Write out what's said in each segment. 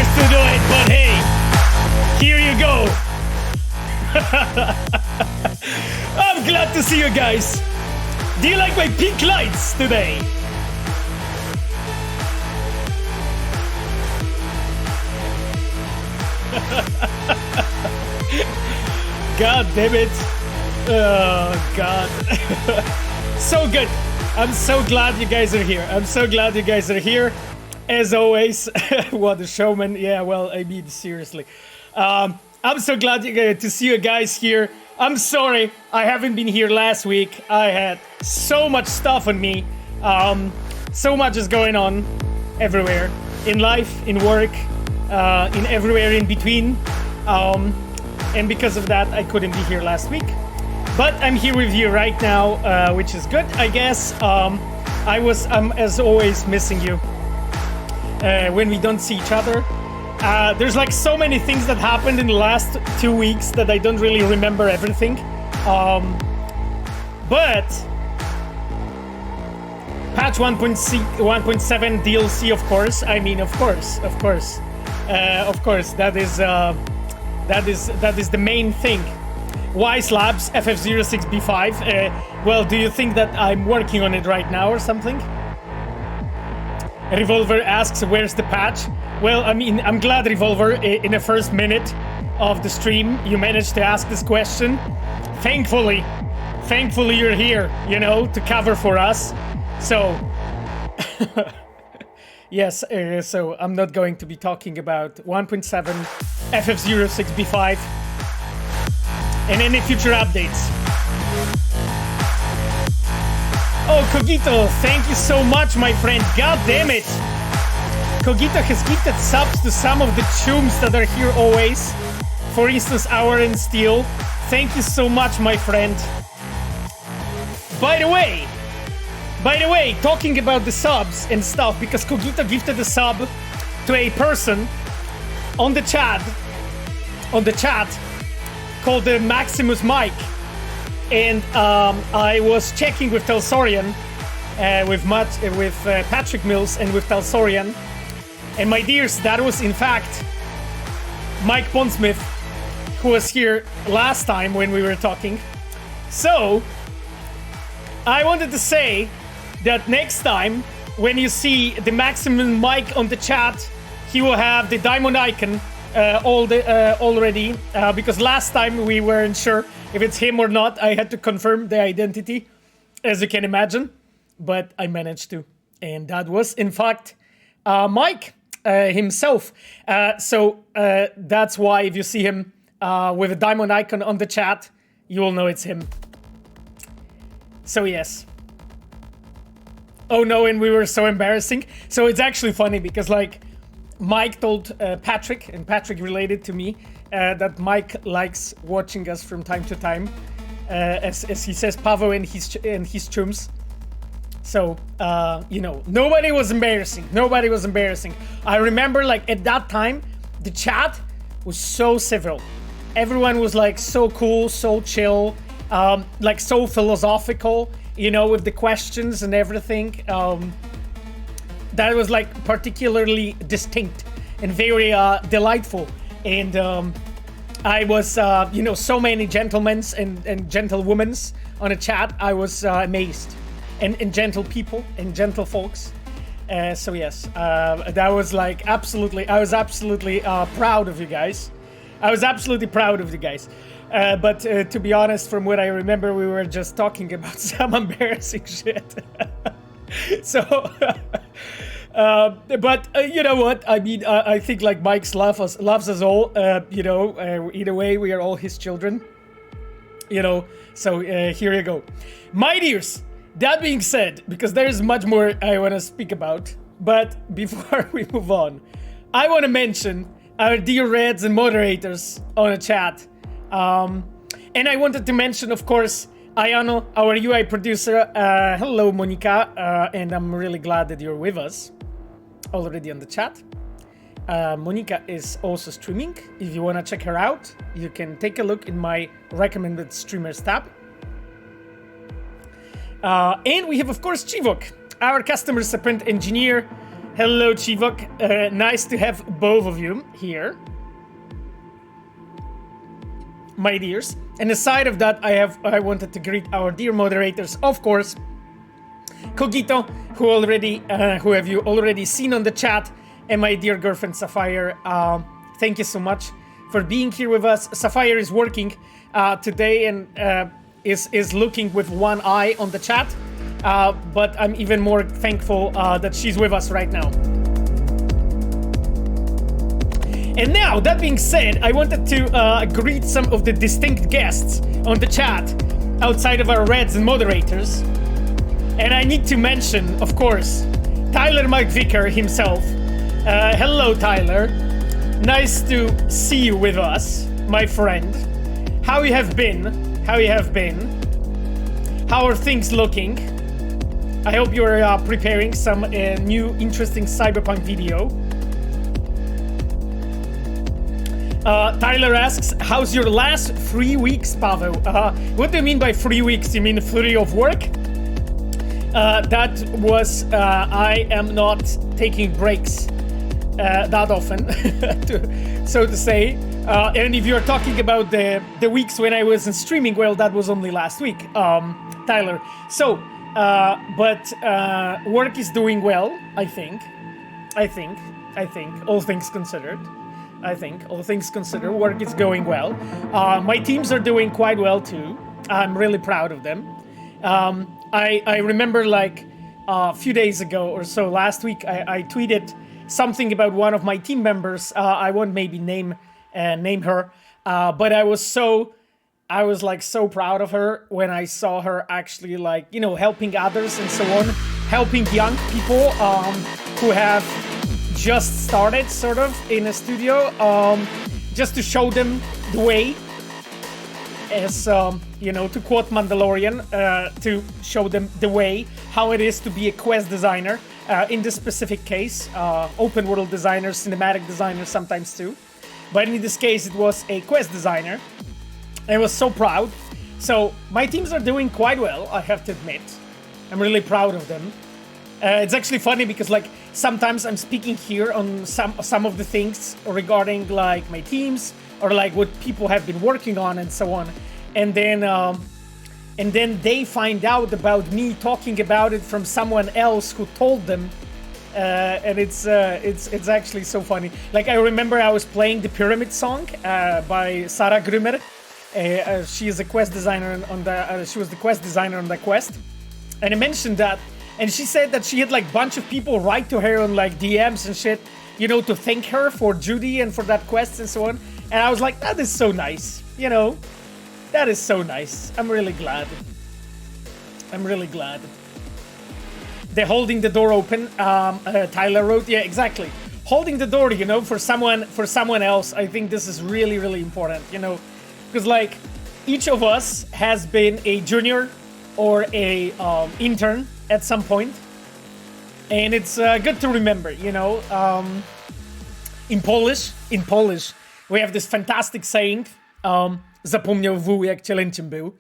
dares to do it, but hey, here you go. I'm glad to see you guys. Do you like my pink lights today? God damn it. Oh, God. So good. I'm so glad you guys are here. I'm so glad you guys are here. As always, what a showman. Yeah, well, I mean, seriously. I'm so glad to see you guys here. I'm sorry I haven't been here last week. I had so much stuff on me. So much is going on everywhere. In life, in work, in everywhere in between. And because of that, I couldn't be here last week. But I'm here with you right now, which is good, I guess. I'm, as always, missing you when we don't see each other. There's like so many things that happened in the last 2 weeks that I don't really remember everything. But patch 1.7 DLC, of course. I mean, of course. That is the main thing. Wise Labs FF06B5. Well, do you think that I'm working on it right now or something? Revolver asks, where's the patch? Well, I mean, I'm glad, Revolver, in the first minute of the stream, you managed to ask this question. Thankfully you're here, you know, to cover for us. So, yes, so I'm not going to be talking about 1.7 FF06B5 and any future updates. Oh, Cogito, thank you so much, my friend. God damn it. Cogito has gifted subs to some of the chums that are here always. For instance, Hour and Steel. Thank you so much, my friend. By the way, talking about the subs and stuff, because Cogito gifted a sub to a person on the chat called the Maximus Mike. And I was checking with Telsorian, with Patrick Mills and with Telsorian. And my dears, that was in fact Mike Pondsmith, who was here last time when we were talking. So, I wanted to say that next time, when you see the Maximum Mike on the chat, he will have the diamond icon already, because last time we weren't sure if it's him or not. I had to confirm the identity, as you can imagine, but I managed to. And that was, in fact, Mike himself. So that's why if you see him with a diamond icon on the chat, you will know it's him. So yes. Oh no, and we were so embarrassing. So it's actually funny because like Mike told Patrick, and Patrick related to me, that Mike likes watching us from time to time, as he says, Pavo and his chums. So, you know, nobody was embarrassing. I remember, like, at that time, the chat was so civil. Everyone was, like, so cool, so chill, like, so philosophical, you know, with the questions and everything. That was, like, particularly distinct and very delightful. And I was, you know, so many gentlemen and gentlewomen on a chat. I was amazed. And gentle people and gentle folks. So yes, that was like absolutely, I was absolutely proud of you guys. But to be honest, from what I remember, we were just talking about some embarrassing shit. So, but you know what? I mean, I think like Mike's loves us all. You know, either way, we are all his children. You know, so here you go. My dears. That being said, because there's much more I want to speak about, but before we move on, I want to mention our dear Reds and moderators on a chat. And I wanted to mention, of course, Ayano, our UI producer. Hello, Monica, and I'm really glad that you're with us already on the chat. Monica is also streaming. If you want to check her out, you can take a look in my recommended streamers tab. And we have, of course, Chivok, our customer support engineer. Hello, Chivok. Nice to have both of you here, my dears. And aside of that, I wanted to greet our dear moderators, of course, Cogito, who have you already seen on the chat, and my dear girlfriend Sapphire. Thank you so much for being here with us. Sapphire is working today and is looking with one eye on the chat. But I'm even more thankful that she's with us right now. And now, that being said, I wanted to greet some of the distinct guests on the chat outside of our Reds and moderators. And I need to mention, of course, Tyler Mike Vicker himself. Hello, Tyler. Nice to see you with us, my friend. How you have been? How you have been? How are things looking? I hope you're preparing some new interesting Cyberpunk video. Tyler asks, how's your last 3 weeks, Pavel? What do you mean by 3 weeks? You mean 3 of work? That was, I am not taking breaks that often, so to say. And if you're talking about the weeks when I wasn't streaming, well, that was only last week, Tyler. So, but work is doing well, I think, all things considered. Work is going well. My teams are doing quite well too. I'm really proud of them. I remember like a few days ago or so, last week, I tweeted something about one of my team members. I won't maybe name her, but I was so proud of her when I saw her actually, like, you know, helping others and so on, helping young people who have just started sort of in a studio, just to show them the way, as you know, to quote Mandalorian, to show them the way, how it is to be a quest designer, in this specific case, open world designer, cinematic designer sometimes too, but in this case it was a quest designer. I was so proud. So my teams are doing quite well, I have to admit. I'm really proud of them. It's actually funny because, like, sometimes I'm speaking here on some of the things regarding, like, my teams or like what people have been working on and so on, and then they find out about me talking about it from someone else who told them, and it's actually so funny. Like, I remember I was playing the Pyramid song by Sarah Grümer. She is a quest designer on the. She was the quest designer on the quest, and I mentioned that. And she said that she had like bunch of people write to her on like DMs and shit, you know, to thank her for Judy and for that quest and so on. And I was like, that is so nice, you know, that is so nice. I'm really glad. They're holding the door open. Tyler wrote, yeah, exactly. Holding the door, you know, for someone else. I think this is really, really important, you know, because like each of us has been a junior or a intern at some point, and it's good to remember, you know. In Polish, we have this fantastic saying, zapomniał wół jak cielęciem był,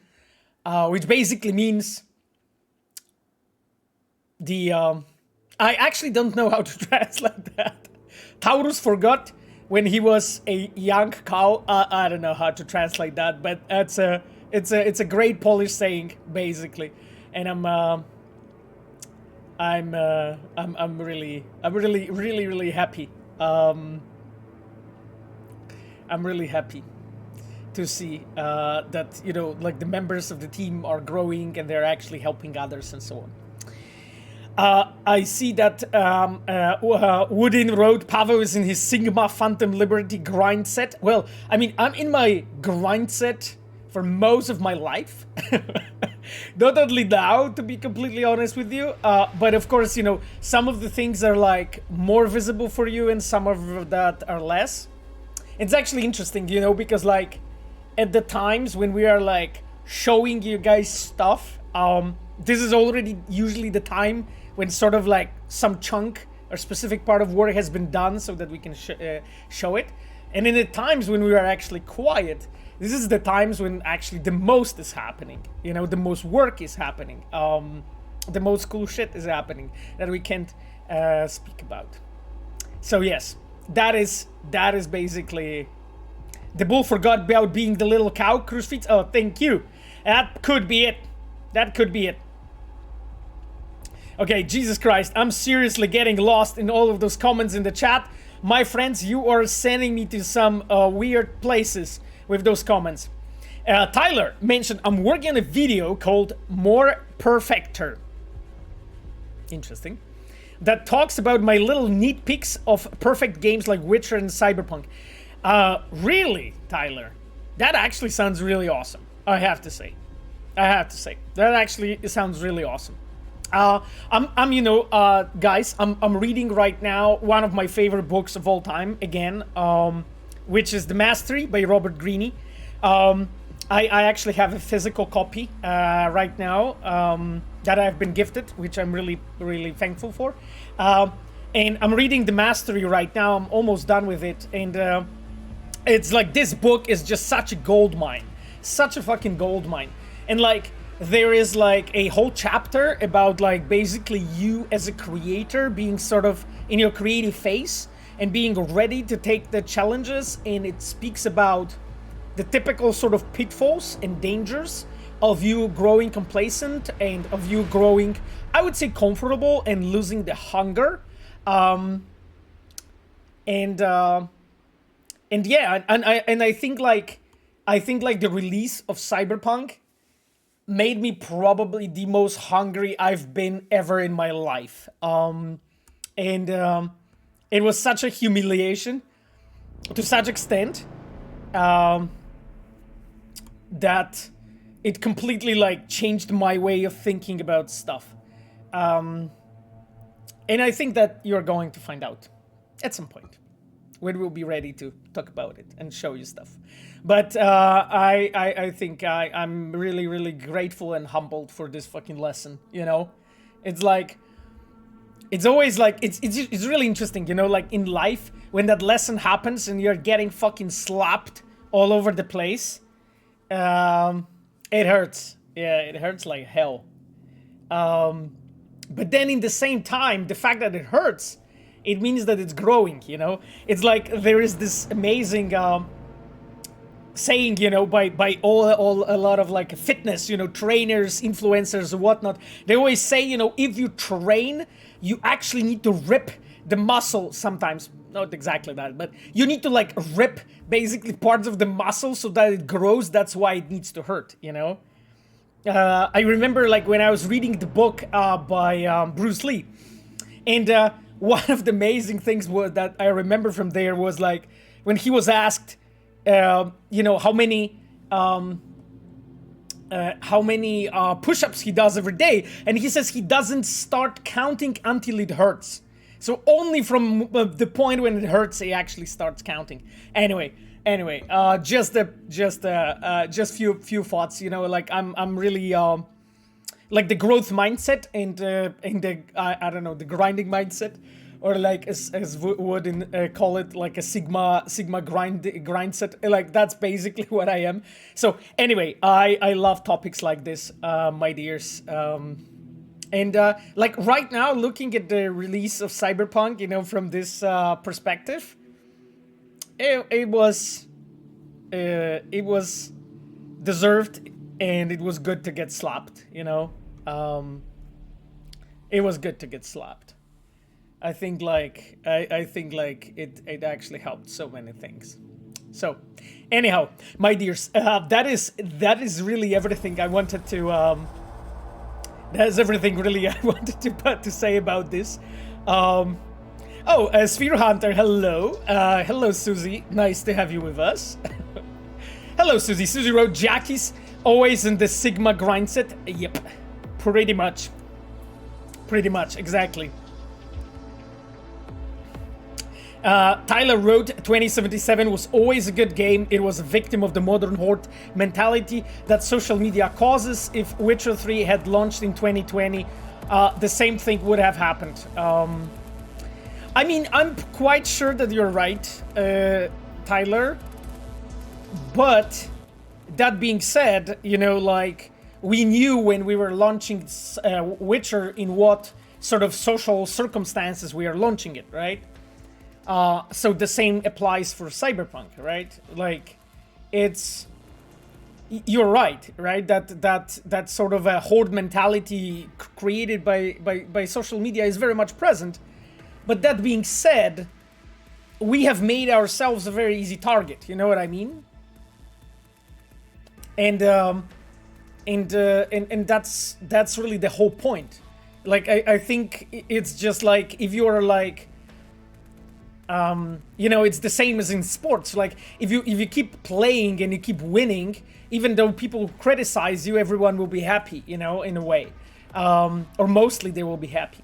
which basically means I actually don't know how to translate that. Taurus forgot when he was a young cow. I don't know how to translate that, but it's a great Polish saying, basically, and I'm really happy. I'm really happy to see that, you know, like the members of the team are growing and they're actually helping others and so on. I see that Woodin wrote, Pavel is in his Sigma Phantom Liberty grind set. Well, I mean, I'm in my grind set for most of my life. Not only now, to be completely honest with you, but of course, you know, some of the things are like more visible for you and some of that are less. It's actually interesting, you know, because like at the times when we are like showing you guys stuff, this is already usually the time when sort of like some chunk or specific part of work has been done so that we can show it. And in the times when we are actually quiet, this is the times when actually the most is happening, you know, the most work is happening, the most cool shit is happening that we can't speak about. So yes, that is basically the bull forgot about being the little cow. Crucifix. Oh, thank you. That could be it. That could be it. Okay, Jesus Christ, I'm seriously getting lost in all of those comments in the chat. My friends, you are sending me to some weird places with those comments. Tyler mentioned I'm working on a video called More Perfecter. Interesting. That talks about my little neat pics of perfect games like Witcher and Cyberpunk. Really, Tyler? That actually sounds really awesome. I have to say. That actually sounds really awesome. Guys, I'm reading right now one of my favorite books of all time again, which is The Mastery by Robert Greene. I actually have a physical copy right now that I've been gifted, which I'm really, really thankful for. And I'm reading The Mastery right now. I'm almost done with it. And it's like this book is just such a gold mine. Such a fucking gold mine. And like, there is like a whole chapter about like basically you as a creator being sort of in your creative phase and being ready to take the challenges. And it speaks about the typical sort of pitfalls and dangers of you growing complacent and of you growing, I would say, comfortable and losing the hunger. And yeah, and I think like the release of Cyberpunk made me probably the most hungry I've been ever in my life. It was such a humiliation to such extent that it completely like changed my way of thinking about stuff. And I think that you're going to find out at some point when we'll be ready to talk about it and show you stuff. But I think I'm really, really grateful and humbled for this fucking lesson, you know? It's like, it's always like, it's really interesting, you know, like in life, when that lesson happens and you're getting fucking slapped all over the place, it hurts. Yeah, it hurts like hell. But then in the same time, the fact that it hurts, it means that it's growing, you know? It's like there is this amazing saying, you know, by all a lot of like fitness, you know, trainers, influencers, and whatnot. They always say, you know, if you train, you actually need to rip the muscle sometimes. Not exactly that, but you need to like rip basically parts of the muscle so that it grows. That's why it needs to hurt, you know? I remember like when I was reading the book by Bruce Lee, and one of the amazing things was that I remember from there was like when he was asked, you know, how many push-ups he does every day, and he says he doesn't start counting until it hurts. So only from the point when it hurts, he actually starts counting. Anyway, just few thoughts. You know, like I'm really like the growth mindset and the I don't know, the grinding mindset, or like as would call it, like a sigma grind set. Like that's basically what I am. So anyway, I love topics like this, my dears. And like right now, looking at the release of Cyberpunk, you know, from this perspective, it was deserved, and it was good to get slapped, you know. It was good to get slapped. I think like it actually helped so many things. So anyhow, my dears, that is really everything I wanted to. That's everything really I wanted to say about this. Sphere Hunter, hello. Hello, Susie. Nice to have you with us. Hello, Susie. Susie wrote, Jackie's always in the Sigma grind set. Yep. Pretty much, exactly. Tyler wrote, 2077 was always a good game. It was a victim of the modern horde mentality that social media causes. If Witcher 3 had launched in 2020, the same thing would have happened. I mean, I'm quite sure that you're right, Tyler. But that being said, you know, like we knew when we were launching Witcher in what sort of social circumstances we are launching it, right? So the same applies for Cyberpunk, right? Like, you're right? That sort of a horde mentality created by social media is very much present. But that being said, we have made ourselves a very easy target. You know what I mean? And that's really the whole point. Like, I think it's just like, if you're like, you know, it's the same as in sports. Like, if you keep playing and you keep winning, even though people criticize you, everyone will be happy, you know, in a way. Or mostly they will be happy.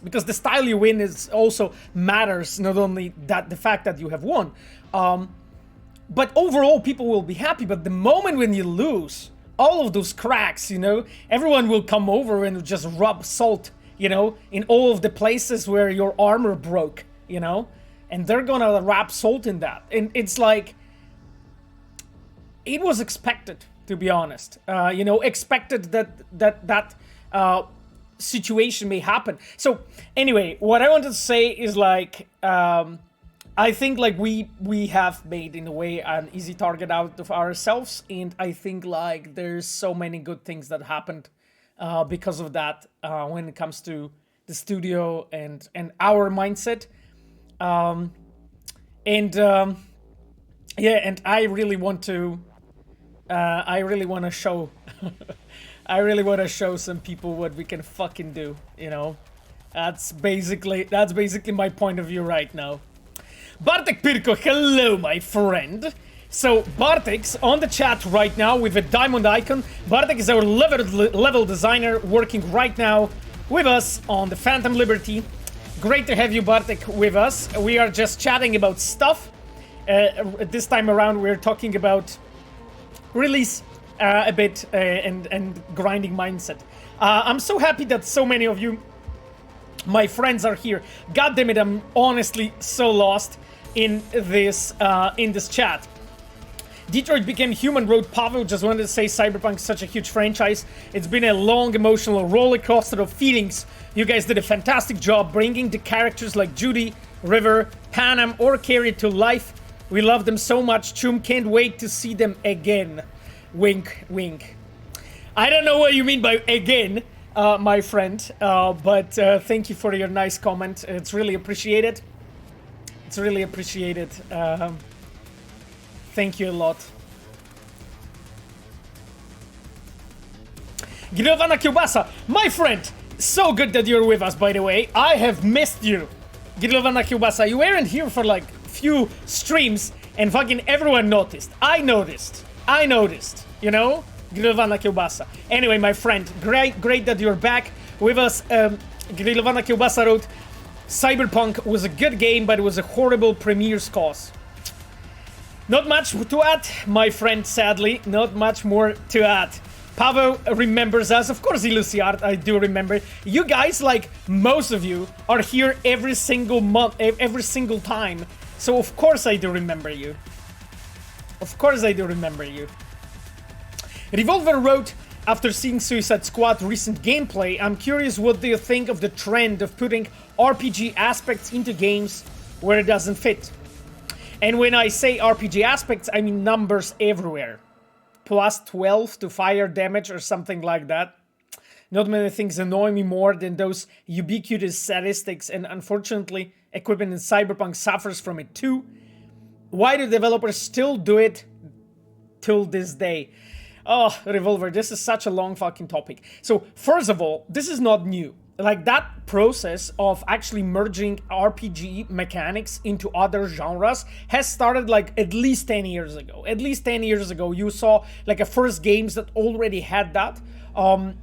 Because the style you win is also matters, not only that the fact that you have won. But overall, people will be happy. But the moment when you lose, all of those cracks, you know, everyone will come over and just rub salt, you know, in all of the places where your armor broke, you know, and they're gonna wrap salt in that. And it's like, it was expected, to be honest. You know, expected that situation may happen. So anyway, what I wanted to say is like, I think like we have made in a way an easy target out of ourselves, and I think like there's so many good things that happened because of that when it comes to the studio and our mindset. Yeah, and I really want to show I really want to show some people what we can fucking do, you know. That's basically my point of view right now. Bartek Pirko, hello my friend. So Bartek's on the chat right now with a diamond icon. Bartek is our level designer working right now with us on the Phantom Liberty. Great to have you, Bartek, with us. We are just chatting about stuff. This time around we're talking about release a bit and grinding mindset. I'm so happy that so many of you, my friends, are here. God damn it, I'm honestly so lost in this chat. Detroit Became Human wrote, Pavel, just wanted to say Cyberpunk is such a huge franchise. It's been a long emotional roller coaster of feelings. You guys did a fantastic job bringing the characters like Judy, River, Panam, or Kerry to life. We love them so much. Chum, can't wait to see them again. Wink, wink. I don't know what you mean by again, my friend, but thank you for your nice comment. It's really appreciated. It's really appreciated. Thank you a lot. Grillowana Kiełbasa, my friend, so good that you're with us, by the way. I have missed you. Grillowana Kiełbasa, you weren't here for like few streams and fucking everyone noticed. I noticed, you know? Grillowana Kiełbasa. Anyway, my friend, great that you're back with us. Grillowana Kiełbasa wrote, Cyberpunk was a good game, but it was a horrible premiere's cause. Not much to add, my friend, sadly. Not much more to add. Pavel remembers us. Of course, Elysium, I do remember. You guys, like most of you, are here every single month, every single time. So of course I do remember you. Of course I do remember you. Revolver wrote, after seeing Suicide Squad recent gameplay, I'm curious, what do you think of the trend of putting RPG aspects into games where it doesn't fit? And when I say RPG aspects, I mean numbers everywhere. Plus 12 to fire damage or something like that. Not many things annoy me more than those ubiquitous statistics, and unfortunately, equipment in Cyberpunk suffers from it too. Why do developers still do it till this day? Oh, Revolver, this is such a long fucking topic. So, first of all, this is not new. Like, that process of actually merging RPG mechanics into other genres has started like at least 10 years ago. At least 10 years ago, you saw like a first games that already had that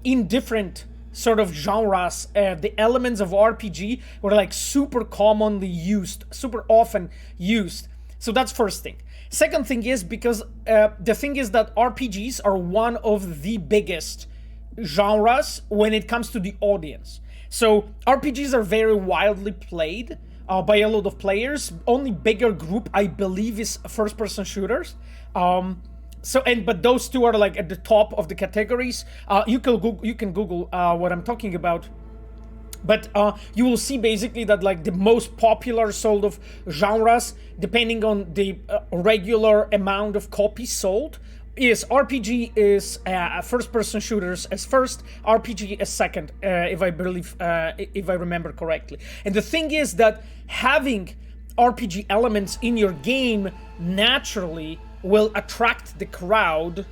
in different sort of genres. The elements of RPG were like super commonly used, super often used. So that's first thing. Second thing is because the thing is that RPGs are one of the biggest genres when it comes to the audience. So RPGs are very widely played by a lot of players. Only bigger group, I believe, is first-person shooters. but those two are like at the top of the categories. You can Google what I'm talking about. But you will see basically that like the most popular sort of genres, depending on the regular amount of copies sold, is RPG is first-person shooters as first, RPG as second, if I remember correctly. And the thing is that having RPG elements in your game naturally will attract the crowd,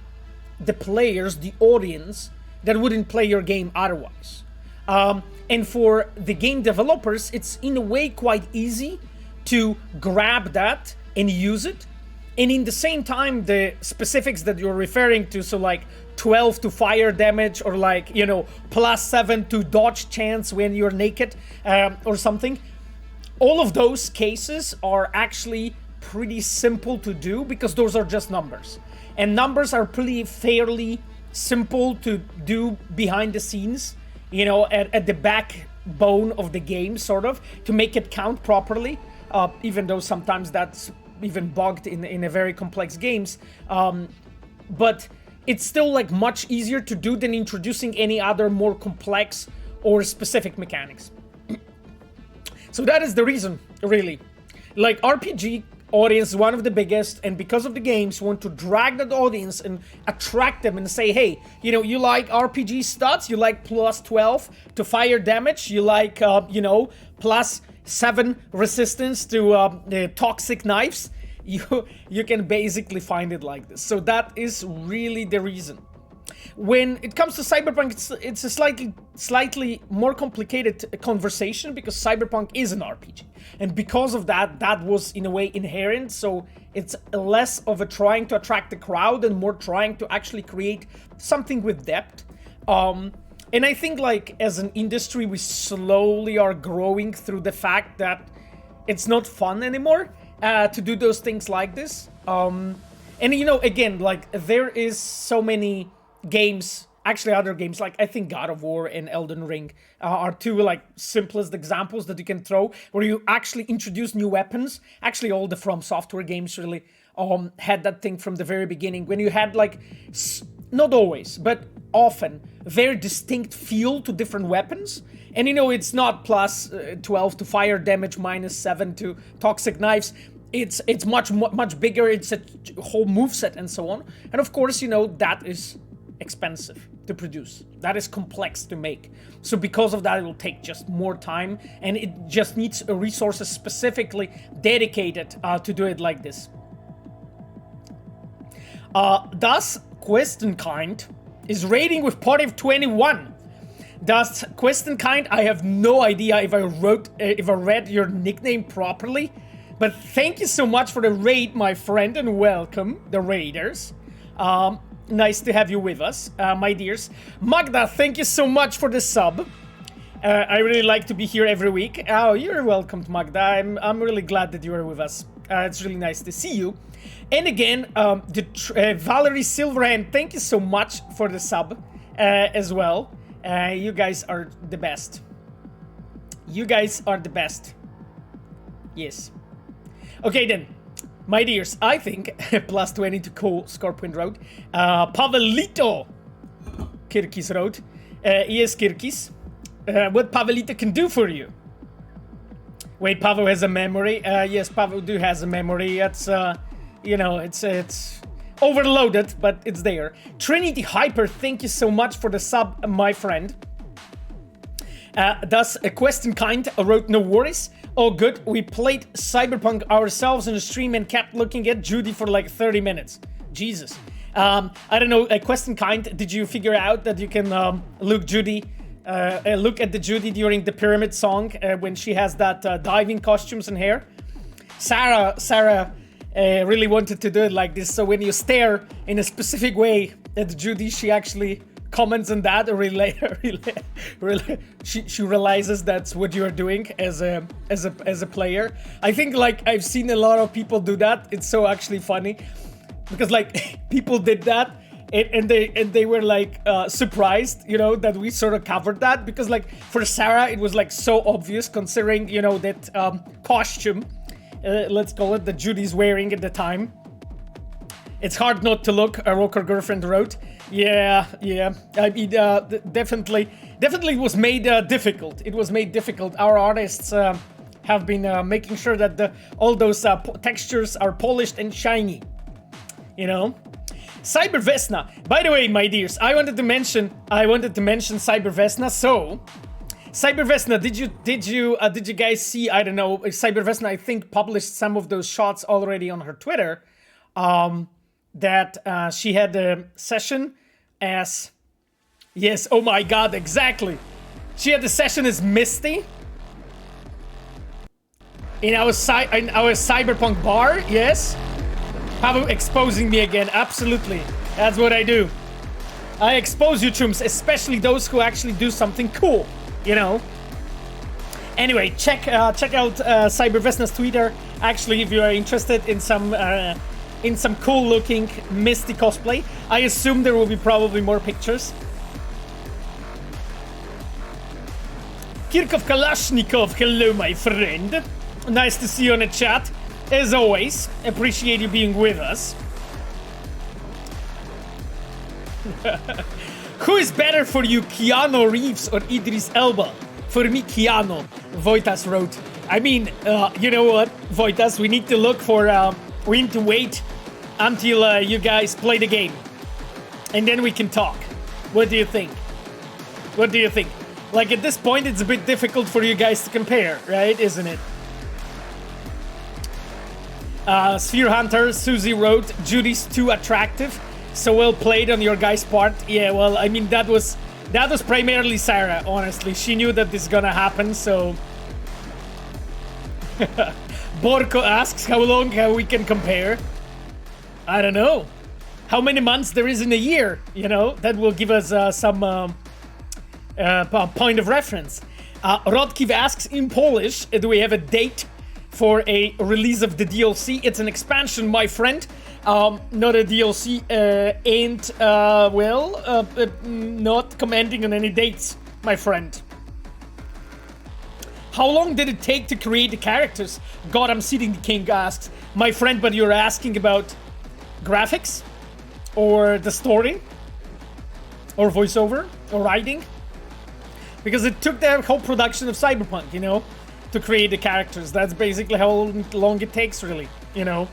the players, the audience that wouldn't play your game otherwise. And for the game developers, it's in a way quite easy to grab that and use it. And in the same time, the specifics that you're referring to, so like 12 to fire damage, or like, you know, +7 to dodge chance when you're naked, or something. All of those cases are actually pretty simple to do because those are just numbers. And numbers are pretty fairly simple to do behind the scenes, you know, at the backbone of the game, sort of, to make it count properly, even though sometimes that's even bugged in a very complex games. But it's still like much easier to do than introducing any other more complex or specific mechanics. So that is the reason, really. Like, RPG audience is one of the biggest, and because of the games, want to drag that audience and attract them and say, hey, you know, you like RPG stats, you like +12 to fire damage, you like, you know, +7 resistance to the toxic knives, you can basically find it like this. So that is really the reason. When it comes to Cyberpunk, it's a slightly more complicated conversation because Cyberpunk is an RPG. And because of that, that was in a way inherent. So it's less of a trying to attract the crowd and more trying to actually create something with depth. And I think like as an industry, we slowly are growing through the fact that it's not fun anymore to do those things like this. And you know, again, like there is so many games, actually other games, like I think God of War and Elden Ring are two like simplest examples that you can throw, where you actually introduce new weapons. Actually all the From Software games really had that thing from the very beginning, when you had like, not always, but often, very distinct feel to different weapons. And you know, it's not +12 to fire damage, -7 to toxic knives. It's much bigger, it's a whole moveset and so on. And of course, you know, that is expensive to produce. That is complex to make. So because of that, it will take just more time, and it just needs resources specifically dedicated to do it like this. Thus, Questenkind is rating with party of 21. Thus, Questenkind, I have no idea if I read your nickname properly, but thank you so much for the raid, my friend, and welcome, the raiders. Nice to have you with us, my dears. Magda, thank you so much for the sub. I really like to be here every week. Oh, you're welcome, Magda. I'm really glad that you are with us. It's really nice to see you. And again, Valerie Silverhand, thank you so much for the sub as well. You guys are the best. You guys are the best. Yes. Okay then. My dears, I think +20 to Cole Scorpion Road. Pavelito Kirkis Road. Yes, Kirkis. What Pavelito can do for you? Wait, Pavel has a memory. Yes, Pavel has a memory. It's you know, it's overloaded, but it's there. Trinity Hyper, thank you so much for the sub, my friend. Thus, a Questenkind wrote, no worries. Oh, good. We played Cyberpunk ourselves in a stream and kept looking at Judy for like 30 minutes. Jesus. I don't know, Questenkind, did you figure out that you can look at the Judy during the Pyramid song when she has that diving costumes and hair? Sarah really wanted to do it like this, so when you stare in a specific way at Judy, she actually comments on that, or she realizes that's what you're doing as a player. I think like I've seen a lot of people do that. It's so actually funny because like people did that and they were like surprised, you know, that we sort of covered that, because like for Sarah it was like so obvious, considering, you know, that costume, let's call it, that Judy's wearing at the time. It's hard not to look, a rocker girlfriend wrote. Yeah. I mean, definitely it was made difficult. It was made difficult. Our artists have been making sure that all those textures are polished and shiny. You know? Cyber Vesna. By the way, my dears, I wanted to mention Cyber Vesna. So, Cyber Vesna, did you guys see? I don't know. Cyber Vesna, I think, published some of those shots already on her Twitter. That she had a session as, yes, oh my god, exactly. She had a session as Misty in our Cyberpunk bar, yes. Pablo exposing me again, absolutely. That's what I do. I expose you chums, especially those who actually do something cool, you know. Anyway, check out Cyber Vesna's Twitter, actually, if you are interested in some cool-looking Misty cosplay. I assume there will be probably more pictures. Kirkov Kalashnikov, hello, my friend. Nice to see you on the chat. As always, appreciate you being with us. Who is better for you, Keanu Reeves or Idris Elba? For me, Keanu, Voitas wrote. I mean, you know what, Voitas, we need to look for... we need to wait until you guys play the game. And then we can talk. What do you think? What do you think? Like, at this point, it's a bit difficult for you guys to compare, right? Isn't it? Sphere Hunter, Susie wrote, Judy's too attractive. So well played on your guys' part. Yeah, well, I mean, that was primarily Sarah, honestly. She knew that this is gonna happen, so... Borko asks how long we can compare. I don't know. How many months there is in a year, you know? That will give us some point of reference. Rodkiv asks, in Polish, do we have a date for a release of the DLC? It's an expansion, my friend. Not a DLC, not commenting on any dates, my friend. How long did it take to create the characters? God, I'm Seeding the King asks. My friend, but you're asking about graphics? Or the story? Or voiceover? Or writing? Because it took the whole production of Cyberpunk, you know, to create the characters. That's basically how long it takes, really, you know.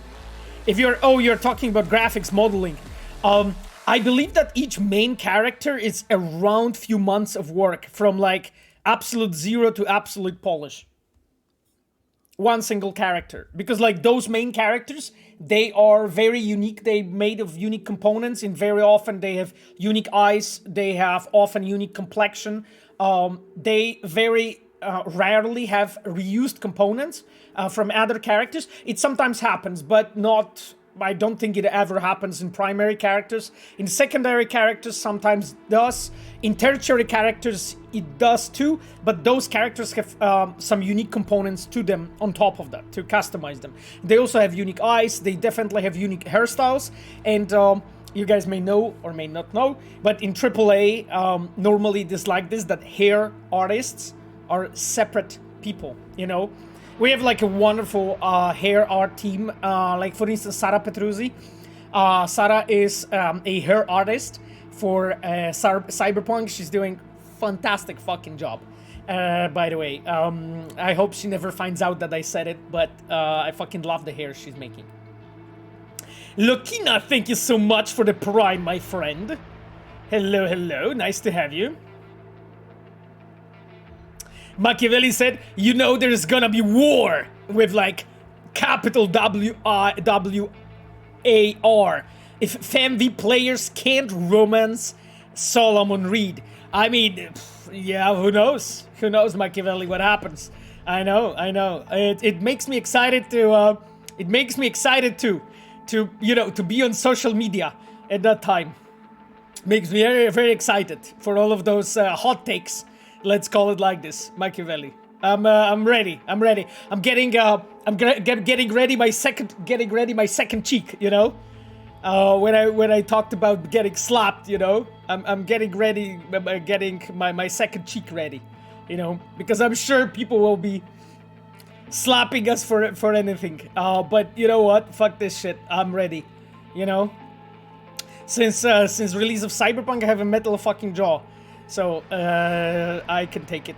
If you're talking about graphics modeling. I believe that each main character is around few months of work, from like absolute zero to absolute polish. One single character. Because like those main characters, they are very unique. They're made of unique components, and very often they have unique eyes. They have often unique complexion. They very rarely have reused components from other characters. It sometimes happens, but not... I don't think it ever happens in primary characters. In secondary characters, sometimes does. In tertiary characters, it does too. But those characters have some unique components to them on top of that, to customize them. They also have unique eyes. They definitely have unique hairstyles. And you guys may know or may not know, but in AAA, normally it is like this, that hair artists are separate people, you know? We have like a wonderful hair art team, like for instance Sara Petruzzi. Sara is a hair artist for Cyberpunk. She's doing fantastic fucking job, by the way. I hope she never finds out that I said it, but I fucking love the hair she's making. Lokina, thank you so much for the prime, my friend. Hello, hello, nice to have you. Machiavelli said, you know there's gonna be war with like capital W-I-W-A-R if FemV players can't romance Solomon Reed. I mean, yeah, who knows? Who knows, Machiavelli, what happens? I know. It makes me excited to, you know, to be on social media at that time. Makes me very, very excited for all of those hot takes. Let's call it like this, Machiavelli. I'm ready. I'm getting ready my second cheek, you know. When I talked about getting slapped, you know, I'm getting ready, getting my second cheek ready, you know, because I'm sure people will be slapping us for anything. But you know what? Fuck this shit. I'm ready. You know, Since release of Cyberpunk, I have a metal fucking jaw, so I can take it.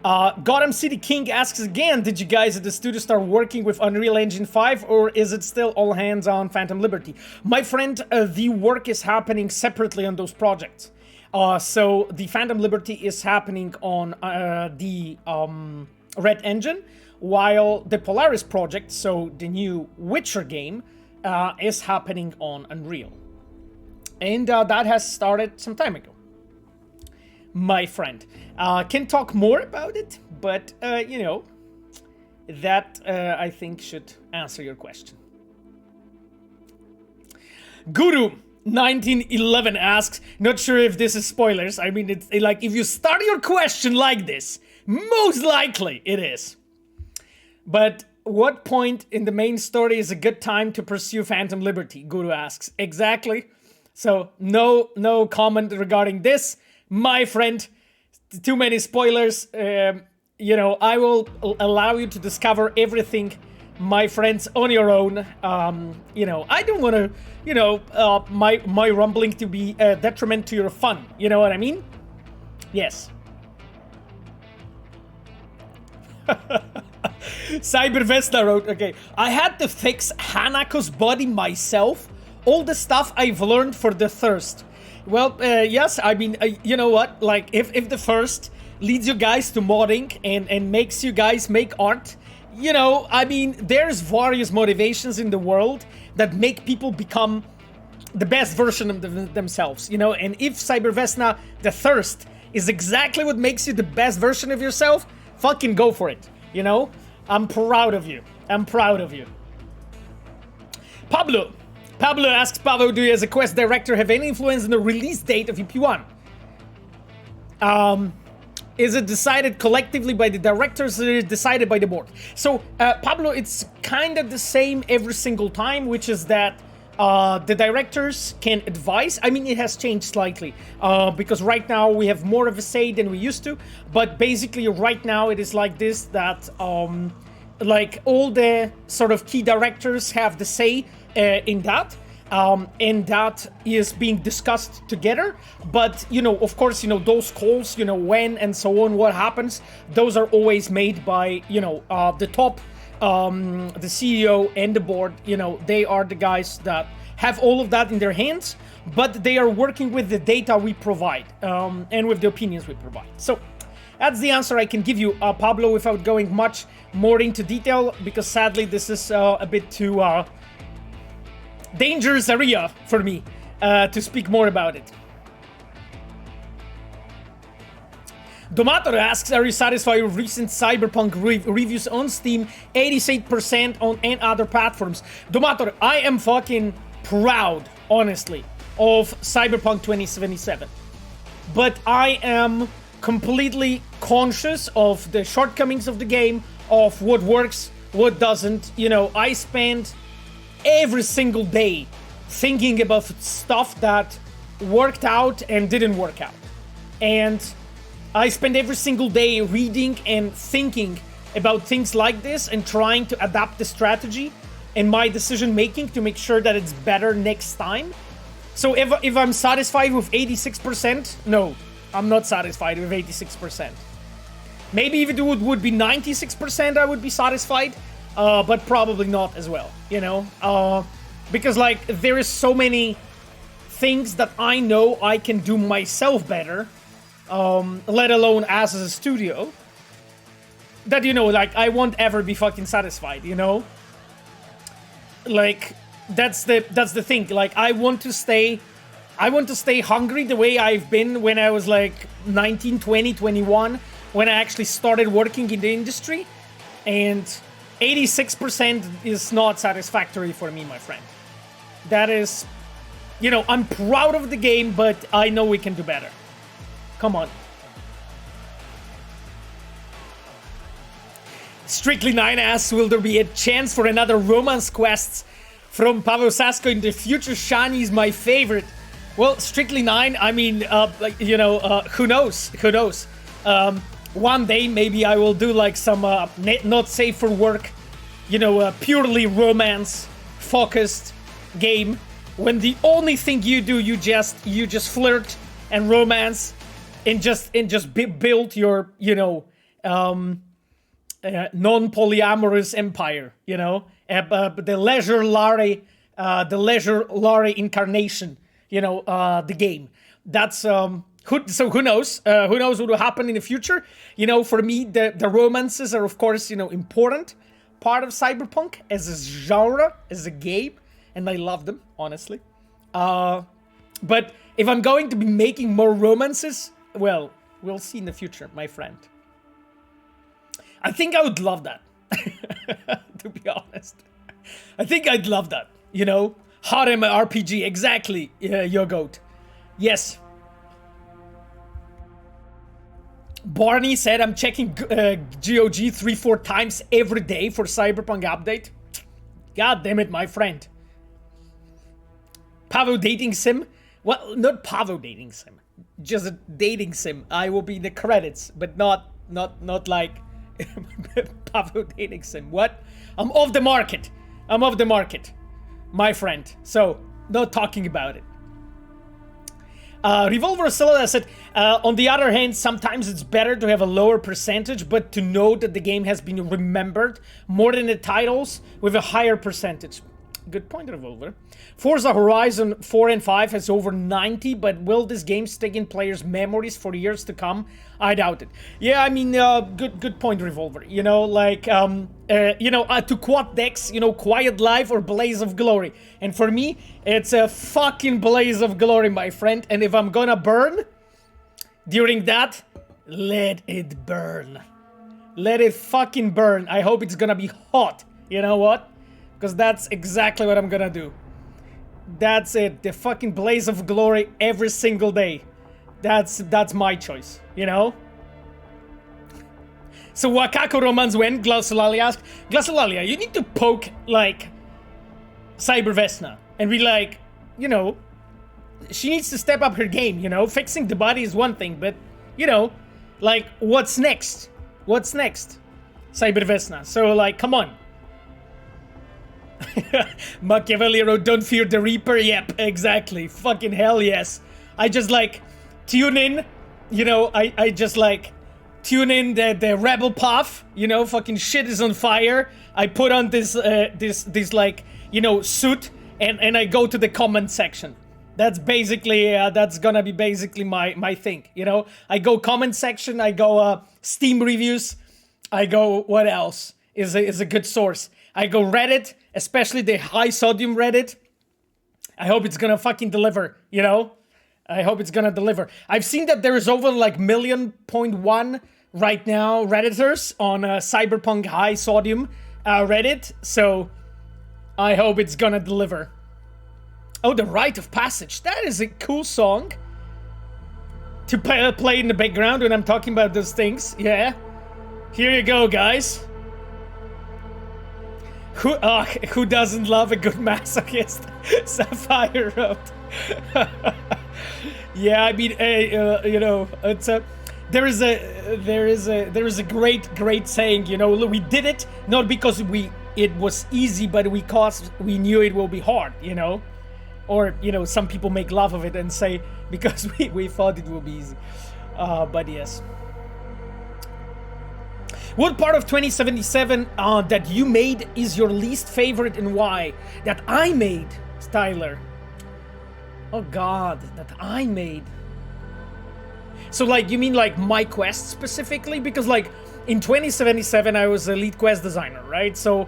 Gotham City King asks again, did you guys at the studio start working with Unreal Engine 5, or is it still all hands on Phantom Liberty? My friend, the work is happening separately on those projects. So the Phantom Liberty is happening on the Red Engine, while the Polaris project, so the new Witcher game, is happening on Unreal. And that has started some time ago. My friend. Can talk more about it, but, you know, that, I think, should answer your question. Guru1911 asks, not sure if this is spoilers. I mean, it's like, if you start your question like this, most likely it is. But what point in the main story is a good time to pursue Phantom Liberty? Guru asks. Exactly. So, no comment regarding this. My friend, too many spoilers. You know, I will allow you to discover everything, my friends, on your own. You know, I don't want to, you know, my rumbling to be a detriment to your fun. You know what I mean? Yes. Cybervesta wrote, okay, I had to fix Hanako's body myself. All the stuff I've learned for the thirst. Well, yes, I mean, you know what? Like, if the first leads you guys to modding and makes you guys make art, you know, I mean, there's various motivations in the world that make people become the best version of themselves, you know? And if Cybervesna, the thirst, is exactly what makes you the best version of yourself, fucking go for it, you know? I'm proud of you. I'm proud of you. Pablo asks, Pablo, do you as a quest director have any influence in the release date of EP1? Is it decided collectively by the directors or is it decided by the board? So, Pablo, it's kind of the same every single time, which is that the directors can advise. I mean, it has changed slightly because right now we have more of a say than we used to. But basically, right now it is like this, that like all the sort of key directors have the say in that. And that is being discussed together. But, you know, of course, you know, those calls, you know, when and so on, what happens, those are always made by, you know, the top, the CEO and the board. You know, they are the guys that have all of that in their hands, but they are working with the data we provide and with the opinions we provide. So that's the answer I can give you, Pablo, without going much more into detail, because sadly this is a bit too dangerous area for me to speak more about it. Domator asks, are you satisfied with recent Cyberpunk reviews on Steam, 88% on and other platforms? Domator, I am fucking proud, honestly, of Cyberpunk 2077. But I am completely conscious of the shortcomings of the game, of what works, what doesn't. You know, I spend every single day thinking about stuff that worked out and didn't work out. And I spend every single day reading and thinking about things like this and trying to adapt the strategy and my decision making to make sure that it's better next time. So if I'm satisfied with 86%, no, I'm not satisfied with 86%. Maybe if it would be 96%, I would be satisfied. But probably not as well, you know? Because, like, there is so many things that I know I can do myself better, let alone as a studio, that, you know, like, I won't ever be fucking satisfied, you know? Like, that's the thing. Like, I want to stay hungry the way I've been when I was, like, 19, 20, 21, when I actually started working in the industry, and 86% is not satisfactory for me, my friend. That is, you know, I'm proud of the game, but I know we can do better. Come on. Strictly 9 asks, will there be a chance for another romance quests from Pavel Sasko in the future? Shani is my favorite. Well, Strictly 9, I mean, like, you know, who knows? Who knows? One day, maybe I will do, like, some not safe for work, you know, purely romance-focused game when the only thing you do, you just flirt and romance and just build your, non-polyamorous empire, the leisure Larry incarnation, the game. That's who knows? Who knows what will happen in the future? For me, the romances are, of course, important part of Cyberpunk as a genre, as a game, and I love them, honestly. But if I'm going to be making more romances, well, we'll see in the future, my friend. I think I would love that, to be honest. I think I'd love that, Harem RPG, exactly, your goat. Yes. Barney said, I'm checking GOG 3-4 times every day for Cyberpunk update. God damn it, my friend. Pavo dating sim? Well, not Pavo dating sim. Just a dating sim. I will be in the credits, but not like Pavo dating sim. What? I'm off the market. My friend. So, not talking about it. Revolver Solida said, on the other hand, sometimes it's better to have a lower percentage, but to know that the game has been remembered more than the titles with a higher percentage. Good point, Revolver. Forza Horizon 4 and 5 has over 90, but will this game stick in players' memories for years to come? I doubt it. Yeah, I mean, good point, Revolver. To quad decks, Quiet Life or Blaze of Glory. And for me, it's a fucking Blaze of Glory, my friend. And if I'm gonna burn during that, let it burn. Let it fucking burn. I hope it's gonna be hot. You know what? Because that's exactly what I'm gonna do. That's it. The fucking Blaze of Glory every single day. That's my choice, So Wakako Romans when? Glassolalia asked. Glassolalia, you need to poke, Cybervesna. And be like, she needs to step up her game, Fixing the body is one thing, but, what's next? What's next? Cybervesna. So, come on. Machiavellero, don't fear the Reaper. Yep, exactly. Fucking hell yes. I just tune in, I just tune in the rebel path, fucking shit is on fire. I put on this suit and I go to the comment section. That's basically, that's gonna be basically my thing, I go comment section, I go Steam reviews, I go, what else is a good source? I go Reddit, especially the high sodium Reddit. I hope it's gonna fucking deliver, I hope it's gonna deliver. I've seen that there is over 1.1 million right now Redditors on Cyberpunk high sodium Reddit, so I hope it's gonna deliver. Oh, the Rite of Passage. That is a cool song to play in the background when I'm talking about those things. Yeah. Here you go, guys. Who doesn't love a good masochist? Sapphire Road. Yeah, I mean, it's a there is a great saying. We did it not because it was easy, but because we knew it will be hard. Or some people make love of it and say because we thought it would be easy. But yes. What part of 2077 that you made is your least favorite and why? That I made, Styler. Oh god, that I made. So you mean my quest specifically? Because in 2077 I was a lead quest designer, right? So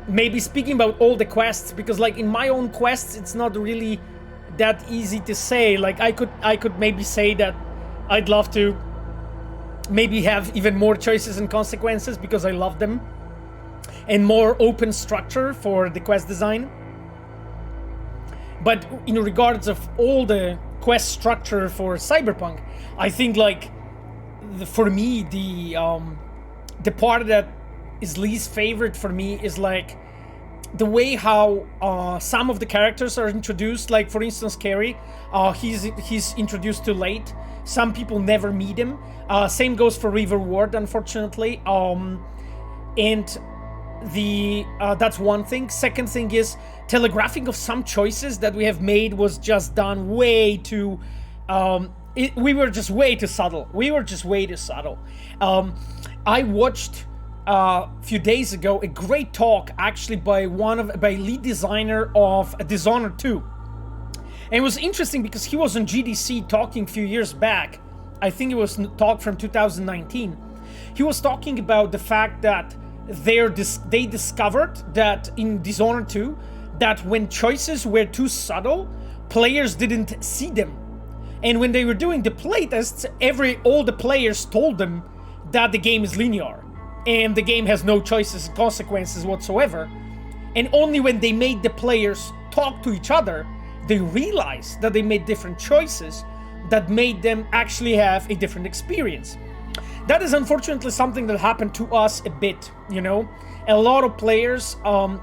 maybe speaking about all the quests, because in my own quests it's not really that easy to say. I could maybe say that I'd love to maybe have even more choices and consequences because I love them, and more open structure for the quest design. But in regards of all the quest structure for Cyberpunk, I think for me the part that is least favorite for me is the way how some of the characters are introduced. For instance, Kerry, he's introduced too late. Some people never meet him. Same goes for River Ward, unfortunately. And that's one thing. Second thing is telegraphing of some choices that we have made was just done way too. We were just way too subtle. I watched a few days ago a great talk actually by lead designer of Dishonored 2. And it was interesting because he was on GDC talking a few years back. I think it was a talk from 2019. He was talking about the fact that they discovered that in Dishonored 2 that when choices were too subtle, players didn't see them. And when they were doing the playtests, all the players told them that the game is linear and the game has no choices and consequences whatsoever. And only when they made the players talk to each other, they realized that they made different choices that made them actually have a different experience. That is unfortunately something that happened to us a bit, you know? A lot of players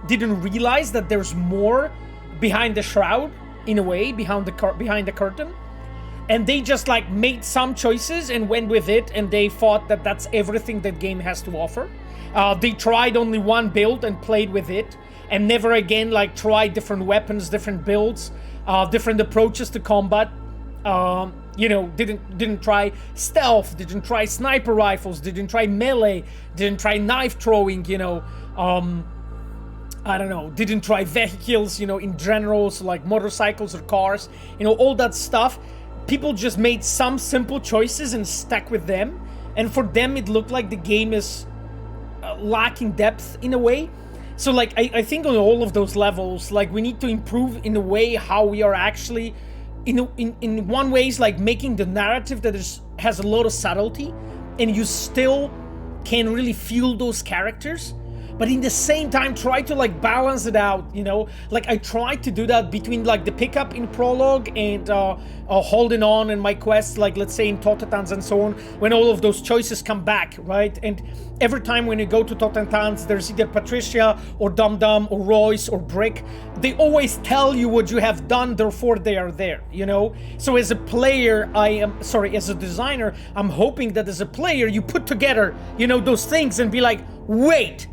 didn't realize that there's more behind the shroud, in a way, behind the curtain. And they just like made some choices and went with it, and they thought that that's everything that game has to offer. They tried only one build and played with it, and never again like tried different weapons, different builds, different approaches to combat. You know, didn't try stealth, didn't try sniper rifles, didn't try melee, didn't try knife throwing, you know, I don't know, didn't try vehicles, you know, in general, so like motorcycles or cars, you know, all that stuff. People just made some simple choices and stuck with them, and for them it looked like the game is lacking depth in a way. So like I think on all of those levels, like we need to improve in a way how we are actually in one way is like making the narrative that has a lot of subtlety, and you still can really feel those characters, but in the same time try to like balance it out, you know? Like I tried to do that between like the pickup in prologue and holding on in my quests, like let's say in Totetans and so on, when all of those choices come back, right? And every time when you go to Totetans, there's either Patricia or Dum Dum or Royce or Brick. They always tell you what you have done, therefore they are there, you know? So as a player, as a designer, I'm hoping that as a player, you put together, you know, those things and be like, wait,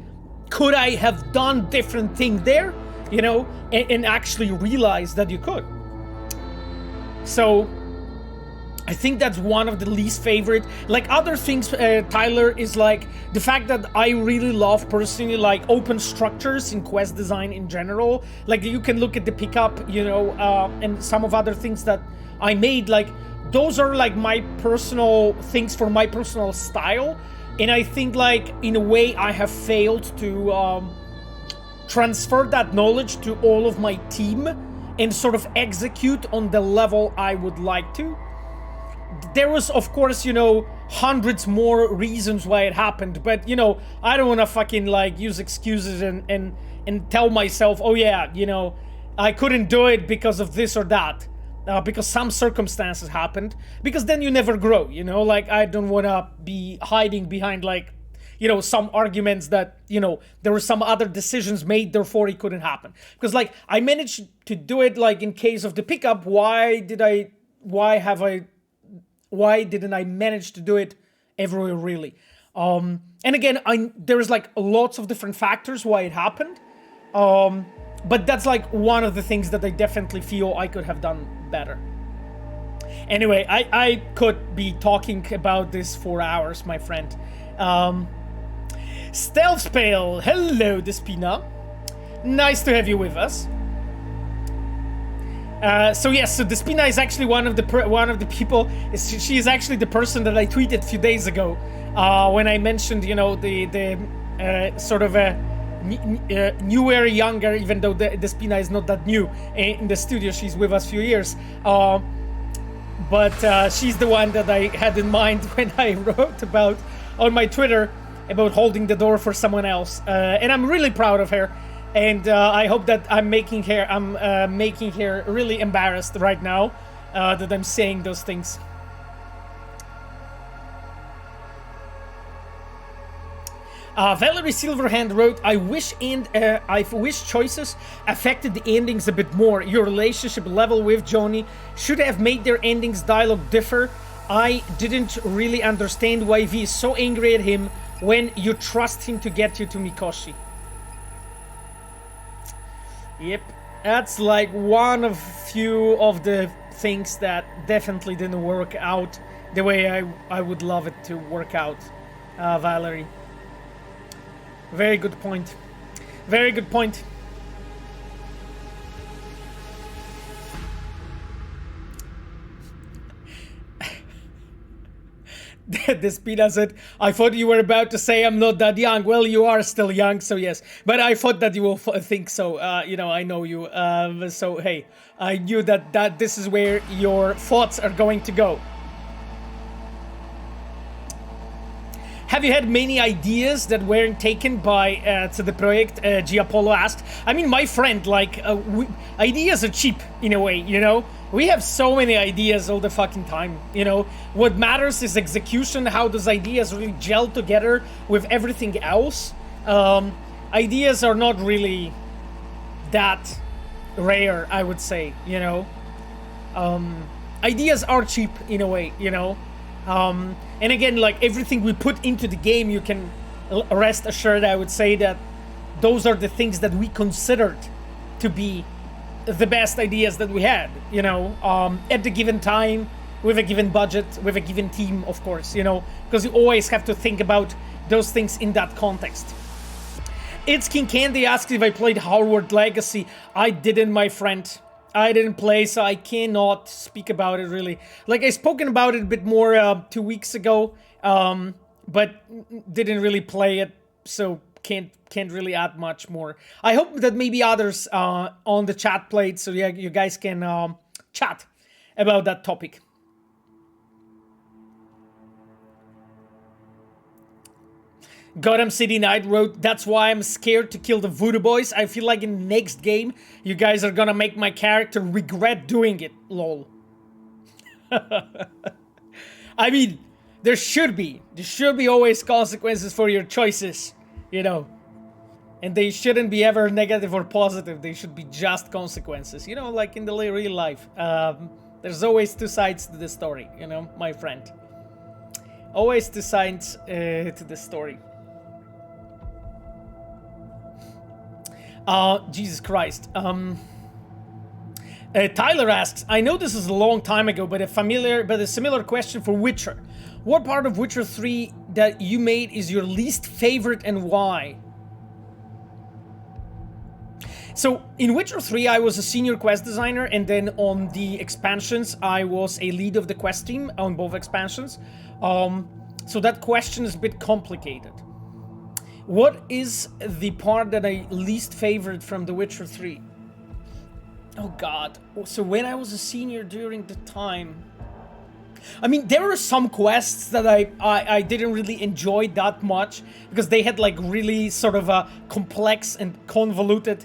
could I have done different thing there, you know, and actually realize that you could. So I think that's one of the least favorite. Like other things, Tyler, is like the fact that I really love personally like open structures in quest design in general. Like you can look at the pickup, you know, and some of other things that I made, like those are like my personal things for my personal style. And I think like in a way I have failed to transfer that knowledge to all of my team and sort of execute on the level I would like to. There was, of course, you know, hundreds more reasons why it happened, but you know, I don't want to fucking like use excuses and tell myself, oh yeah, you know, I couldn't do it because of this or that. Because some circumstances happened, because then you never grow, you know? Like, I don't want to be hiding behind, like, you know, some arguments that, you know, there were some other decisions made, therefore it couldn't happen. Because, like, I managed to do it, like, in case of the pickup, why didn't I manage to do it everywhere, really? And again, there's, like, lots of different factors why it happened. But that's like one of the things that I definitely feel I could have done better. Anyway, I could be talking about this for hours, my friend. Stealth Spale, hello Despina. Nice to have you with us. So yes, so Despina is actually one of the people. She is actually the person that I tweeted a few days ago when I mentioned, you know, the sort of a newer, younger, even though Despina is not that new in the studio. She's with us a few years. But she's the one that I had in mind when I wrote about on my Twitter about holding the door for someone else. And I'm really proud of her. And I hope that I'm making her really embarrassed right now that I'm saying those things. Valerie Silverhand wrote, I wish choices affected the endings a bit more. Your relationship level with Johnny should have made their endings dialogue differ. I didn't really understand why V is so angry at him when you trust him to get you to Mikoshi. Yep. That's like one of few of the things that definitely didn't work out the way I would love it to work out, Valerie. Very good point. Very good point. Despina said, I thought you were about to say I'm not that young. Well, you are still young, so yes. But I thought that you will think so. You know, I know you. So, hey, I knew that this is where your thoughts are going to go. Have you had many ideas that weren't taken by CD Projekt? Giapolo asked. I mean, my friend, like, ideas are cheap in a way, you know? We have so many ideas all the fucking time, you know? What matters is execution, how those ideas really gel together with everything else. Ideas are not really that rare, I would say, you know? Ideas are cheap in a way, you know? And again, like everything we put into the game, you can rest assured, I would say that those are the things that we considered to be the best ideas that we had, you know, at the given time, with a given budget, with a given team, of course, you know, because you always have to think about those things in that context. It's King Candy asked if I played Hogwarts Legacy. I didn't, my friend. I didn't play, so I cannot speak about it really. Like, I spoken about it a bit more 2 weeks ago, but didn't really play it, so can't really add much more. I hope that maybe others on the chat played, so yeah, you guys can chat about that topic. Gotham City Knight wrote, that's why I'm scared to kill the Voodoo Boys. I feel like in the next game, you guys are gonna make my character regret doing it. Lol. I mean, there should be always consequences for your choices, you know. And they shouldn't be ever negative or positive. They should be just consequences, you know, like in the real life. There's always two sides to the story, you know, my friend. Always two sides to the story. Jesus Christ. Tyler asks, I know this is a long time ago, but a similar question for Witcher. What part of Witcher 3 that you made is your least favorite and why? So, in Witcher 3, I was a senior quest designer, and then on the expansions, I was a lead of the quest team on both expansions. So that question is a bit complicated. What is the part that I least favored from The Witcher 3? Oh god. So when I was a senior during the time... I mean, there were some quests that I didn't really enjoy that much, because they had like really sort of a complex and convoluted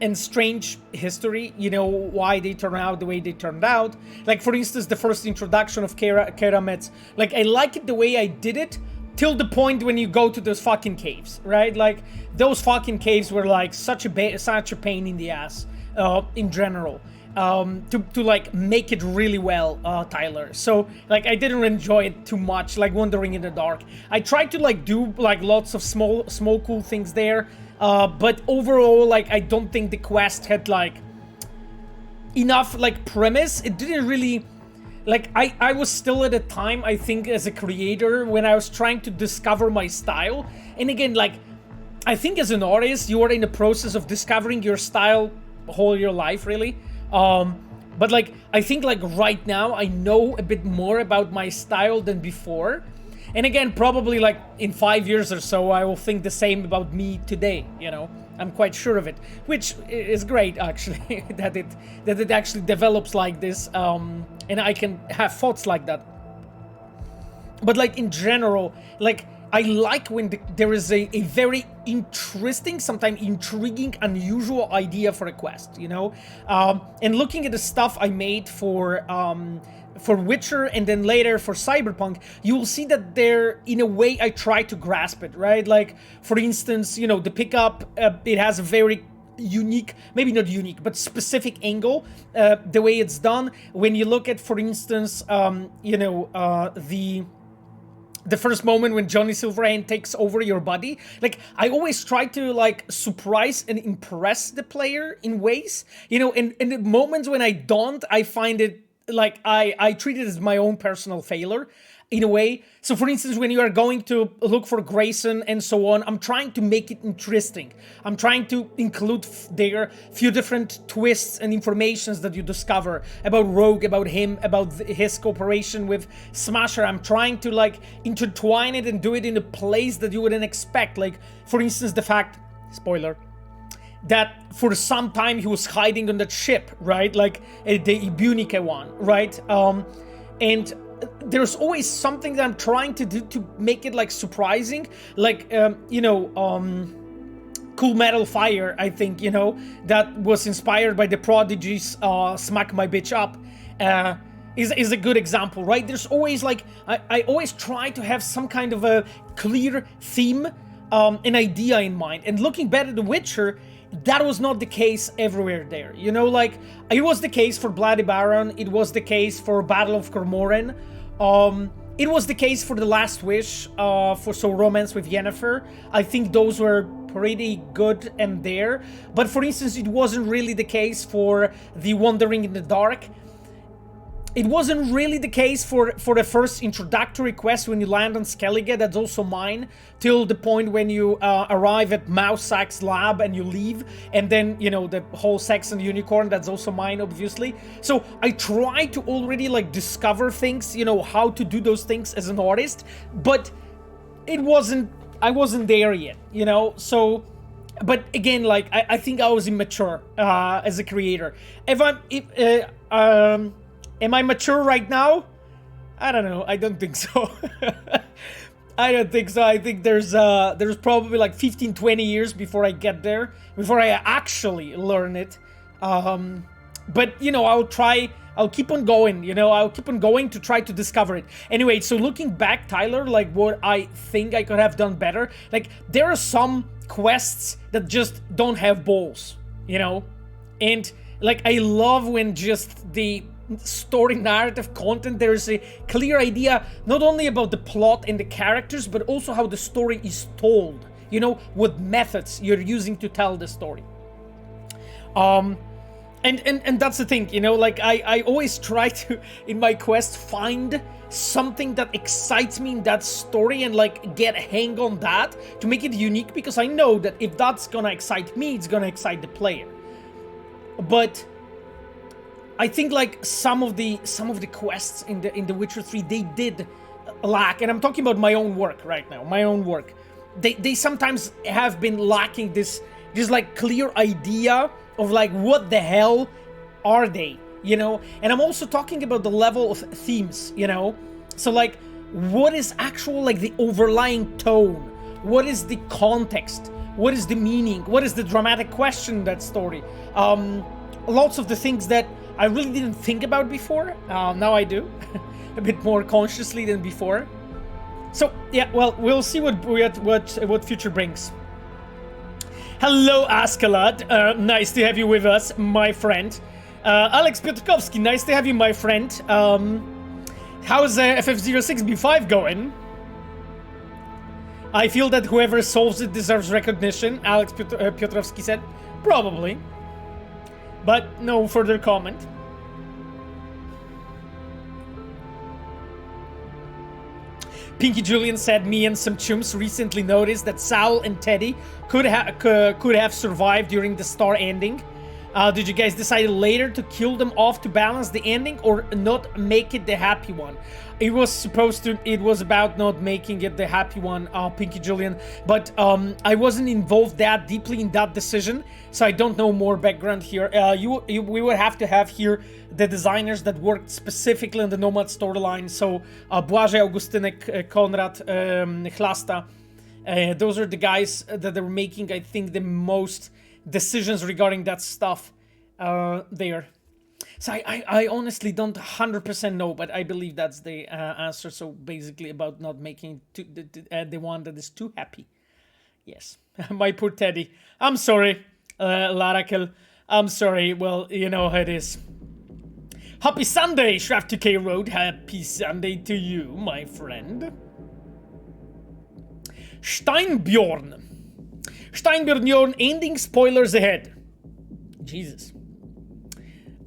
and strange history, you know, why they turned out the way they turned out. Like, for instance, the first introduction of Keramet. Like, I like it the way I did it, till the point when you go to those fucking caves, right? Like, those fucking caves were like such a pain in the ass, in general. To like make it really well, Tyler. So like I didn't enjoy it too much, like wandering in the dark. I tried to like do like lots of small cool things there, but overall, like I don't think the quest had like enough like premise. It didn't really like I was still at a time, I think, as a creator when I was trying to discover my style. And again, like I think as an artist, you are in the process of discovering your style whole your life, really. But like I think like right now I know a bit more about my style than before. And again, probably like in 5 years or so, I will think the same about me today, you know. I'm quite sure of it, which is great actually, that it actually develops like this, and I can have thoughts like that. But like in general, like I like when there is a very interesting, sometimes intriguing, unusual idea for a quest, you know? And looking at the stuff I made for Witcher and then later for Cyberpunk, you will see that there, in a way, I try to grasp it, right? Like, for instance, you know, the pickup, it has a very unique, maybe not unique, but specific angle, the way it's done. When you look at, for instance, you know, the first moment when Johnny Silverhand takes over your body. Like, I always try to, like, surprise and impress the player in ways, you know, and the moments when I don't, I find it, like, I treat it as my own personal failure, in a way. So, for instance, when you are going to look for Grayson and so on, I'm trying to make it interesting. I'm trying to include there few different twists and informations that you discover about Rogue, about him, about his cooperation with Smasher. I'm trying to, like, intertwine it and do it in a place that you wouldn't expect. Like, for instance, the fact, spoiler, that for some time he was hiding on that ship, right? Like, the Ibunica one, right? And there's always something that I'm trying to do to make it, like, surprising, like, you know, Cool Metal Fire, I think, you know, that was inspired by the Prodigy's Smack My Bitch Up, is a good example, right? There's always, like, I always try to have some kind of a clear theme, an idea in mind, and looking back at The Witcher, that was not the case everywhere there, you know, like, it was the case for Bloody Baron, it was the case for Battle of Cormoran, it was the case for The Last Wish, for Romance with Yennefer. I think those were pretty good and there, but for instance, it wasn't really the case for The Wandering in the Dark. It wasn't really the case for the first introductory quest when you land on Skellige, that's also mine, till the point when you arrive at Mousek's lab and you leave, and then, you know, the whole Saxon Unicorn, that's also mine, obviously. So I try to already, like, discover things, you know, how to do those things as an artist, but I wasn't there yet, you know, so... But again, like, I think I was immature as a creator. Am I mature right now? I don't know. I don't think so. I don't think so. I think there's probably like 15, 20 years before I get there, before I actually learn it. But, you know, I'll keep on going, you know, I'll keep on going to try to discover it. Anyway, so looking back, Tyler, like, what I think I could have done better, like, there are some quests that just don't have balls, you know? And, like, I love when just the story narrative content, there's a clear idea not only about the plot and the characters, but also how the story is told, you know, what methods you're using to tell the story. And that's the thing, you know, like, I always try to, in my quest, find something that excites me in that story and, like, get a hang on that to make it unique, because I know that if that's gonna excite me, it's gonna excite the player. But I think, like, some of the quests in the Witcher 3, they did lack, and I'm talking about my own work right now, my own work. They sometimes have been lacking this like clear idea of, like, what the hell are they, you know? And I'm also talking about the level of themes, you know? So, like, what is actual, like, the overlying tone? What is the context? What is the meaning? What is the dramatic question in that story? Lots of the things that I really didn't think about before, now I do, a bit more consciously than before. So yeah, well, we'll see what future brings. Hello, Ascalad, nice to have you with us, my friend. Alex Piotrkowski, nice to have you, my friend. How's FF06B5 going? I feel that whoever solves it deserves recognition, Alex Piotrowski said. Probably. But no further comment. Pinky Julian said, me and some chumps recently noticed that Saul and Teddy could have survived during the star ending. Did you guys decide later to kill them off to balance the ending or not make it the happy one? It was about not making it the happy one, Pinky Julian, but I wasn't involved that deeply in that decision, so I don't know more background here. We would have to have here the designers that worked specifically on the Nomad storyline, so Błażej, Augustynek, Konrad, Chlasta. Those are the guys that are making, I think, the most decisions regarding that stuff there. So I honestly don't 100% know, but I believe that's the answer. So basically about not making the one that is too happy. Yes. My poor Teddy. I'm sorry, Larakel. I'm sorry. Well, you know how it is. Happy Sunday, Shraft2K Road. Happy Sunday to you, my friend. Steinbjorn. Steinbjorn ending spoilers ahead. Jesus.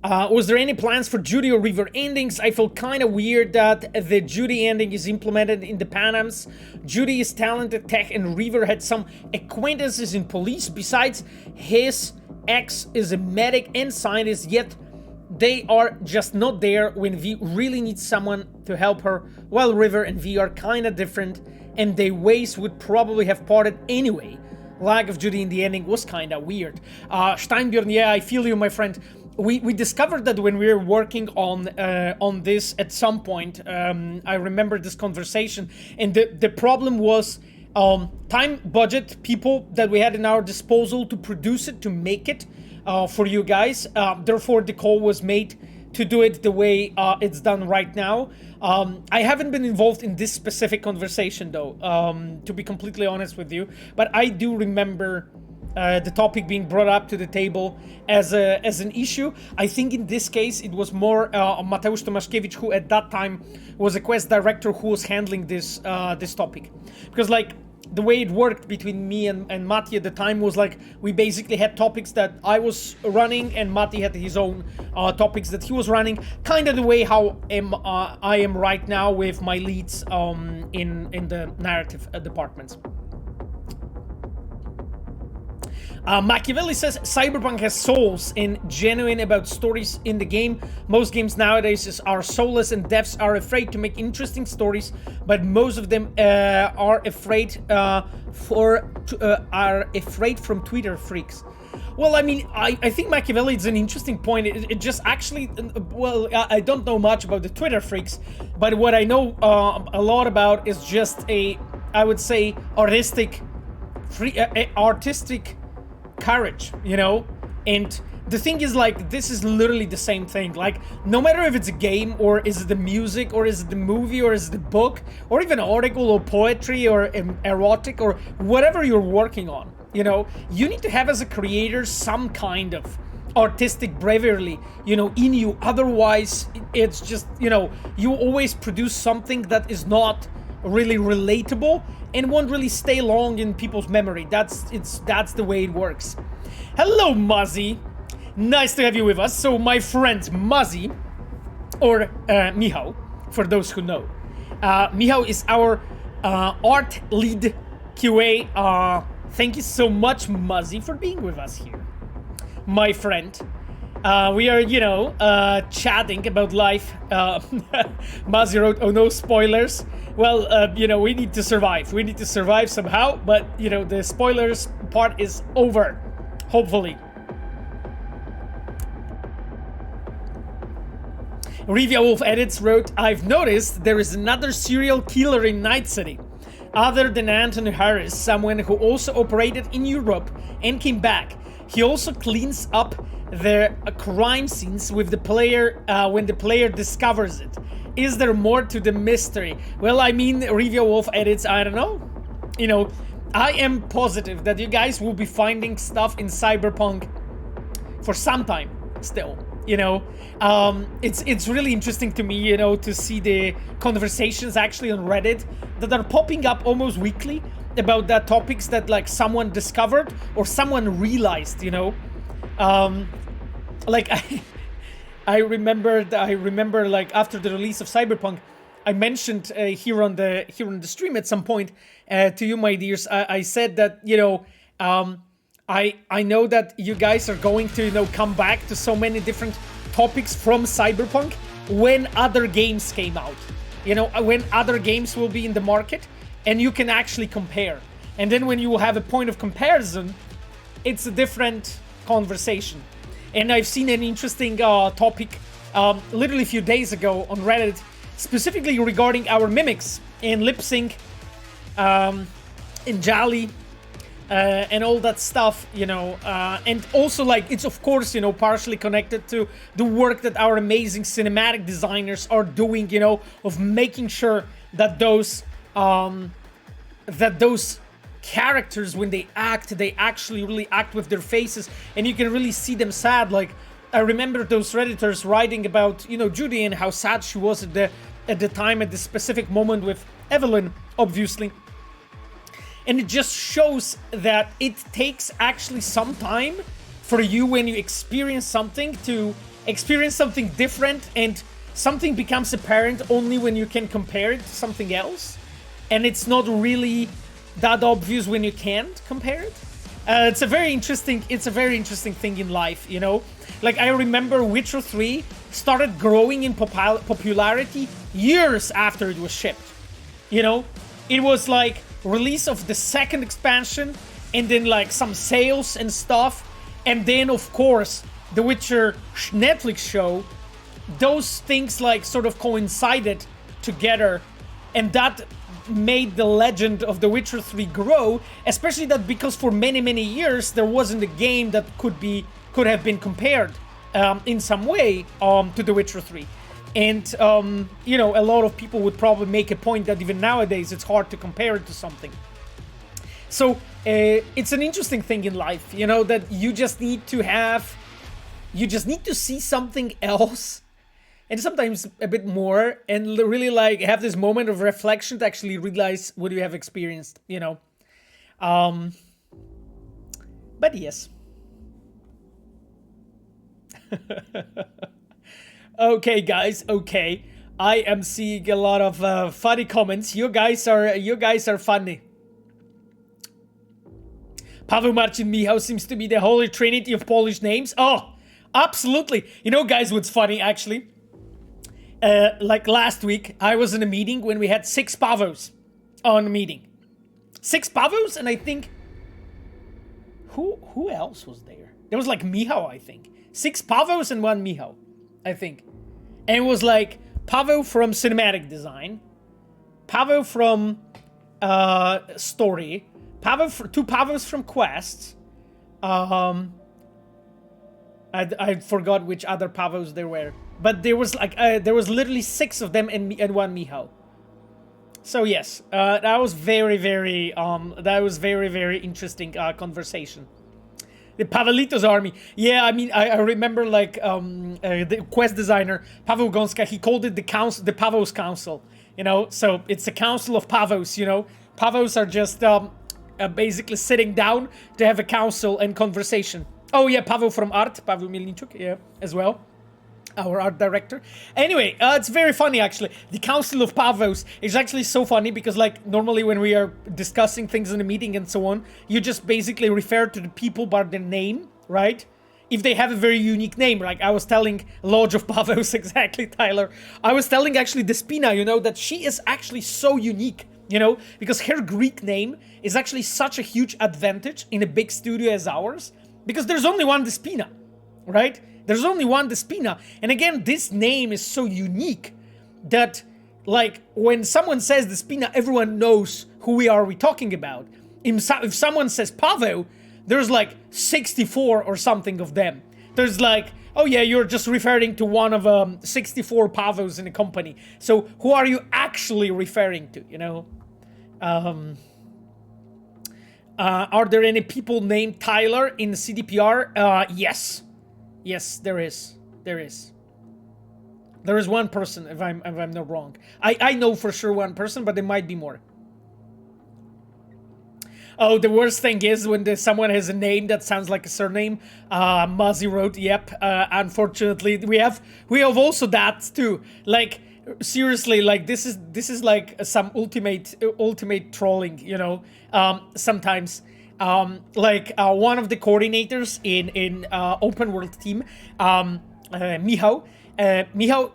Was there any plans for Judy or River endings? I feel kind of weird that the Judy ending is implemented in the Panams. Judy is talented tech and River had some acquaintances in police. Besides, his ex is a medic and scientist, yet they are just not there when V really needs someone to help her, while River and V are kind of different and their ways would probably have parted anyway. Lack of Judy in the ending was kind of weird. Steinbjorn, yeah, I feel you, my friend. We discovered that when we were working on this at some point. I remember this conversation, and the problem was time, budget, people that we had in our disposal to produce it, to make it for you guys. Therefore, the call was made to do it the way it's done right now. I haven't been involved in this specific conversation though, to be completely honest with you, but I do remember the topic being brought up to the table as an issue. I think in this case it was more Mateusz Tomaszkiewicz, who at that time was a quest director, who was handling this this topic. Because like the way it worked between me and Matti at the time was like we basically had topics that I was running and Matti had his own topics that he was running, kind of the way how I am right now with my leads in the narrative departments. Machiavelli says Cyberpunk has souls and genuine about stories in the game. Most games nowadays are soulless and devs are afraid to make interesting stories, but most of them are afraid from Twitter freaks. Well, I mean, I think Machiavelli is an interesting point. It just actually, well, I don't know much about the Twitter freaks, but what I know a lot about is just I would say, artistic courage, you know? And the thing is, like, this is literally the same thing. Like, no matter if it's a game, or is it the music, or is it the movie, or is it the book, or even article, or poetry, or erotic, or whatever you're working on, you know, you need to have as a creator some kind of artistic bravery, you know, in you. Otherwise, it's just, you know, you always produce something that is not really relatable and won't really stay long in people's memory. That's the way it works. Hello, Muzzy. Nice to have you with us. So my friend Muzzy, or Michał, for those who know. Michał is our art lead QA. Thank you so much, Muzzy, for being with us here, my friend. We are, you know, chatting about life. Muzzy wrote, oh no, spoilers. Well, you know, we need to survive. We need to survive somehow, but, you know, the spoilers part is over, hopefully. Rivia Wolf Edits wrote, I've noticed there is another serial killer in Night City. Other than Anthony Harris, someone who also operated in Europe and came back. He also cleans up the crime scenes with the player when the player discovers it. Is there more to the mystery? Well, I mean, Review Wolf Edits, I don't know. You know, I am positive that you guys will be finding stuff in Cyberpunk for some time still. You know, it's really interesting to me, you know, to see the conversations actually on Reddit that are popping up almost weekly about that topics that like someone discovered or someone realized, you know. Like I remember like after the release of Cyberpunk, I mentioned here on the stream at some point to you, my dears. I said that, you know, I know that you guys are going to, you know, come back to so many different topics from Cyberpunk when other games came out. You know, when other games will be in the market and you can actually compare. And then when you have a point of comparison, it's a different conversation. And I've seen an interesting topic literally a few days ago on Reddit, specifically regarding our mimics in lipsync, in Jolly, and all that stuff, you know, and also like it's of course, you know, partially connected to the work that our amazing cinematic designers are doing, you know, of making sure that those characters, when they act, they actually really act with their faces, and you can really see them sad. Like I remember those Redditors writing about, you know, Judy and how sad she was at the time, at the specific moment with Evelyn, obviously. And it just shows that it takes actually some time for you when you experience something to experience something different, and something becomes apparent only when you can compare it to something else. And it's not really that obvious when you can't compare it. It's a very interesting thing in life, you know? Like, I remember Witcher 3 started growing in popularity years after it was shipped. You know? It was like release of the second expansion, and then like some sales and stuff, and then of course the Witcher Netflix show. Those things like sort of coincided together, and that made the legend of The Witcher 3 grow, especially that because for many years there wasn't a game that could have been compared in some way to The Witcher 3. And you know, a lot of people would probably make a point that even nowadays it's hard to compare it to something. So it's an interesting thing in life, you know, that you just need to see something else, and sometimes a bit more, and really like have this moment of reflection to actually realize what you have experienced, you know. But yes. Okay, guys. Okay, I am seeing a lot of funny comments. You guys are funny. Paweł, Marcin, Michał seems to be the holy trinity of Polish names. Oh, absolutely. You know, guys, what's funny actually? Like last week, I was in a meeting when we had 6 Pawels on a meeting. 6 Pawels, and I think who else was there? There was like Michał, I think. 6 Pawels and 1 Michał, I think. And it was like Paweł from cinematic design, Paweł from story, Paweł 2 Pawels from quests. I forgot which other Pawels there were. But there was like there was literally 6 of them and 1 Michał. So yes, that was very interesting conversation. The Pawelitos army. Yeah, I mean, I remember like the quest designer Paweł Gąska. He called it the Pawels Council. You know, so it's a council of Pawels. You know, Pawels are just basically sitting down to have a council and conversation. Oh yeah, Paweł from art, Paweł Mielniczuk, yeah, as well. Our art director. Anyway, it's very funny actually. The Council of Pawels is actually so funny because like normally when we are discussing things in a meeting and so on, you just basically refer to the people by their name, right? If they have a very unique name, like I was telling Lodge of Pawels, exactly, Tyler. I was telling actually Despina, you know, that she is actually so unique, you know, because her Greek name is actually such a huge advantage in a big studio as ours, because there's only one Despina, right? There's only one Despina. And again, this name is so unique that, like, when someone says Despina, everyone knows who we talking about. If someone says Paweł, there's like 64 or something of them. There's like, oh yeah, you're just referring to one of 64 Pawels in a company. So who are you actually referring to, you know? Are there any people named Tyler in the CDPR? Yes. Yes, there is. There is one person, if I'm not wrong. I know for sure one person, but there might be more. Oh, the worst thing is when someone has a name that sounds like a surname. Muzzy wrote, yep. Unfortunately, we have also that too. Like seriously, like this is like some ultimate trolling, you know. Sometimes. Like one of the coordinators in open world team, Michał. Michał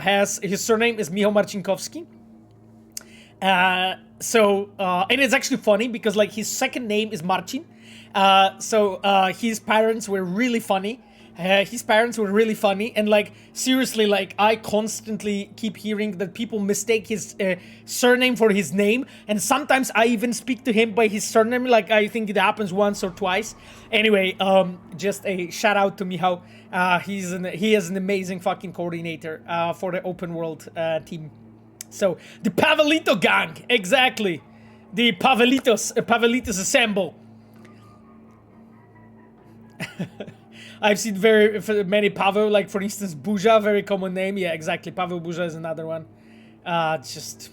has his surname is Michał Marcinkowski. And it's actually funny because like his second name is Marcin. His parents were really funny. And like seriously, like I constantly keep hearing that people mistake his surname for his name, and sometimes I even speak to him by his surname. Like I think it happens once or twice. Anyway, just a shout out to Michał. He is an amazing fucking coordinator for the open world team. So the Pavelito gang, exactly. The Pavelitos assemble. I've seen very many Paweł, like for instance Buja, very common name. Yeah, exactly. Paweł Buja is another one. Just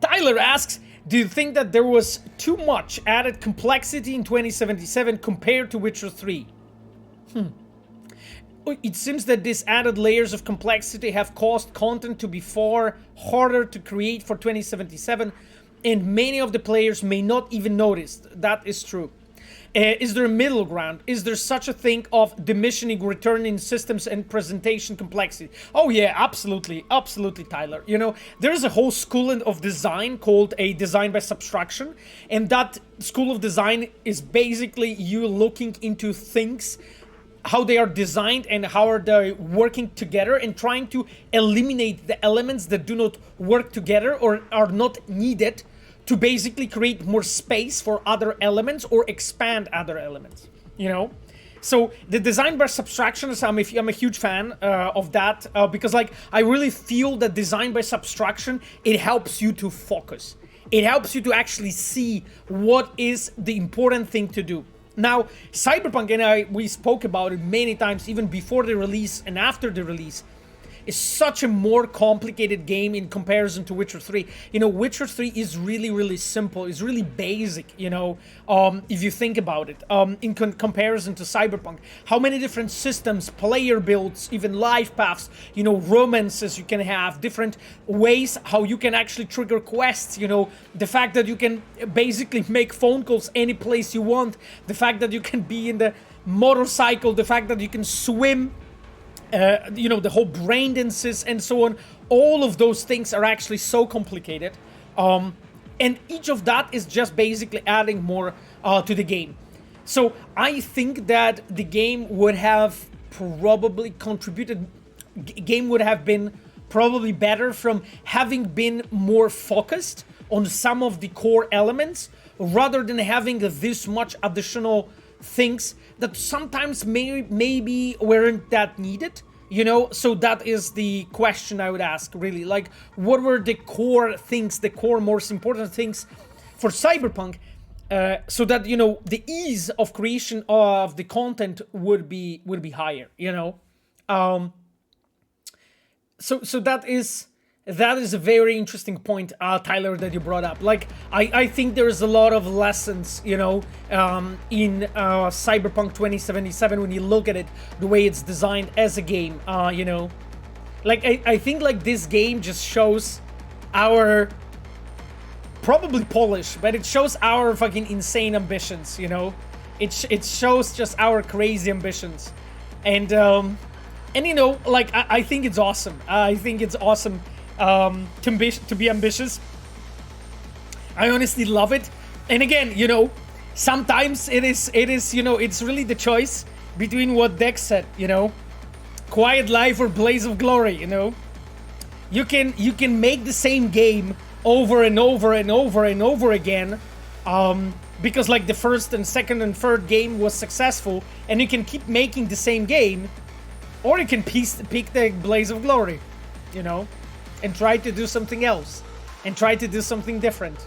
Tyler asks, do you think that there was too much added complexity in 2077 compared to Witcher 3? It seems that these added layers of complexity have caused content to be far harder to create for 2077, and many of the players may not even notice. That is true. Is there a middle ground? Is there such a thing of diminishing returning systems and presentation complexity? Oh yeah, absolutely, absolutely, Tyler. You know, there's a whole school of design called a design by subtraction, and that school of design is basically you looking into things, how they are designed and how are they working together, and trying to eliminate the elements that do not work together or are not needed to basically create more space for other elements or expand other elements, you know? So the design by subtraction is, I'm a huge fan of that because like I really feel that design by subtraction, it helps you to focus. It helps you to actually see what is the important thing to do. Now, Cyberpunk and we spoke about it many times, even before the release and after the release, is such a more complicated game in comparison to Witcher 3. You know, Witcher 3 is really, really simple. It's really basic, you know, if you think about it, in comparison to Cyberpunk. How many different systems, player builds, even life paths, you know, romances you can have, different ways how you can actually trigger quests, you know, the fact that you can basically make phone calls any place you want, the fact that you can be in the motorcycle, the fact that you can swim, you know, the whole brain dances and so on. All of those things are actually so complicated, and each of that is just basically adding more to the game. So I think that the game would have probably contributed, game would have been probably better from having been more focused on some of the core elements rather than having this much additional things that sometimes maybe weren't that needed, you know? So that is the question I would ask, really. Like, what were the core things, the core most important things for Cyberpunk, so that, you know, the ease of creation of the content would be higher, you know? So that is a very interesting point, Tyler, that you brought up. Like, I think there's a lot of lessons, you know, in Cyberpunk 2077 when you look at it, the way it's designed as a game, you know. Like, I think, like, this game just shows our, probably Polish, but it shows our fucking insane ambitions, you know. It shows just our crazy ambitions. And you know, like, I think it's awesome. I think it's awesome to be ambitious. I honestly love it. And again, you know, sometimes it is, you know, it's really the choice between what Dex said, you know, Quiet Life or Blaze of Glory, you know. You can make the same game over and over and over and over again, because like the first and second and third game was successful, and you can keep making the same game, or you can pick the Blaze of Glory, you know, and try to do something else, and try to do something different,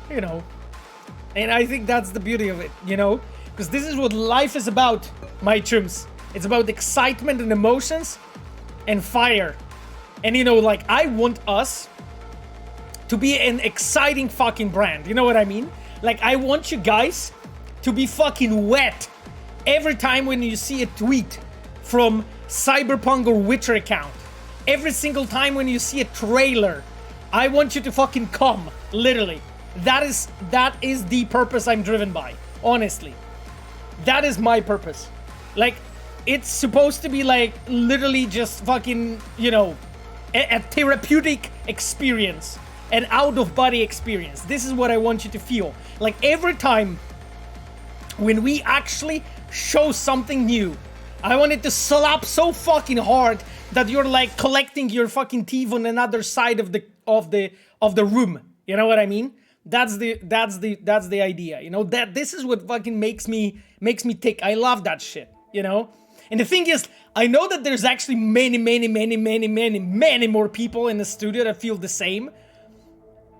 you know. And I think that's the beauty of it, you know, because this is what life is about, my chums. It's about excitement and emotions and fire. And, you know, like, I want us to be an exciting fucking brand, you know what I mean? Like, I want you guys to be fucking wet every time when you see a tweet from Cyberpunk or Witcher account. Every single time when you see a trailer, I want you to fucking come, literally. That is the purpose I'm driven by, honestly. That is my purpose. Like, it's supposed to be like literally just fucking, you know, a therapeutic experience, an out-of-body experience. This is what I want you to feel. Like, every time when we actually show something new, I want it to slap so fucking hard that you're like collecting your fucking teeth on another side of the room. You know what I mean? That's the idea. You know, that this is what fucking makes me tick. I love that shit, you know? And the thing is, I know that there's actually many more people in the studio that feel the same.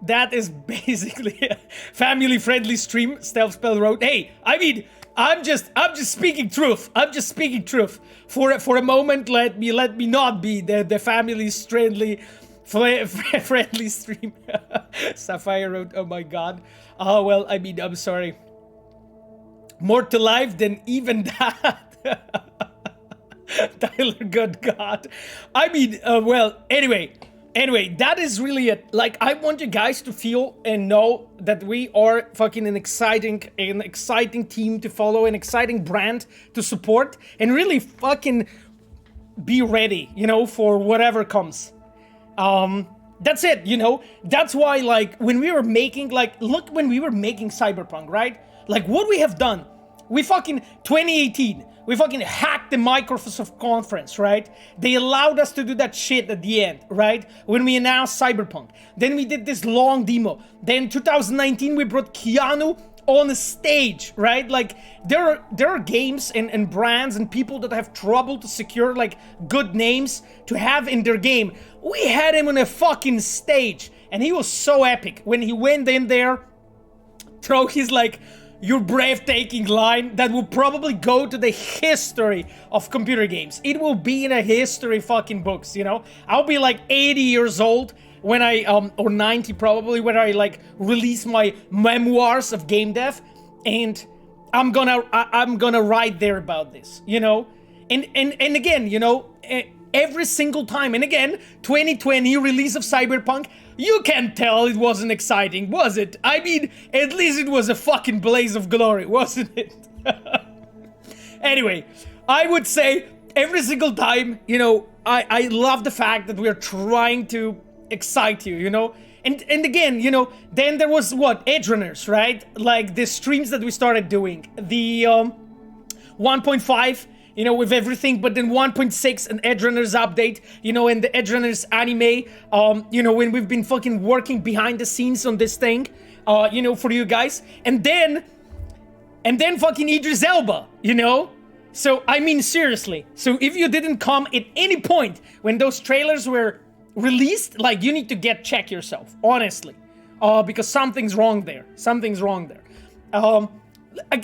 That is basically a family-friendly stream, Stealth Spell wrote. Hey, I mean, I'm just speaking truth. I'm just speaking truth. For a moment, let me not be the Friendly stream. Sapphire wrote, oh my god. Oh, well, I mean, I'm sorry. More to life than even that. Tyler, good god. I mean, well, anyway, that is really it. Like, I want you guys to feel and know that we are fucking an exciting team to follow, an exciting brand to support, and really fucking be ready, you know, for whatever comes. That's it, you know? That's why, like, when we were making, like, look when we were making Cyberpunk, right? Like, what we have done. We fucking, 2018, we fucking hacked the Microsoft conference, right? They allowed us to do that shit at the end, right? When we announced Cyberpunk. Then we did this long demo. Then 2019, we brought Keanu on a stage, right? Like, there are games and brands and people that have trouble to secure, like, good names to have in their game. We had him on a fucking stage, and he was so epic. When he went in there, throw his, like, your breathtaking line that will probably go to the history of computer games. It will be in a history fucking books, you know? I'll be like 80 years old when I, or 90 probably, when I like release my memoirs of game dev, and I'm gonna write there about this, you know? And again, you know, every single time, and again, 2020 release of Cyberpunk, you can tell it wasn't exciting, was it? I mean, at least it was a fucking blaze of glory, wasn't it? Anyway, I would say every single time, you know, I love the fact that we're trying to excite you, you know? And again, you know, then there was what? Edge runners, right? Like the streams that we started doing. The 1.5, you know, with everything, but then 1.6 an Edge Runners update, you know, and the Edge Runners anime, you know, when we've been fucking working behind the scenes on this thing, you know, for you guys. And then fucking Idris Elba, you know? So, I mean, seriously. So if you didn't come at any point when those trailers were released, like, you need to check yourself, honestly. Because something's wrong there. Something's wrong there.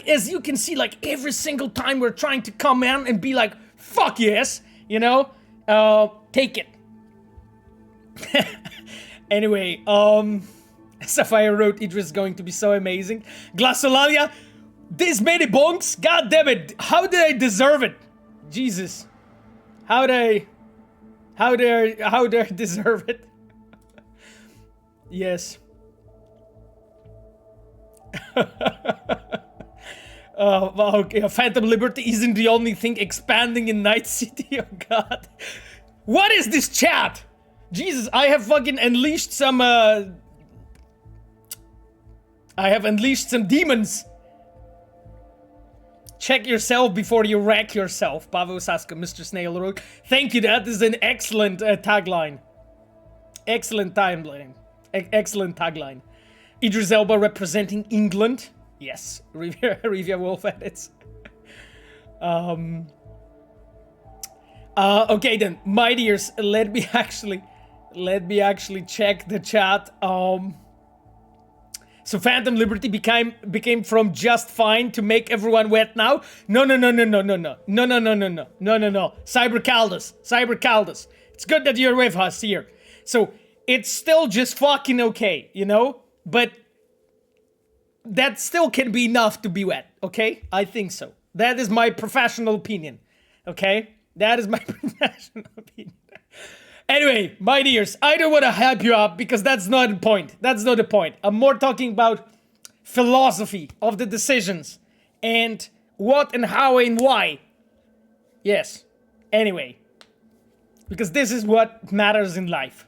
As you can see, like, every single time we're trying to come in and be like, fuck yes, you know? Take it. Anyway, Sapphire wrote, it was going to be so amazing. Glassolalia, this many bonks? God damn it. How did I deserve it? Jesus. How did I deserve it? Yes. Okay, Phantom Liberty isn't the only thing expanding in Night City. Oh god. What is this chat? Jesus, I have fucking unleashed some I have unleashed some demons. Check yourself before you wreck yourself. Pavel Saska, Mr. Snail Road. Thank you, that is an excellent tagline. Excellent timeline. Excellent tagline. Idris Elba representing England. Yes, Rivia Wolf edits. Okay then, my dears, let me actually check the chat. So Phantom Liberty became from just fine to make everyone wet now. No. Cyber Caldas. It's good that you're with us here. So it's still just fucking okay, you know, but that still can be enough to be wet, okay? I think so. That is my professional opinion, okay? That is my professional opinion. Anyway, my dears, I don't want to hype you up because that's not the point. That's not the point. I'm more talking about philosophy of the decisions and what and how and why. Yes. Anyway, because this is what matters in life.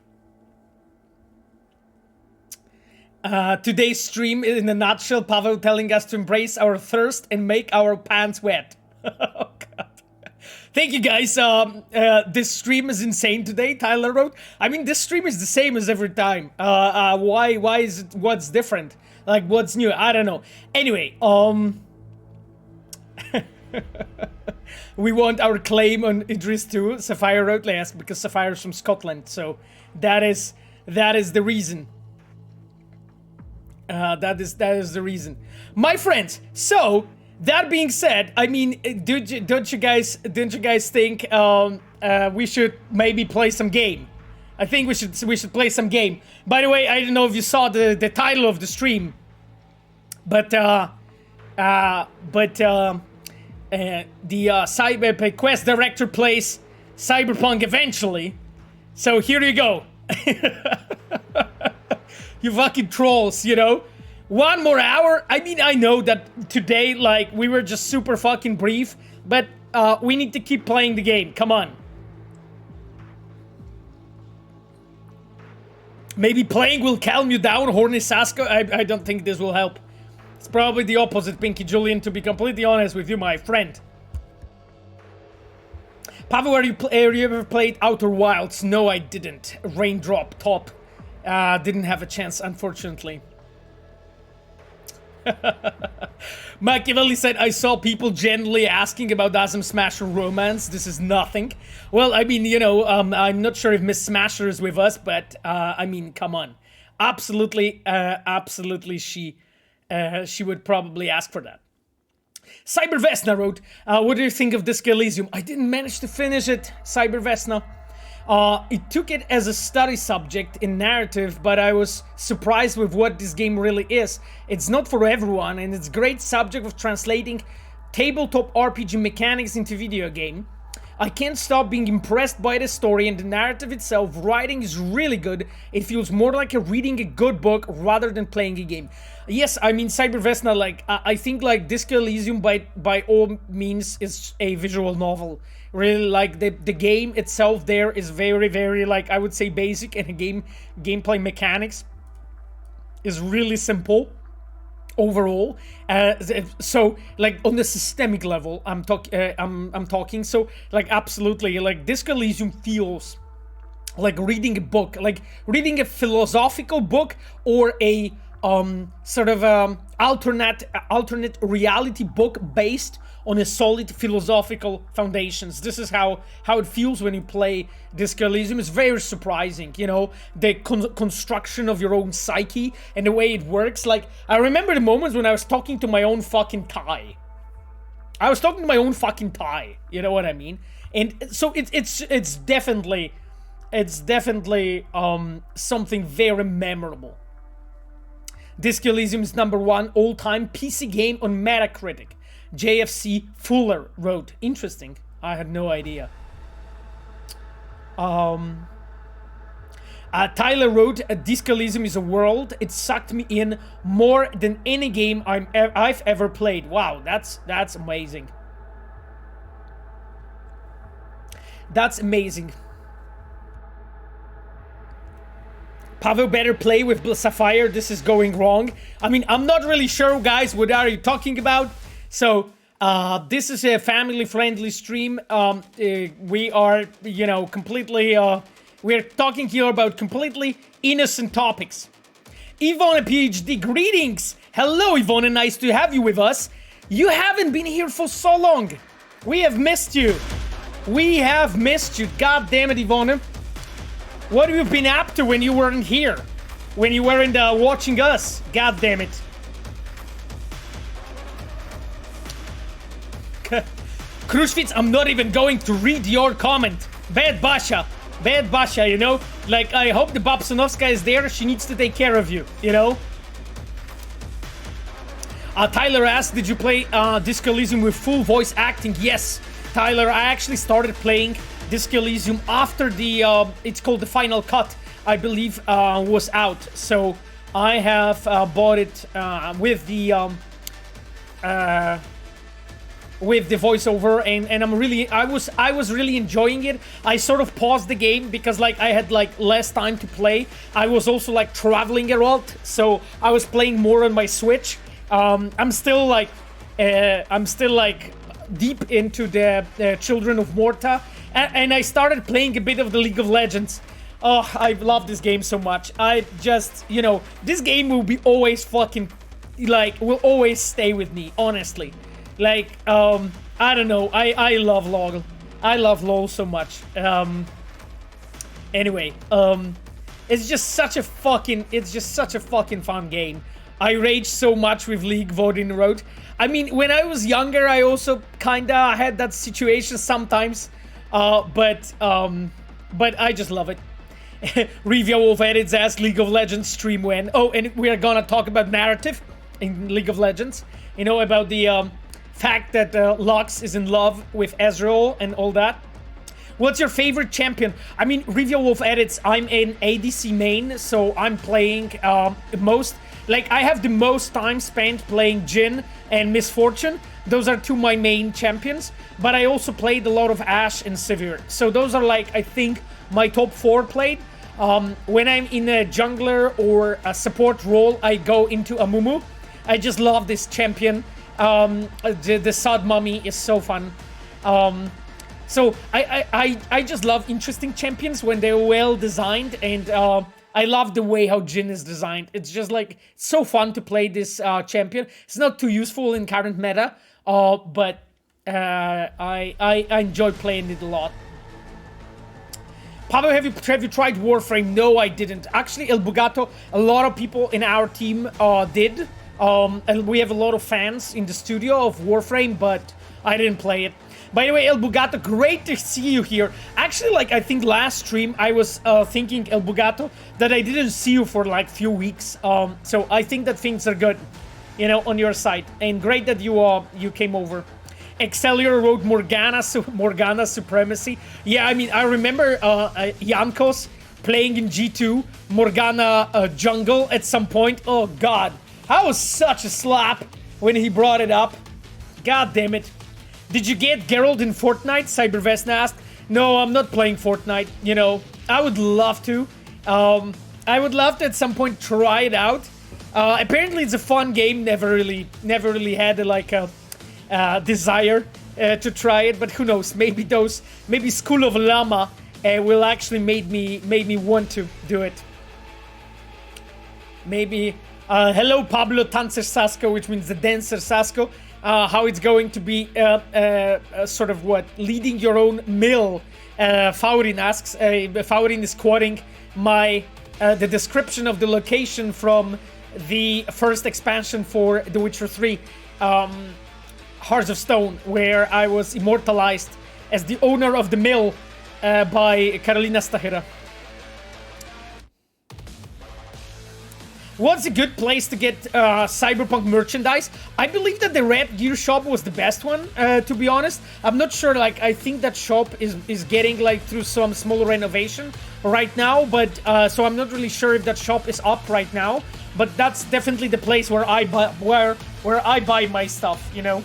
Today's stream, in a nutshell, Pavel telling us to embrace our thirst and make our pants wet. Oh, God. Thank you, guys. This stream is insane today, Tyler wrote. I mean, this stream is the same as every time. Why is it, what's different? Like, what's new? I don't know. Anyway, we want our claim on Idris too, Sapphire wrote last, because Sapphire's from Scotland, so that is the reason. That is the reason. My friends, so, that being said, I mean, don't you guys think we should maybe play some game? I think we should play some game. By the way, I don't know if you saw the title of the stream, but the Cyberpunk quest director plays Cyberpunk eventually. So here you go. You fucking trolls, you know? 1 more hour? I mean, I know that today, like, we were just super fucking brief, but we need to keep playing the game. Come on. Maybe playing will calm you down, horny Sasko. I don't think this will help. It's probably the opposite, Pinky Julian, to be completely honest with you, my friend. Pavel, have you ever played Outer Wilds? No, I didn't. Raindrop top. Didn't have a chance, unfortunately. Machiavelli said, I saw people generally asking about Asm Smasher romance. This is nothing. Well, I mean, you know, I'm not sure if Miss Smasher is with us, but, I mean, come on. Absolutely, absolutely, she would probably ask for that. Cyber Vesna wrote, what do you think of Disco Elysium? I didn't manage to finish it, Cyber Vesna. It took it as a study subject in narrative, but I was surprised with what this game really is. It's not for everyone, and it's a great subject of translating tabletop RPG mechanics into video game. I can't stop being impressed by the story and the narrative itself. Writing is really good. It feels more like reading a good book rather than playing a game. Yes, I mean, Cyber Vesna, like, I think, like, Disco Elysium by all means is a visual novel. Really, like, the game itself there is very, very, like, I would say basic, and the gameplay mechanics is really simple overall. So, like, on the systemic level, I'm talking, so, like, absolutely, like, Disco Elysium feels like reading a book, like reading a philosophical book or a sort of alternate reality book based on a solid philosophical foundations. This is how it feels when you play Disco Elysium. It's very surprising, you know, the construction of your own psyche and the way it works. Like, I remember the moments when I was talking to my own fucking Thai. You know what I mean? And so it's definitely something very memorable. Disco Elysium is #1 all-time PC game on Metacritic. JFC Fuller wrote. Interesting. I had no idea. Tyler wrote, Disco Elysium is a world. It sucked me in more than any game I've ever played. Wow, that's amazing. That's amazing. Pavel better play with Sapphire. This is going wrong. I mean, I'm not really sure, guys, what are you talking about? So, this is a family-friendly stream. We are, you know, completely, we're talking here about completely innocent topics. Ivona PhD, greetings! Hello, Ivona, nice to have you with us. You haven't been here for so long. We have missed you. God damn it, Ivona. What have you been up to when you weren't here? When you weren't watching us? God damn it. Krushvitz, I'm not even going to read your comment. Bad Basha, you know? Like, I hope the Babsonovska is there. She needs to take care of you, you know? Tyler asked, did you play Disco Elysium with full voice acting? Yes, Tyler, I actually started playing Disco Elysium after the, it's called the Final Cut, I believe, was out. So I have bought it with the voiceover, and I'm really, I was really enjoying it. I sort of paused the game because, like, I had, like, less time to play. I was also, like, traveling a lot, so I was playing more on my Switch. I'm still deep into the Children of Morta, and I started playing a bit of the League of Legends. Oh, I love this game so much. I just, you know, this game will be always fucking, like, will always stay with me, honestly. Like, I don't know, I love LOL. I love LOL so much. Anyway, it's just such a fucking fun game. I raged so much with League voting road. I mean, when I was younger, I also kinda had that situation sometimes. But I just love it. Review of edits as League of Legends stream when. Oh, and we are gonna talk about narrative in League of Legends. You know, about the fact that Lux is in love with Ezreal and all that. What's your favorite champion? I mean, review of edits, I'm an ADC main, so I'm playing I have the most time spent playing Jhin and Misfortune. Those are two my main champions, but I also played a lot of Ashe and Sivir. So those are like, I think, my top 4 played. When I'm in a jungler or a support role, I go into Amumu. I just love this champion. The Sod Mummy is so fun. So I just love interesting champions when they're well designed, and I love the way how Jhin is designed. It's just like so fun to play this champion. It's not too useful in current meta, but I enjoy playing it a lot. Pablo, have you tried Warframe? No, I didn't. Actually, El Bugato, a lot of people in our team did. And we have a lot of fans in the studio of Warframe, but I didn't play it. By the way, El Bugato, great to see you here. Actually, like, I think last stream, I was thinking, El Bugato, that I didn't see you for, like, few weeks. So I think that things are good, you know, on your side. And great that you came over. Excellior wrote Morgana Supremacy. Yeah, I mean, I remember Jankos playing in G2, Morgana jungle at some point. Oh, God. That was such a slap when he brought it up. God damn it. Did you get Geralt in Fortnite? Cybervesna asked. No, I'm not playing Fortnite. You know, I would love to. I would love to at some point try it out. Apparently, it's a fun game. Never really had a desire to try it, but who knows? Maybe School of Llama will actually made me want to do it. Maybe. Hello, Pablo Tancer Sasko, which means the dancer Sasko. How it's going to be sort of what? Leading your own mill, Faurin asks. Faurin is quoting the description of the location from the first expansion for The Witcher 3, Hearts of Stone, where I was immortalized as the owner of the mill by Carolina Stachera. What's a good place to get Cyberpunk merchandise? I believe that the Red Gear shop was the best one, to be honest. I'm not sure, like, I think that shop is getting, like, through some small renovation right now, but, so I'm not really sure if that shop is up right now, but that's definitely the place where I buy my stuff, you know?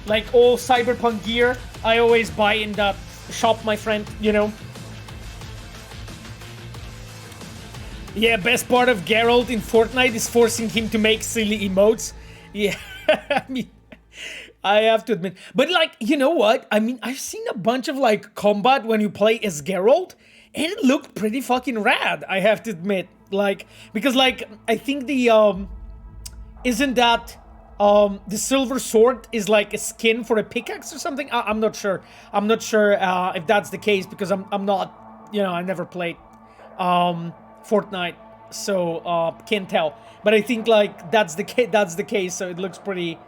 Like, all Cyberpunk gear, I always buy in that shop, my friend, you know? Yeah, best part of Geralt in Fortnite is forcing him to make silly emotes. Yeah, I mean, I have to admit. But, like, you know what? I mean, I've seen a bunch of, like, combat when you play as Geralt, and it looked pretty fucking rad, I have to admit. Like, because, like, I think the, isn't that, the silver sword is, like, a skin for a pickaxe or something? I'm not sure. I'm not sure, if that's the case, because I'm not, you know, I never played, Fortnite, so can't tell. But I think like that's the case. So it looks pretty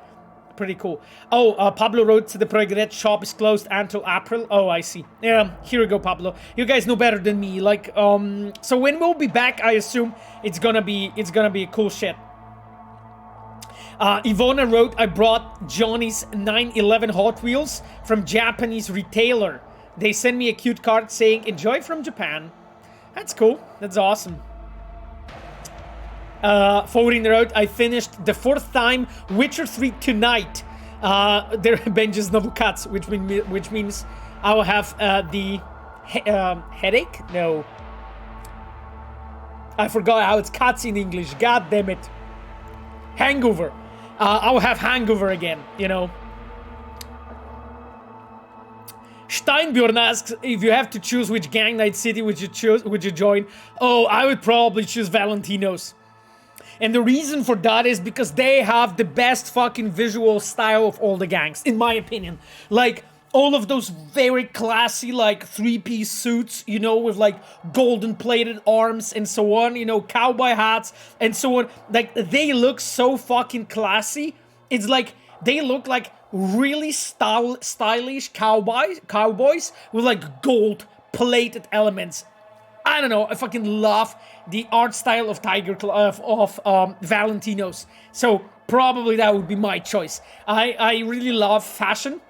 cool. Oh, Pablo wrote to the Projekt RED shop is closed until April. Oh, I see. Yeah, here we go, Pablo. You guys know better than me. Like, so when we'll be back, I assume it's gonna be a cool shit. Ivona wrote, I brought Johnny's 911 Hot Wheels from Japanese retailer. They sent me a cute card saying enjoy from Japan. That's cool. That's awesome. Forwarding the road, I finished the 4th time Witcher 3 tonight. There Benji's novel cuts, which means I will have the headache? No. I forgot how it's cuts in English. God damn it. Hangover. I will have hangover again, you know. Steinbjorn asks if you have to choose which gang Night City would you join. Oh, I would probably choose Valentino's. And the reason for that is because they have the best fucking visual style of all the gangs, in my opinion. Like, all of those very classy, like, 3-piece suits, you know, with, like, golden-plated arms and so on, you know, cowboy hats and so on. Like, they look so fucking classy. It's like, they look like really stylish cowboys with, like, gold-plated elements. I don't know. I fucking love the art style of Valentino's. So probably that would be my choice. I really love fashion.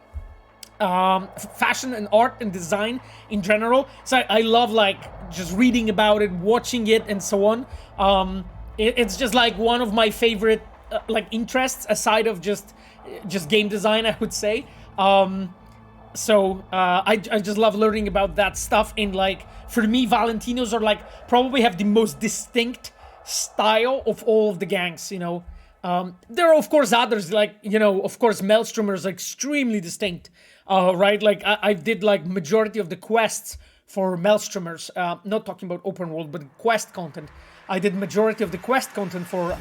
Fashion and art and design in general. So I love like just reading about it, watching it, and so on. It's just like one of my favorite like interests aside of just game design, I would say. So I just love learning about that stuff. And like for me, Valentinos are like probably have the most distinct style of all of the gangs. You know, there are of course others like of course Maelstromers are extremely distinct. Right, like I did like majority of the quests for Maelstromers. Not talking about open world, but quest content. I did majority of the quest content for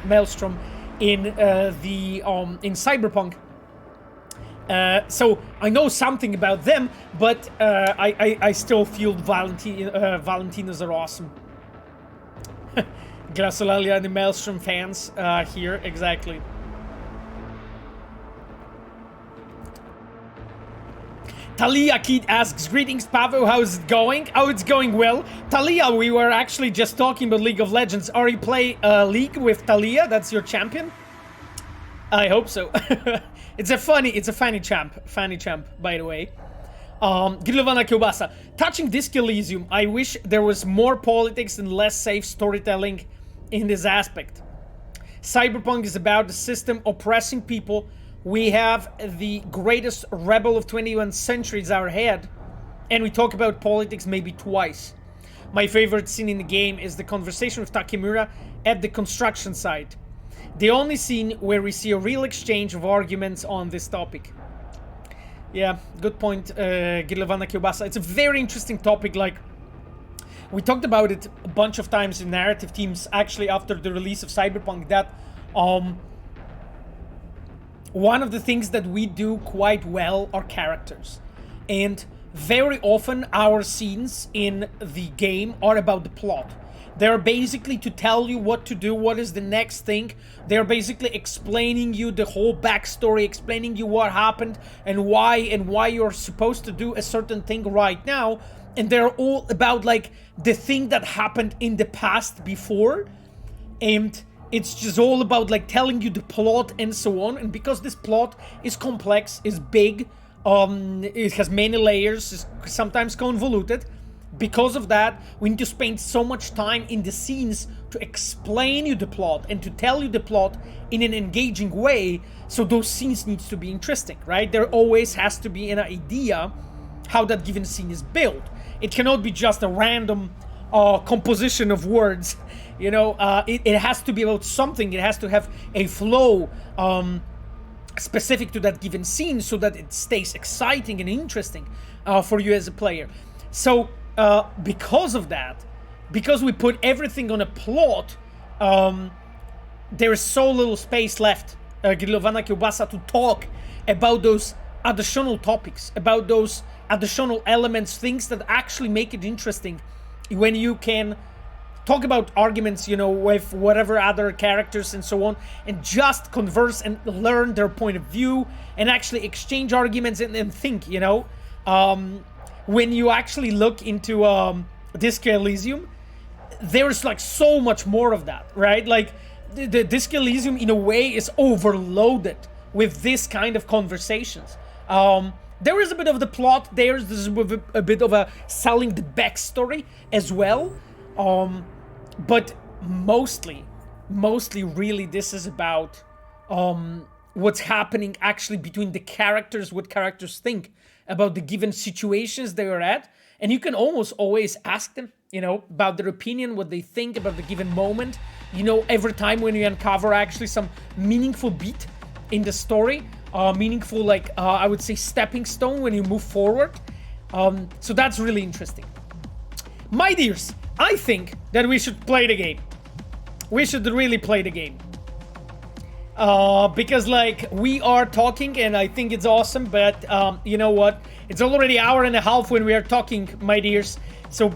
Maelstrom in in Cyberpunk. So I know something about them, but I still feel Valentinos are awesome. Grasolalia and the Maelstrom fans here, exactly. Talia Kid asks, greetings Pavo, how's it going? Oh, it's going well. Talia, we were actually just talking about League of Legends. Are you play League with Talia? That's your champion? I hope so. It's a funny champ, by the way. Gilovana Kielbasa, touching this Elysium, I wish there was more politics and less safe storytelling in this aspect. Cyberpunk is about the system oppressing people. We have the greatest rebel of 21st century is our head, and we talk about politics maybe twice. My favorite scene in the game is the conversation with Takemura at the construction site. The only scene where we see a real exchange of arguments on this topic. Yeah, good point, Gilovana Kielbasa. It's a very interesting topic. Like, we talked about it a bunch of times in narrative teams, actually, after the release of Cyberpunk, that one of the things that we do quite well are characters. And very often our scenes in the game are about the plot. They're basically to tell you what to do, what is the next thing. They're basically explaining you the whole backstory, explaining you what happened and why you're supposed to do a certain thing right now. And they're all about like the thing that happened in the past before. And it's just all about like telling you the plot and so on. And because this plot is complex, is big, it has many layers, is sometimes convoluted. Because of that, we need to spend so much time in the scenes to explain you the plot and to tell you the plot in an engaging way. So those scenes needs to be interesting, right? There always has to be an idea how that given scene is built. It cannot be just a random composition of words. You know, it has to be about something. It has to have a flow specific to that given scene so that it stays exciting and interesting for you as a player. So because of that, because we put everything on a plot, there is so little space left, Gilovana Kielbasa, to talk about those additional topics, about those additional elements, things that actually make it interesting when you can talk about arguments, you know, with whatever other characters and so on, and just converse and learn their point of view and actually exchange arguments and think, you know. When you actually look into Disco Elysium, there's like so much more of that, right? Like the Disco Elysium in a way is overloaded with this kind of conversations. There is a bit of the plot, there's a bit of a selling the backstory as well. But mostly really this is about what's happening actually between the characters, what characters think about the given situations they are at. And you can almost always ask them, you know, about their opinion, what they think about the given moment. You know, every time when you uncover actually some meaningful beat in the story, meaningful, like, I would say stepping stone when you move forward. So that's really interesting. My dears, I think that we should play the game. We should really play the game. Because like we are talking and I think it's awesome, but you know what? It's already an hour and a half when we are talking, my dears. So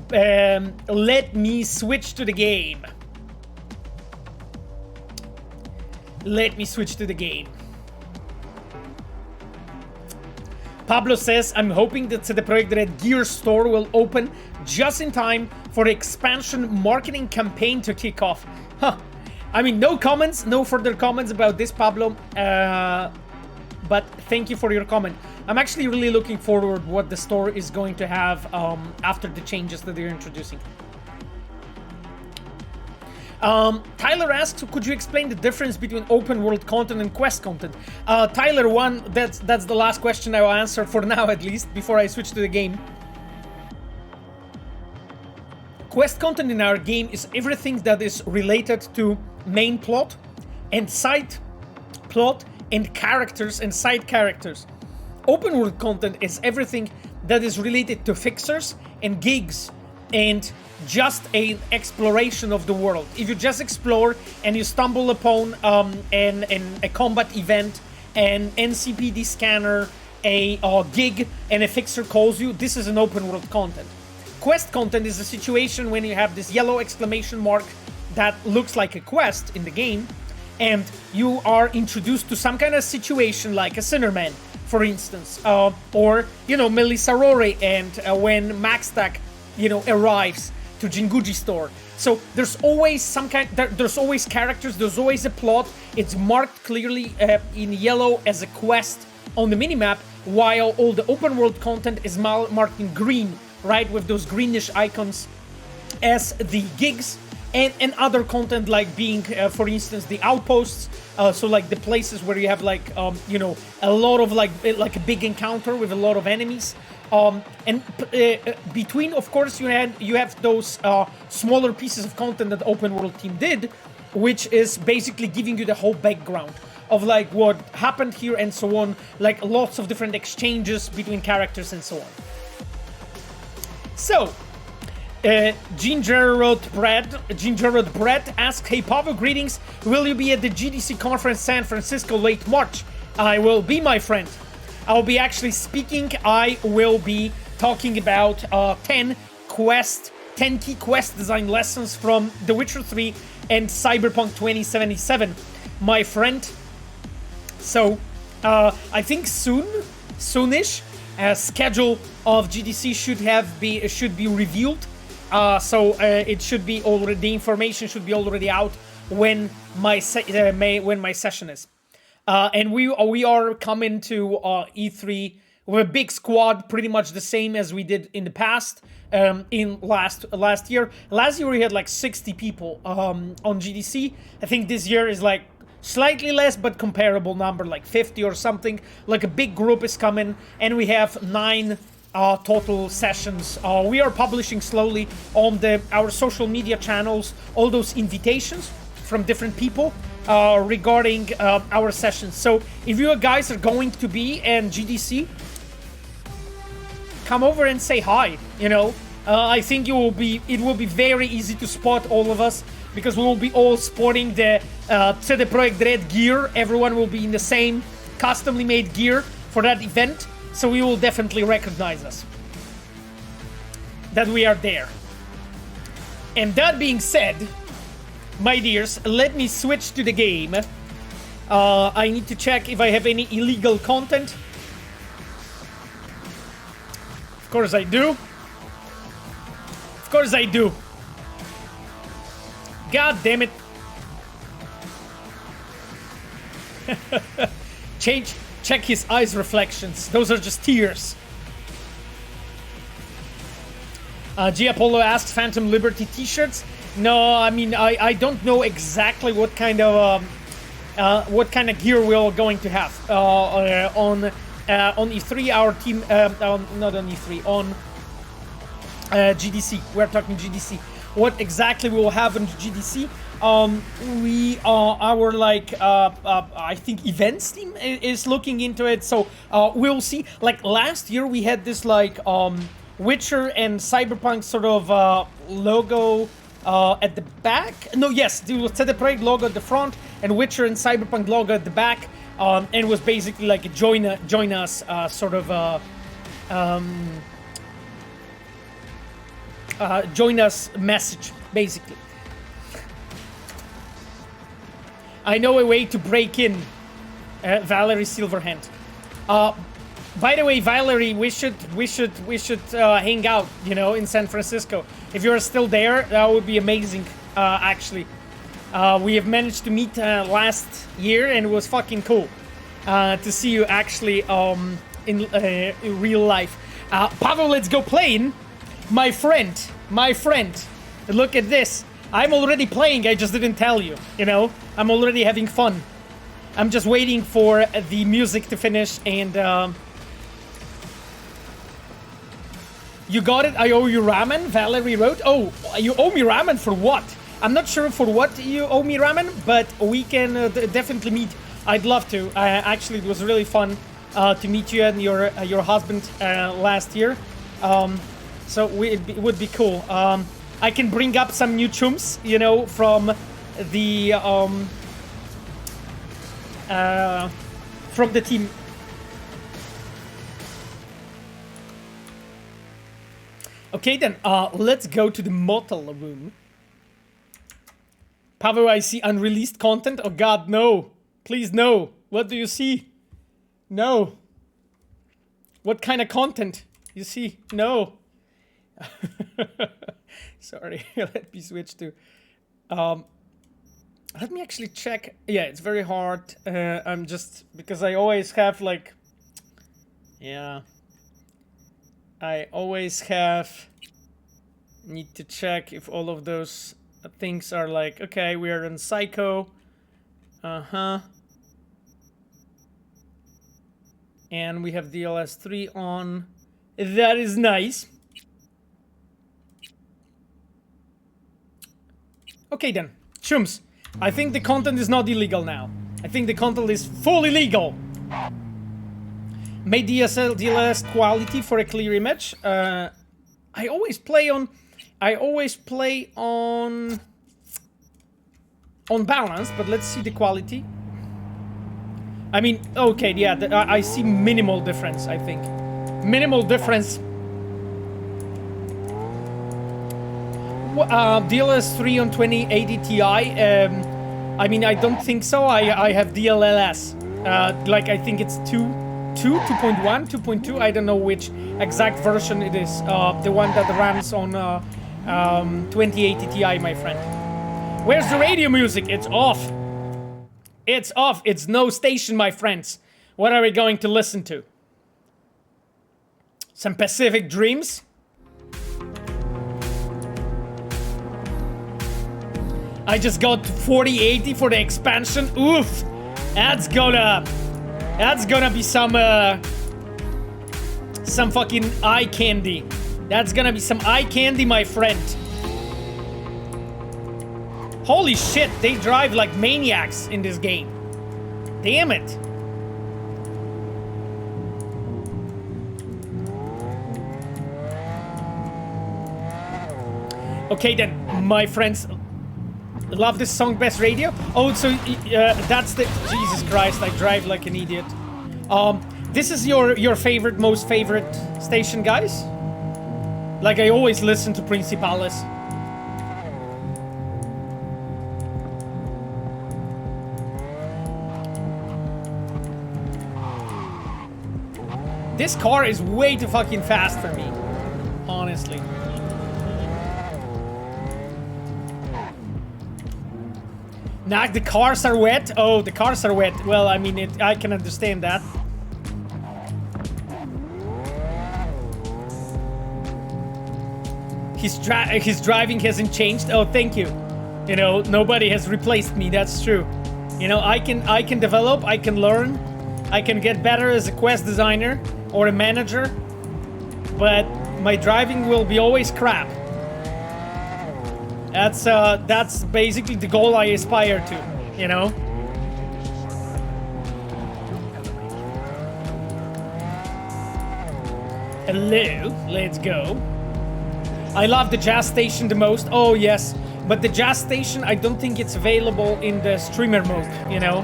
let me switch to the game. Pablo says, I'm hoping that CD Projekt RED Gear store will open just in time for the expansion marketing campaign to kick off. Huh. I mean, no comments, no further comments about this, Pablo. But thank you for your comment. I'm actually really looking forward what the store is going to have after the changes that they're introducing. Tyler asks, could you explain the difference between open world content and quest content? Tyler, that's the last question I will answer for now, at least, before I switch to the game. Quest content in our game is everything that is related to main plot and side plot and characters and side characters. Open world content is everything that is related to fixers and gigs and just an exploration of the world. If you just explore and you stumble upon a combat event, an NCPD scanner, a gig, and a fixer calls you, this is an open world content. Quest content is a situation when you have this yellow exclamation mark that looks like a quest in the game, and you are introduced to some kind of situation like a Sinnerman, for instance, or, you know, Melissa Rory, and when Maxtac, you know, arrives to Jinguji store. So there's always there's always characters, there's always a plot. It's marked clearly in yellow as a quest on the minimap, while all the open world content is marked in green, right, with those greenish icons as the gigs and other content, like being, for instance, the outposts. So like the places where you have like, you know, a lot of like a big encounter with a lot of enemies. And between, of course, you have those smaller pieces of content that open world team did, which is basically giving you the whole background of like what happened here and so on, like lots of different exchanges between characters and so on. So, Gingerald Brett asks, hey Pavo, greetings. Will you be at the GDC conference San Francisco late March? I will be, my friend. I'll be actually speaking. I will be talking about 10 key quest design lessons from The Witcher 3 and Cyberpunk 2077, my friend. So, I think soonish, schedule of GDC should be revealed. So it should be already, the information should be already out when my session is. And we are coming to E3 with a big squad, pretty much the same as we did in the past. In last year we had like 60 people on GDC. I think this year is like slightly less, but comparable number, like 50 or something. Like a big group is coming, and we have 9 total sessions. We are publishing slowly on our social media channels all those invitations from different people regarding our sessions. So if you guys are going to be in GDC, come over and say hi. You know, I think it will be very easy to spot all of us, because we will be all sporting the CD Projekt RED gear. Everyone will be in the same customly made gear for that event, so we will definitely recognize us, that we are there. And that being said, my dears, let me switch to the game. I need to check if I have any illegal content. Of course I do. Of course I do. God damn it. Check his eyes reflections. Those are just tears. G Apollo asks, Phantom Liberty t-shirts. No, I mean, I don't know exactly what kind of gear we're going to have on E3. Our team, not on E3, on GDC. We're talking GDC. What exactly we will have in GDC? We our I think events team is looking into it, so we'll see. Like last year, we had this like Witcher and Cyberpunk sort of logo at the back. No, yes, the CD Projekt logo at the front and Witcher and Cyberpunk logo at the back, and it was basically like a join us sort of join us message, basically. I know a way to break in, Valerie Silverhand. By the way, Valerie, we should hang out, you know, in San Francisco. If you're still there, that would be amazing. Actually, we have managed to meet last year, and it was fucking cool to see you actually in real life. Pavel, let's go playing. My friend. Look at this. I'm already playing. I just didn't tell you. You know, I'm already having fun. I'm just waiting for the music to finish and. You got it, I owe you ramen, Valerie wrote. Oh, you owe me ramen for what? I'm not sure for what you owe me ramen, but we can definitely meet. I'd love to. Actually, it was really fun to meet you and your husband last year. So it would be cool. I can bring up some new chums, you know, from the team. Okay then, let's go to the motel room. Pavel, I see unreleased content. Oh god, no. Please, no. What do you see? No. What kind of content you see? No. Sorry, let me switch to... let me actually check. Yeah, it's very hard. I'm just... Because I always have like... Yeah... I always need to check if all of those things are like, okay, we are in Psycho. And we have DLS3 on. That is nice. Okay then, chums. I think the content is not illegal now. I think the content is fully legal. Made DLS quality for a clear image. I always play on balance, but let's see the quality. I mean, okay, yeah, I see minimal difference, I think. Minimal difference. DLS 3 on 2080 Ti. I mean, I don't think so. I have DLLS. Like, I think it's 2.1, 2.2, I don't know which exact version it is. The one that runs on 2080 Ti, my friend. Where's the radio music? It's off. It's off. It's no station, my friends. What are we going to listen to? Some Pacific Dreams? I just got 4080 for the expansion. Oof. That's gonna be some fucking eye candy. That's gonna be some eye candy, my friend. Holy shit, they drive like maniacs in this game. Damn it. Okay then, my friends. Love this song, Best Radio. Oh, so that's the... Jesus Christ, I drive like an idiot. This is your favorite, most favorite station, guys? Like, I always listen to Principales. This car is way too fucking fast for me. Honestly. Nah, the cars are wet. Oh, the cars are wet. Well, I mean, I can understand that. His driving hasn't changed. Oh, thank you. You know, nobody has replaced me. That's true. You know, I can develop. I can learn. I can get better as a quest designer or a manager. But my driving will be always crap. That's basically the goal I aspire to, you know? Hello, let's go. I love the jazz station the most. Oh, yes. But the jazz station, I don't think it's available in the streamer mode, you know?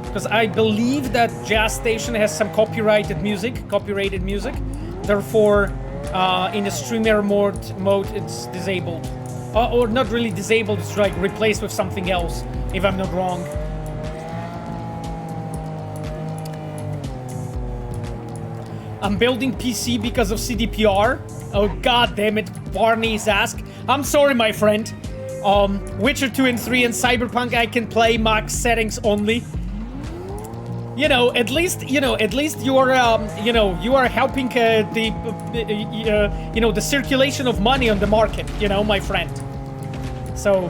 Because I believe that jazz station has some copyrighted music. Therefore... in the streamer mode, it's disabled. Or not really disabled, it's like replaced with something else, if I'm not wrong. I'm building PC because of CDPR. Oh god damn it, Barney's ask. I'm sorry, my friend. Witcher 2 and 3 and Cyberpunk I can play max settings only. You know, at least you are, you know, you are helping the circulation of money on the market, you know, my friend. So,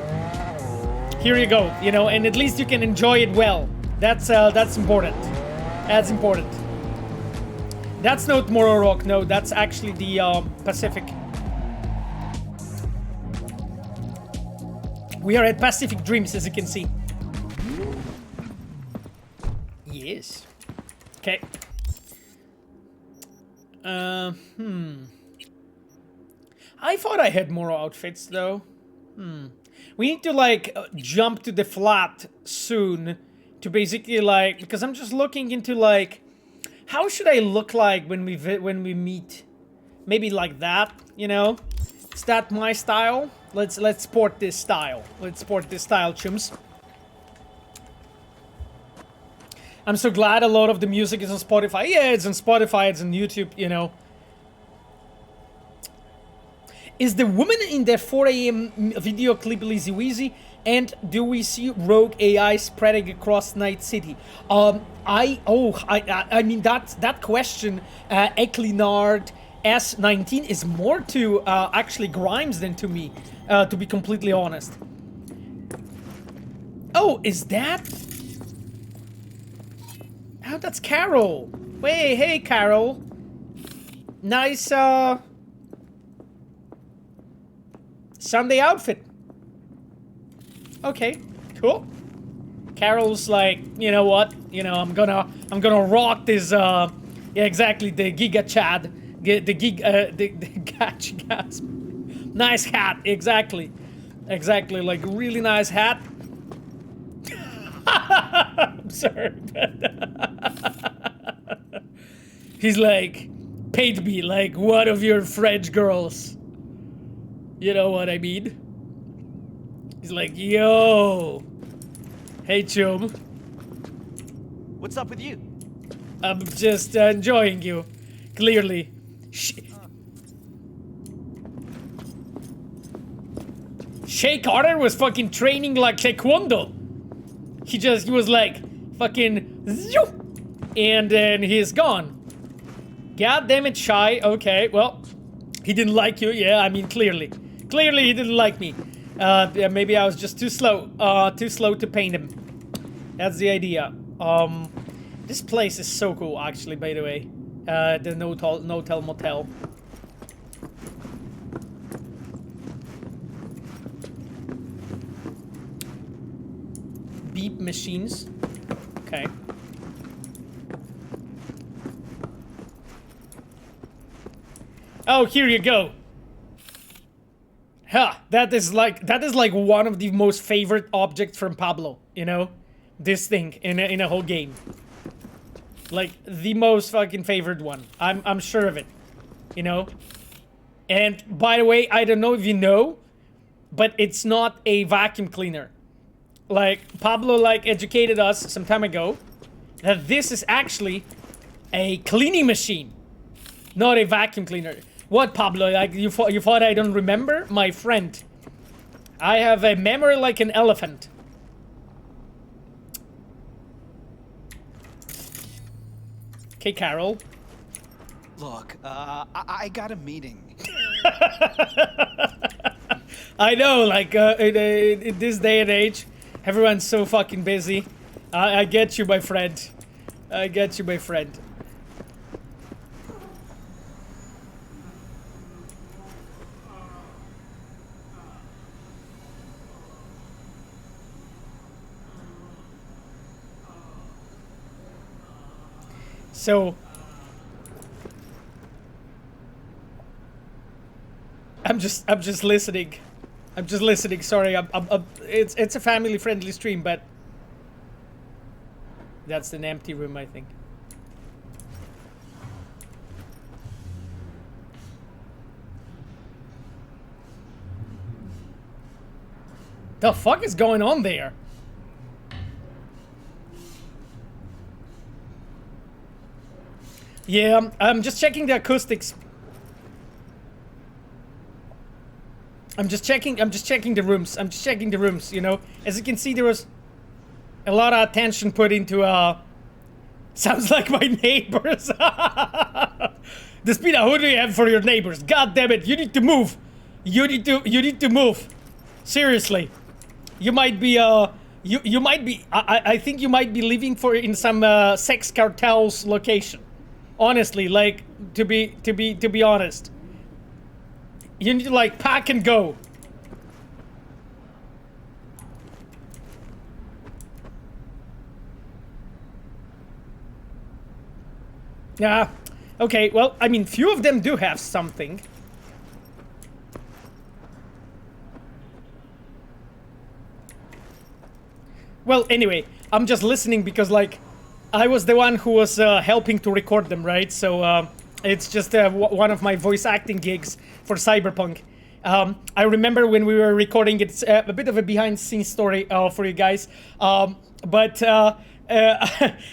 here you go, you know, and at least you can enjoy it well. That's important. That's important. That's not Morrow Rock, no, that's actually the Pacific. We are at Pacific Dreams, as you can see. Yes. Okay. I thought I had more outfits, though. We need to, like, jump to the flat soon to basically, like, because I'm just looking into, like, how should I look like when we meet? Maybe like that, you know? Is that my style? Let's sport this style. Let's sport this style, chums. I'm so glad a lot of the music is on Spotify. Yeah, it's on Spotify, it's on YouTube, you know. Is the woman in the 4 a.m. video clip Lizzy Wizzy? And do we see rogue AI spreading across Night City? I mean that question, Eclinard S19 is more to actually Grimes than to me, to be completely honest. Oh, is that? Oh, that's Carol. Wait, hey Carol. Nice Sunday outfit. Okay, cool. Carol's like, you know what? You know, I'm gonna rock this. Yeah, exactly. The Giga Chad, the gas. Nice hat. Exactly. Like really nice hat. I'm sorry, but he's like, paid me like one of your French girls. You know what I mean? He's like, yo. Hey, chum. What's up with you? I'm just enjoying you. Clearly. Shay Carter was fucking training like Taekwondo. He was like, fucking, zoop, and then he's gone. God damn it, Shy. Okay, well, he didn't like you. Yeah, I mean, clearly. Clearly, he didn't like me. Yeah, maybe I was just too slow to paint him. That's the idea. This place is so cool, actually, by the way. The No-Tell Motel. Beep machines. Okay. Oh, here you go. Huh, that is like one of the most favorite objects from Pablo, you know? This thing in a whole game. Like the most fucking favorite one. I'm sure of it. You know? And by the way, I don't know if you know, but it's not a vacuum cleaner. Like Pablo like educated us some time ago that this is actually a cleaning machine, not a vacuum cleaner. What, Pablo? Like you thought I don't remember? My friend, I have a memory like an elephant. Okay, Carol. Look, I got a meeting. I know, like in this day and age, everyone's so fucking busy. I get you, my friend. I get you, my friend. So I'm just listening. I'm just listening. Sorry, it's a family-friendly stream, but that's an empty room, I think. The fuck is going on there? Yeah, I'm just checking the acoustics. I'm just checking the rooms. I'm just checking the rooms, you know. As you can see, there was a lot of attention put into, sounds like my neighbors. Despina, who do you have for your neighbors? God damn it, you need to move. You need to move. Seriously. You might be, you might be, I think you might be living in some, sex cartel's location. Honestly, like, to be honest. You need to, like, pack and go. Yeah. Okay, well, I mean, few of them do have something. Well, anyway, I'm just listening because, like, I was the one who was helping to record them, right? So, it's just one of my voice acting gigs for Cyberpunk. I remember when we were recording, it's a bit of a behind-the-scenes story for you guys. But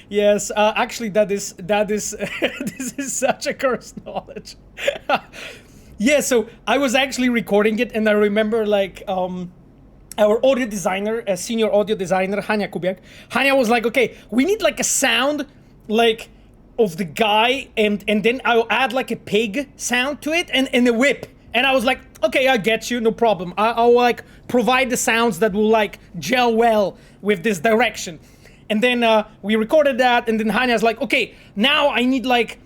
yes, actually, that is this is such a cursed knowledge. Yeah, so I was actually recording it, and I remember, like, our audio designer, a senior audio designer, Hania Kubiak. Hania was like, okay, we need like a sound, like, of the guy, and then I'll add like a pig sound to it, and a whip. And I was like, okay, I get you, no problem. I'll like provide the sounds that will like gel well with this direction. And then we recorded that, and then Hanya's like, okay, now I need like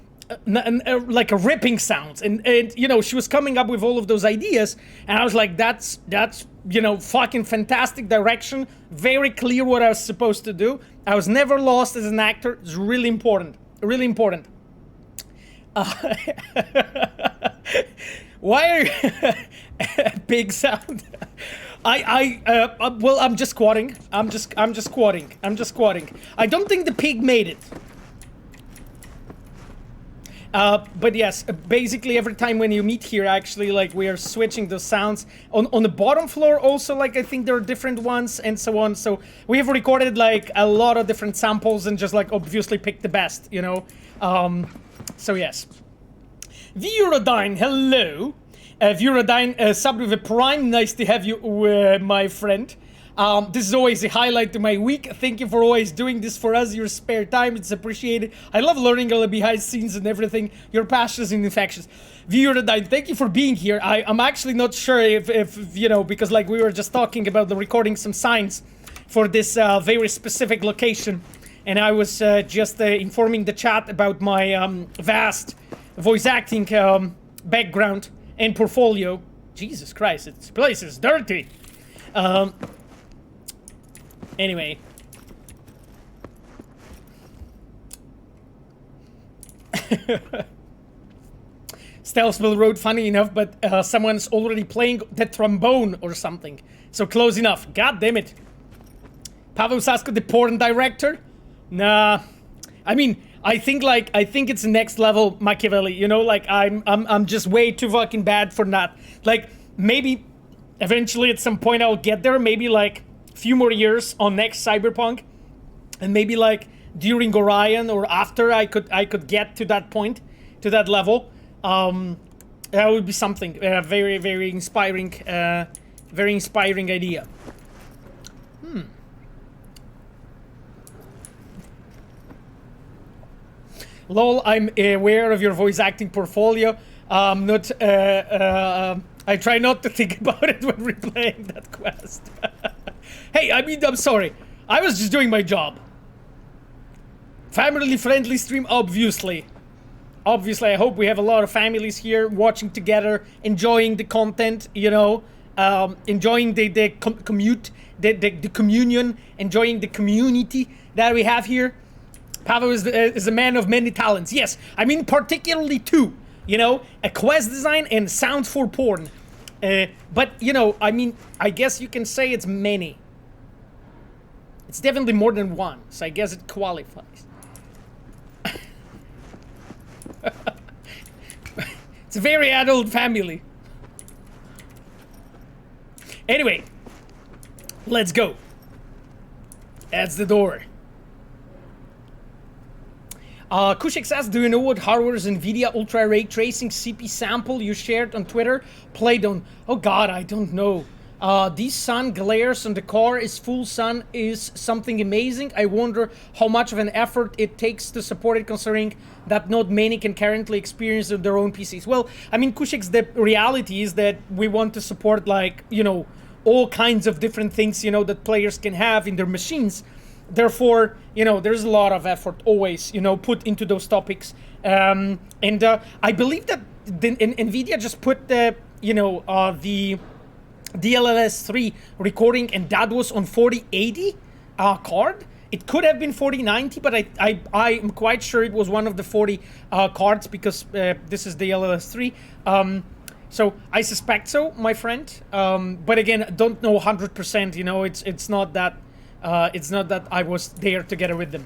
a ripping sound. And you know, she was coming up with all of those ideas, and I was like, that's you know, fucking fantastic direction. Very clear what I was supposed to do. I was never lost as an actor. It's really important. Really important. Why are you big sound? Well, I'm just squatting. I'm just squatting. I don't think the pig made it. But yes, basically every time when you meet here, actually, like, we are switching the sounds. On the bottom floor also, like, I think there are different ones and so on. So we have recorded, like, a lot of different samples and just, like, obviously picked the best, you know? So yes. Vurodine, hello. Vurodine, subbed with a prime. Nice to have you, my friend. This is always a highlight to my week. Thank you for always doing this for us, your spare time. It's appreciated. I love learning all the behind scenes and everything. Your passions and infections. Vurodine, thank you for being here. I'm actually not sure if you know, because, like, we were just talking about the recording some signs for this very specific location. And I was just informing the chat about my vast voice acting background and portfolio. Jesus Christ, this place is dirty. Anyway. Stealthville Road, funny enough, but someone's already playing the trombone or something. So close enough. God damn it. Pavel Sasko, the porn director? Nah. I mean, I think it's next level Machiavelli, you know, like, I'm just way too fucking bad for that. Like, maybe eventually at some point I'll get there, maybe like a few more years on next Cyberpunk, and maybe like during Orion or after I could get to that point, to that level. That would be something very, very inspiring idea. Lol, I'm aware of your voice acting portfolio. Not, I try not to think about it when replaying that quest. Hey, I mean, I'm sorry. I was just doing my job. Family-friendly stream, obviously. Obviously, I hope we have a lot of families here watching together, enjoying the content, you know, enjoying the communion, enjoying the community that we have here. Pavel is a man of many talents. Yes, I mean particularly two, you know, a quest design and sound for porn. But, you know, I mean, I guess you can say it's many. It's definitely more than one, so I guess it qualifies. It's a very adult family. Anyway, let's go. That's the door. Kushik says, do you know what hardware's Nvidia Ultra Ray Tracing CP sample you shared on Twitter played on? Oh god, I don't know. These sun glares on the car is full sun is something amazing. I wonder how much of an effort it takes to support it, considering that not many can currently experience their own PCs. Well, I mean, Kushik's the reality is that we want to support, like, you know, all kinds of different things, you know, that players can have in their machines. Therefore, you know, there's a lot of effort always, you know, put into those topics. I believe that Nvidia just put the, you know, the DLSS3 recording, and that was on 4080 card. It could have been 4090, but I'm quite sure it was one of the 40 cards, because this is the DLSS3. So I suspect so, my friend. But again, don't know 100%. You know, it's not that I was there together with them.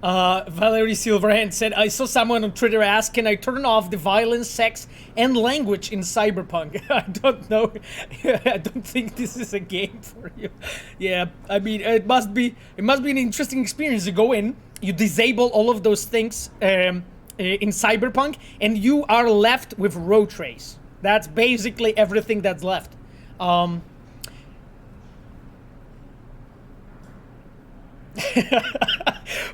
Valerie Silverhand said, I saw someone on Twitter ask, can I turn off the violence, sex, and language in Cyberpunk? I don't know. I don't think this is a game for you. Yeah, I mean, it must be an interesting experience to go in, you disable all of those things in Cyberpunk, and you are left with road trace. That's basically everything that's left.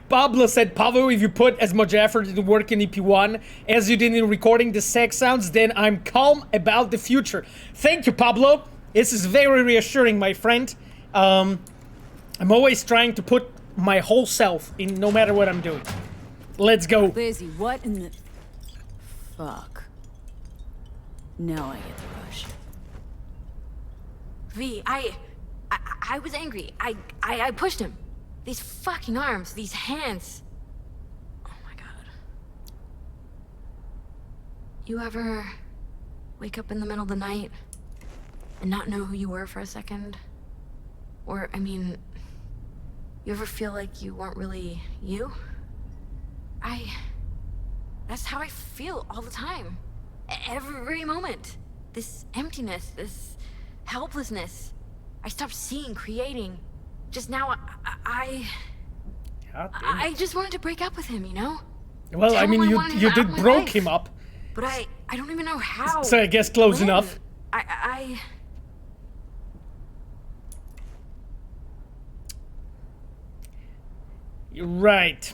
Pablo said, Pablo, if you put as much effort into work in EP1 as you did in recording the sex sounds, then I'm calm about the future. Thank you, Pablo. This is very reassuring, my friend. I'm always trying to put my whole self in no matter what I'm doing. Let's go. Lizzy, what in the... Fuck. Now I get the rush. V, I was angry. I pushed him. These fucking arms, these hands. Oh my god. You ever wake up in the middle of the night and not know who you were for a second? Or, I mean, you ever feel like you weren't really you? That's how I feel all the time. Every moment. This emptiness, this helplessness. I stopped seeing, creating. Just now, I just wanted to break up with him, you know? Well, I mean, you did broke him up. But I don't even know how. So I guess close enough. You're right.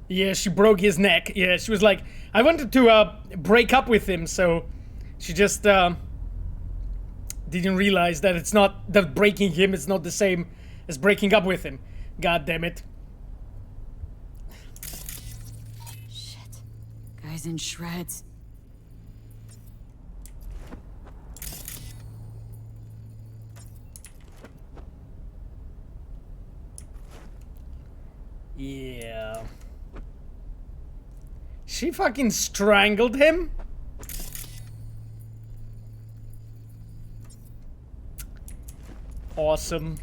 Yeah, she broke his neck. Yeah, she was like, I wanted to break up with him, so she just didn't realize that it's not, that breaking him is not the same as breaking up with him. God damn it. Shit. Guy's in shreds. Yeah. She fucking strangled him? Awesome.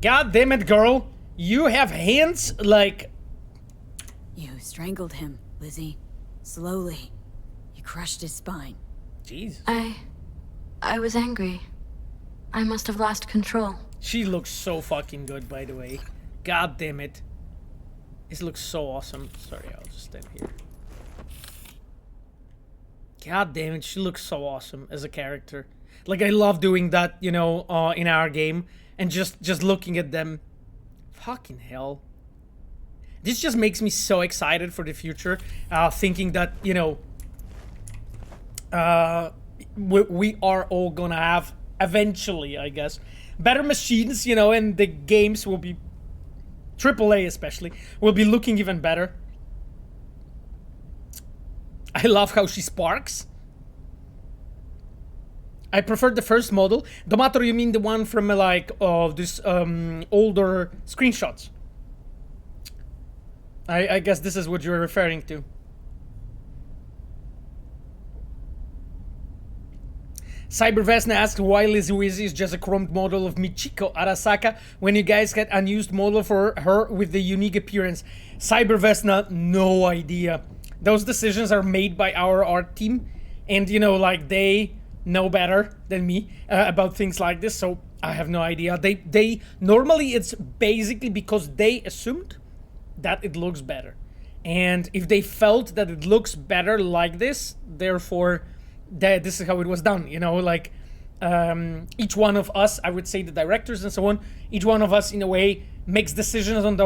God damn it, girl. You have hands like... You strangled him, Lizzy. Slowly. You crushed his spine. Jeez. I was angry. I must have lost control. She looks so fucking good, by the way. God damn it. This looks so awesome. Sorry, I'll just stand here. God damn it, she looks so awesome as a character. Like, I love doing that, you know, in our game. And just looking at them. Fucking hell. This just makes me so excited for the future. Thinking that, you know, we are all gonna have, eventually, I guess, better machines, you know, and the games will be, AAA especially, will be looking even better. I love how she sparks. I prefer the first model. Domato, you mean the one from like this older screenshots? I guess this is what you're referring to. Cybervesna asks why Lizzy Wizzy is just a chromed model of Michiko Arasaka when you guys get unused model for her with the unique appearance. Cybervesna, no idea. Those decisions are made by our art team, and you know, like they know better than me about things like this, so I have no idea. They normally it's basically because they assumed that it looks better, and if they felt that it looks better like this, therefore this is how it was done, you know, like each one of us, I would say the directors and so on, each one of us in a way makes decisions on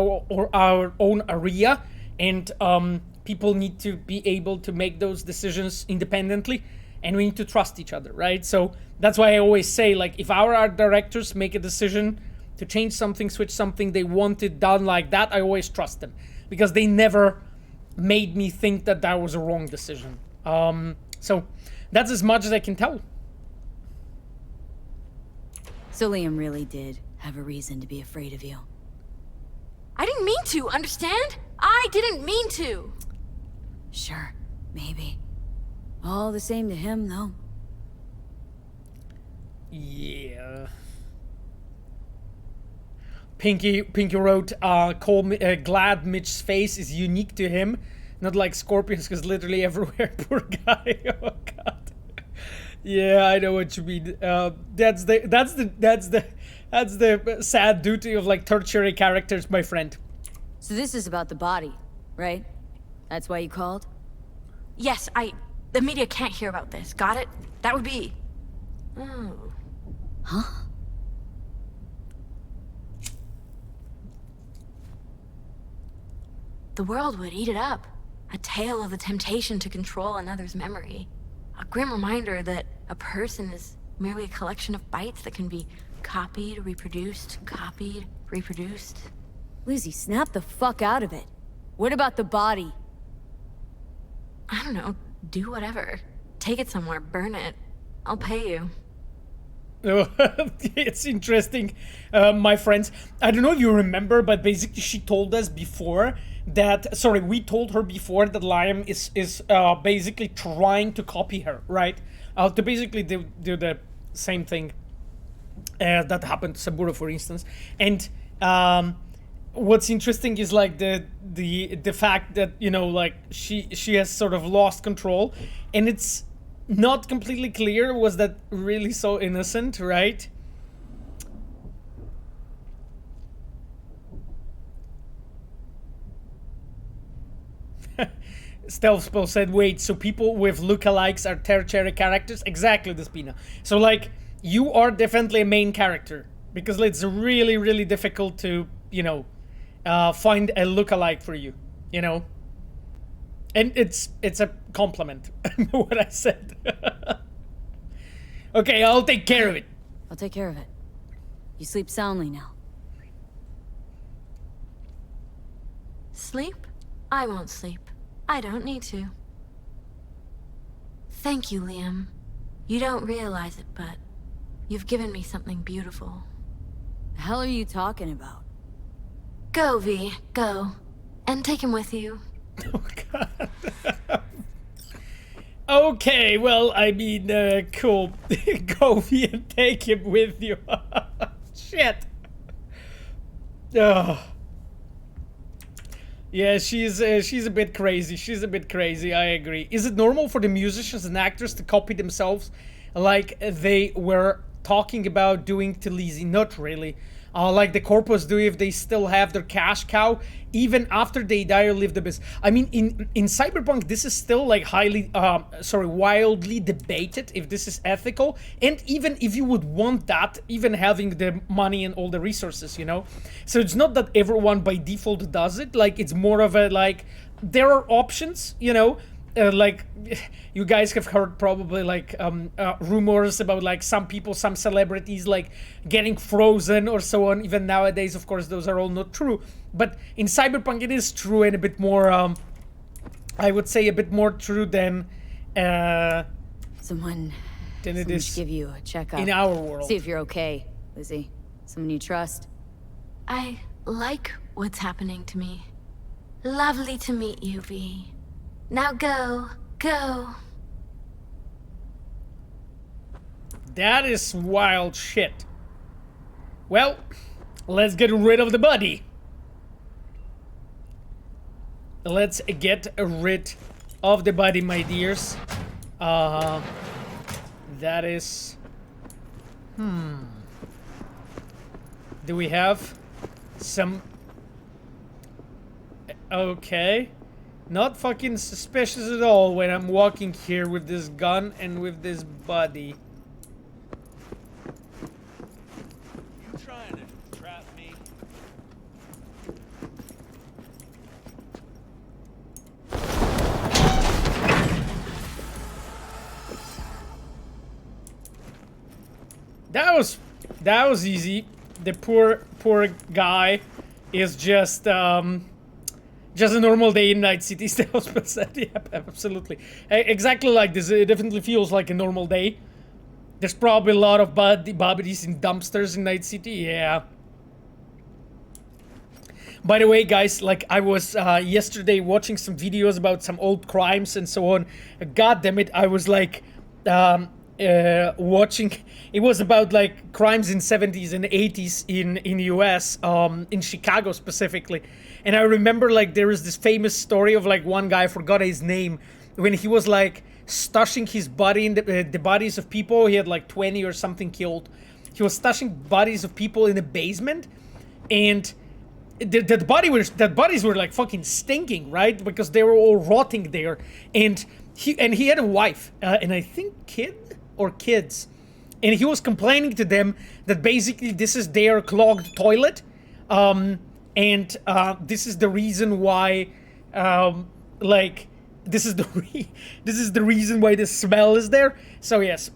our own area, and people need to be able to make those decisions independently, and we need to trust each other, right? So that's why I always say, like, if our art directors make a decision to change something, switch something, they want it done like that, I always trust them, because they never made me think that that was a wrong decision. So that's as much as I can tell. So Liam really did have a reason to be afraid of you. I didn't mean to, understand? I didn't mean to. Sure, maybe. All the same to him, though. Yeah. Pinky wrote, glad Mitch's face is unique to him, not like Scorpion's, because literally everywhere. Poor guy. Oh god. Yeah, I know what you mean. That's the sad duty of like tertiary characters, my friend. So this is about the body, right? That's why you called? Yes, the media can't hear about this. Got it? That would be... Oh. Huh? The world would eat it up. A tale of the temptation to control another's memory. A grim reminder that a person is merely a collection of bytes that can be copied, reproduced, copied, reproduced. Lizzy, snap the fuck out of it. What about the body? I don't know. Do whatever. Take it somewhere. Burn it. I'll pay you. It's interesting, my friends. I don't know if you remember, but basically she told us before that... Sorry, we told her before that Liam is basically trying to copy her, right? To basically do the same thing that happened to Saburo, for instance. And what's interesting is like the fact that, you know, like she has sort of lost control, and it's not completely clear, was that really so innocent, right? Stealth Spell said, wait, so people with lookalikes are tertiary characters? Exactly, Despina. So like, you are definitely a main character, because it's really, really difficult to, you know, find a lookalike for you, you know? And it's a compliment, what I said. Okay, I'll take care of it. I'll take care of it. You sleep soundly now. Sleep? I won't sleep. I don't need to. Thank you, Liam. You don't realize it, but you've given me something beautiful. The hell are you talking about? Go, V. Go. And take him with you. Oh, God. Okay, well, I mean, cool. Go, V, and take him with you. Shit. Oh. Yeah, she's a bit crazy. She's a bit crazy, I agree. Is it normal for the musicians and actors to copy themselves like they were talking about doing to Lizzy? Not really. Like the corpus do if they still have their cash cow, even after they die or live the best. I mean, in Cyberpunk, this is still like wildly debated if this is ethical, and even if you would want that, even having the money and all the resources, you know? So it's not that everyone by default does it, like it's more of a, like, there are options, you know? Like, you guys have heard probably like rumors about like some people, some celebrities like getting frozen or so on. Even nowadays, of course, those are all not true. But in Cyberpunk, it is true, and a bit more, I would say a bit more true than Someone it is should give you a checkup. in our world. See if you're okay, Lizzy. Someone you trust. I like what's happening to me. Lovely to meet you, V. Now go. Go. That is wild shit. Well, let's get rid of the body. Let's get rid of the body, my dears. That is... Do we have some... Okay. Not fucking suspicious at all when I'm walking here with this gun and with this body. You trying to trap me? That was easy. The poor guy is just a normal day in Night City. Yep, absolutely. Exactly like this. It definitely feels like a normal day. There's probably a lot of bodies in dumpsters in Night City. Yeah. By the way, guys, like I was yesterday watching some videos about some old crimes and so on. God damn it, I was like watching. It was about like crimes in 70s and 80s in US, in Chicago specifically. And I remember like there is this famous story of like one guy, I forgot his name, when he was like stushing his body in the bodies of people. He had like 20 or something killed. He was stushing bodies of people in the basement, and that bodies were like fucking stinking, right? Because they were all rotting there. And he had a wife, and I think kids. And he was complaining to them that basically this is their clogged toilet. And this is the reason why, like, this is the reason why the smell is there. So yes,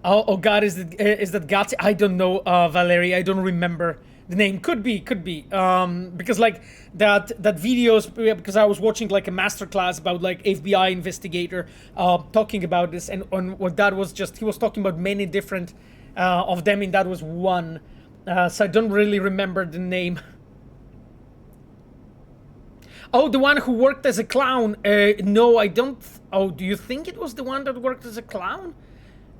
oh God, is that Gatsy? I don't know, Valerie. I don't remember the name. Could be. Because like that videos, because I was watching like a masterclass about like FBI investigator talking about this, and on what that was just, he was talking about many different of them, and that was one. So I don't really remember the name. Oh, the one who worked as a clown. No, I don't. Oh, do you think it was the one that worked as a clown?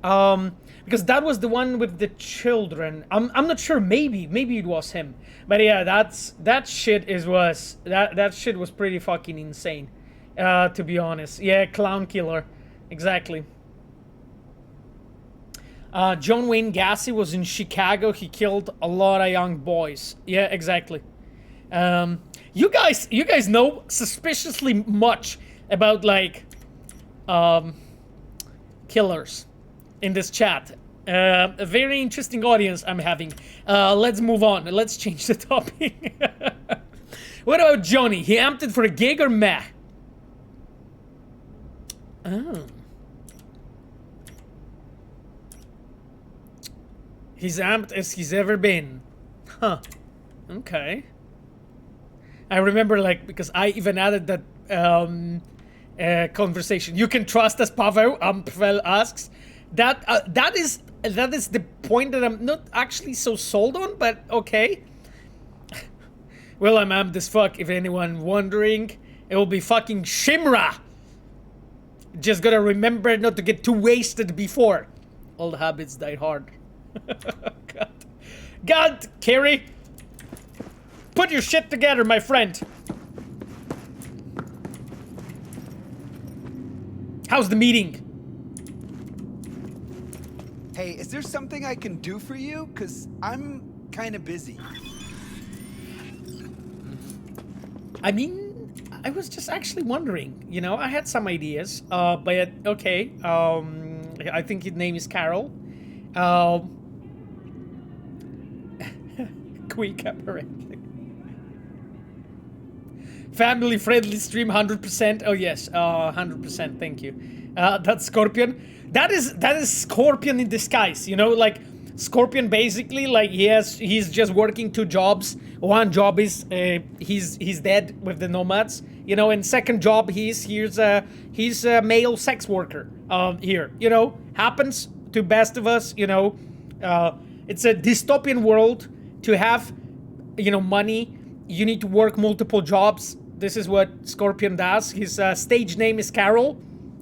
Because that was the one with the children. I'm not sure. Maybe it was him. But yeah, that shit was pretty fucking insane. To be honest. Yeah, clown killer. Exactly. John Wayne Gacy was in Chicago. He killed a lot of young boys. Yeah, exactly. You guys know suspiciously much about like killers in this chat. A very interesting audience I'm having. Let's move on. Let's change the topic. What about Johnny? He amped it for a gig or meh? Oh. He's amped as he's ever been. Huh. Okay. I remember, like, because I even added that conversation. You can trust us, Pavel? Pavel asks. That is the point that I'm not actually so sold on, but okay. Well, I'm amped as fuck. If anyone wondering, it will be fucking Shimra. Just gotta remember not to get too wasted before. Old habits die hard. God, Kerry. Put your shit together, my friend. How's the meeting? Hey, is there something I can do for you? 'Cause I'm kind of busy. I mean, I was just actually wondering, you know, I had some ideas, but okay, I think his name is Carol. Quick, apparently. Family friendly stream, 100%. Oh yes, 100%. Thank you. That's Scorpion. That is Scorpion in disguise. You know, like Scorpion basically, like he's just working two jobs. One job is he's dead with the nomads. You know, and second job he's a male sex worker. Here, you know, happens to best of us. You know, it's a dystopian world. To have, you know, money, you need to work multiple jobs. This is what Scorpion does. His stage name is Carol,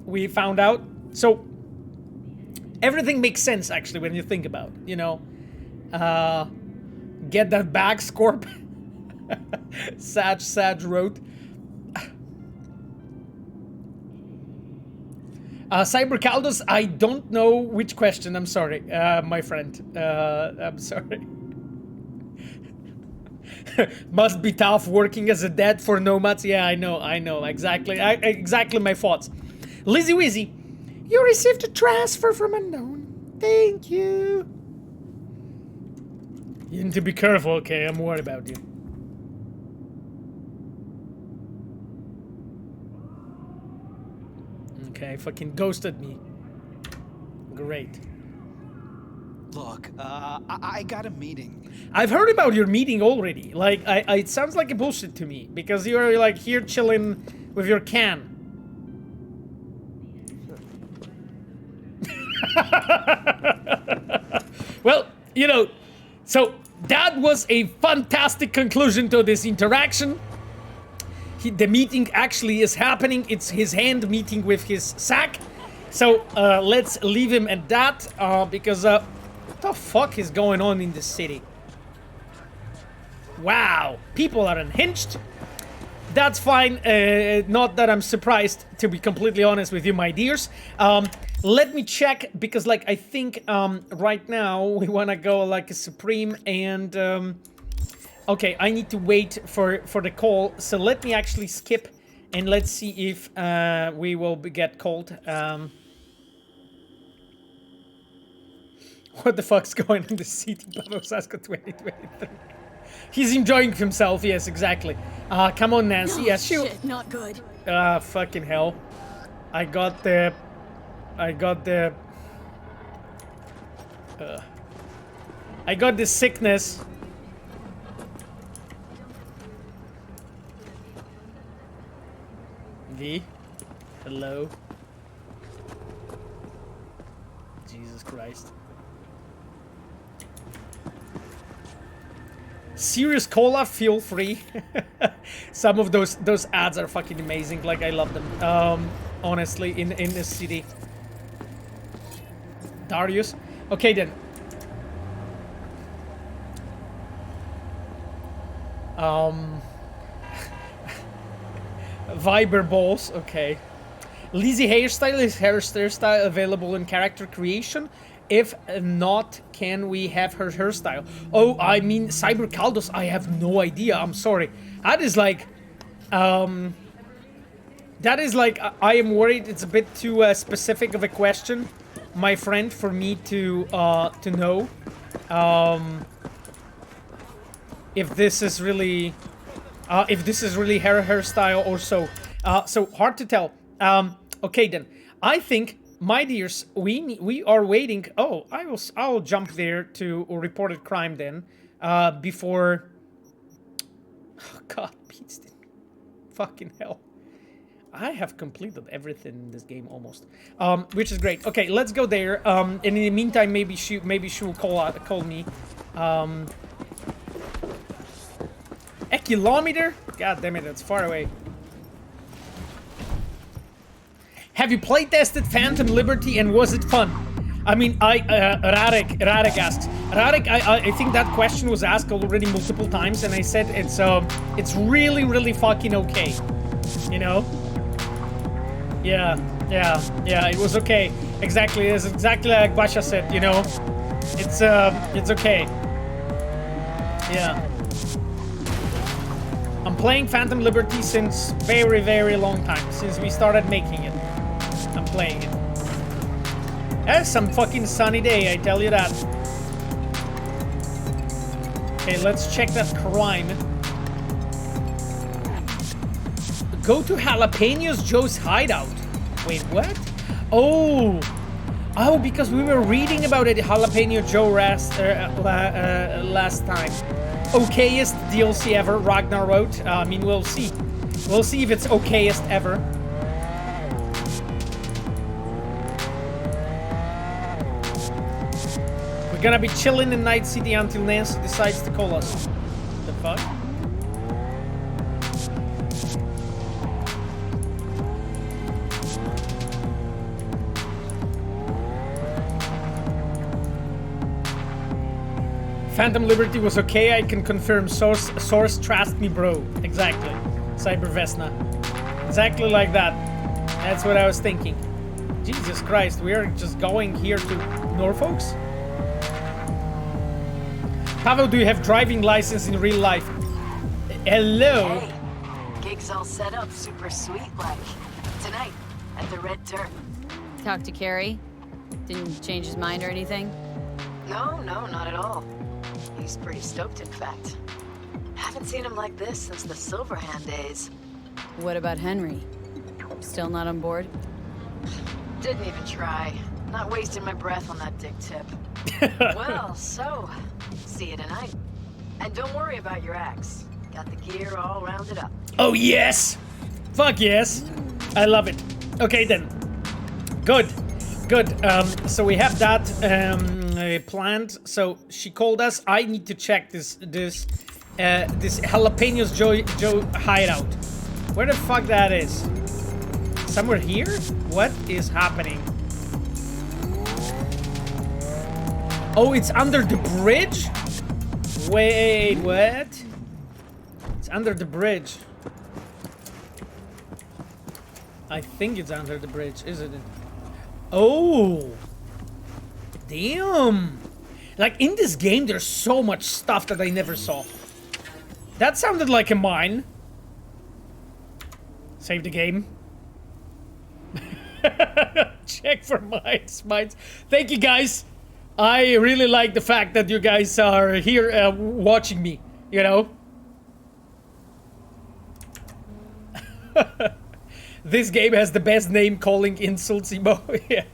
we found out. So everything makes sense actually when you think about it, you know. Get that back, Scorp. Sag wrote. Cybercaldos, I don't know which question. I'm sorry, my friend. I'm sorry. Must be tough working as a dad for nomads. Yeah, I know. Exactly. Exactly my thoughts. Lizzy Wizzy, you received a transfer from unknown. Thank you. You need to be careful, okay? I'm worried about you. Okay, fucking ghosted me. Great. Look, I got a meeting. I've heard about your meeting already. Like, it sounds like a bullshit to me because you're like here chilling with your can. Well, you know, so that was a fantastic conclusion to this interaction. The meeting actually is happening. It's his hand meeting with his sack. So let's leave him at that because what the fuck is going on in this city? Wow, people are unhinged. That's fine. Not that I'm surprised, to be completely honest with you, my dears. Let me check because, like, I think right now we want to go like a Supreme and. Okay, I need to wait for the call, so let me actually skip and let's see if we will get called. What the fuck's going on in the city? Sasko 2023. He's enjoying himself, yes, exactly. Come on, Nancy. Oh, Yes, she. shit, not good. Fucking hell. I got the. I got the sickness. V. Hello. Jesus Christ. Serious cola, feel free. Some of those ads are fucking amazing. Like, I love them. Honestly, in this city. Darius. Okay then. Viber balls, okay. Lizzy hairstyle, is hairstyle available in character creation? If not, can we have her hairstyle? Oh, I mean, Cybercaldos, I have no idea, I'm sorry. That is like, I am worried it's a bit too specific of a question, my friend, for me to know. If this is really her hairstyle or so. So hard to tell. Okay then. I think, my dears, we are waiting. Oh, I'll jump there to reported crime then. Before. Oh, God, Pete's fucking hell. I have completed everything in this game almost, which is great. Okay, let's go there. And in the meantime, maybe she will call me. A kilometer? God damn it, that's far away. Have you play tested Phantom Liberty and was it fun? I mean, Radek asked. Radek, I think that question was asked already multiple times, and I said it's really, really fucking okay. You know? Yeah, it was okay. Exactly, it's exactly like Basha said, you know? It's okay. Yeah. I'm playing Phantom Liberty since very, very long time. Since we started making it. I'm playing it. That's some fucking sunny day, I tell you that. Okay, let's check that crime. Go to Jalapeno Joe's hideout. Wait, what? Oh, because we were reading about it, Jalapeno Joe last time. Okayest DLC ever, Ragnar wrote. I mean, we'll see. We'll see if it's okayest ever. We're gonna be chilling in Night City until Nancy decides to call us. The fuck? Phantom Liberty was okay, I can confirm. Source trust me, bro. Exactly. Cyber Vesna. Exactly like that. That's what I was thinking. Jesus Christ, we are just going here to Norfolk's? Pavel, do you have driving license in real life? Hello? Hey, gig's all set up super sweet like. Tonight, at the Red Turn. Talk to Kerry? Didn't change his mind or anything? No, not at all. He's pretty stoked, in fact. Haven't seen him like this since the Silverhand days. What about Henry? Still not on board? Didn't even try. Not wasting my breath on that dick tip. Well, so, see you tonight. And don't worry about your axe. Got the gear all rounded up. Oh yes! Fuck yes! I love it. Okay then. Good. So we have that planned. So she called us. I need to check this Jalapeno Joe hideout. Where the fuck that is? Somewhere here? What is happening? Oh, it's under the bridge? Wait, what? It's under the bridge. I think it's under the bridge, isn't it? Oh! Damn! Like, in this game, there's so much stuff that I never saw. That sounded like a mine. Save the game. Check for mines. Thank you, guys. I really like the fact that you guys are here watching me, you know? This game has the best name calling insults emo. Yeah.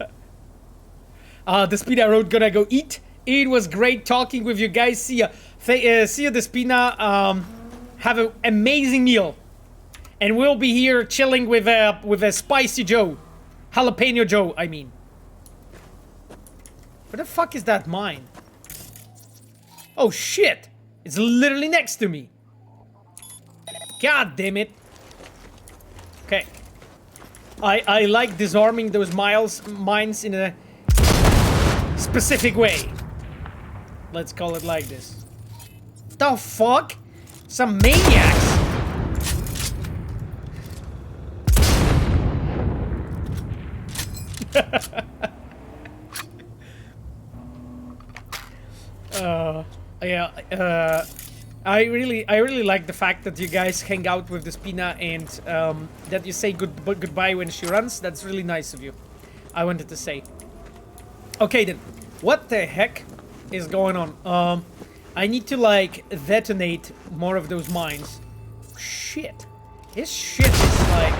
Despina Road gonna go eat. It was great talking with you guys. See ya. See you, Despina. Have an amazing meal. And we'll be here chilling with a spicy Joe. Jalapeno Joe, I mean. Where the fuck is that mine? Oh shit! It's literally next to me. God damn it. Okay. I like disarming those mines in a specific way. Let's call it like this. The fuck? Some maniacs! I really like the fact that you guys hang out with the Spina and that you say goodbye when she runs. That's really nice of you. I wanted to say. Okay then, what the heck is going on? I need to like detonate more of those mines. Shit, this shit is like.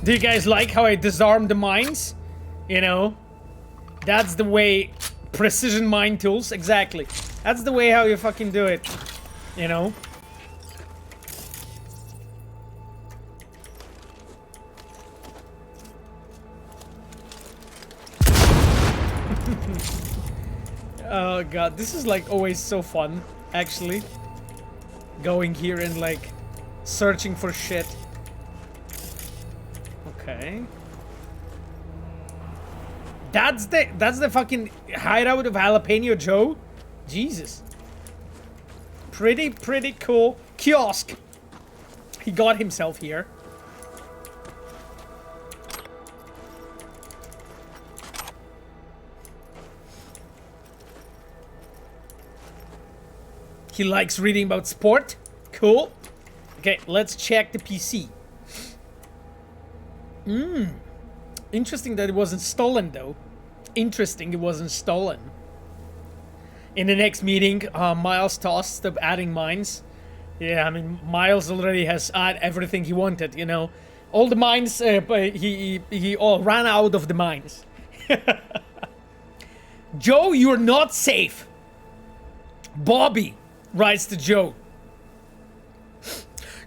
Do you guys like how I disarm the mines? You know? That's the way... Precision mine tools, exactly. That's the way how you fucking do it. You know? Oh god, this is like always so fun, actually. Going here and like... searching for shit. Okay. That's the fucking hideout of Jalapeno Joe? Jesus. Pretty cool kiosk. He got himself here. He likes reading about sport. Cool. Okay, let's check the PC. Interesting that it wasn't stolen, though. Interesting it wasn't stolen. In the next meeting, Miles tossed up adding mines. Yeah, I mean, Miles already has had everything he wanted, you know. All the mines, he all ran out of the mines. Joe, you're not safe. Bobby writes to Joe.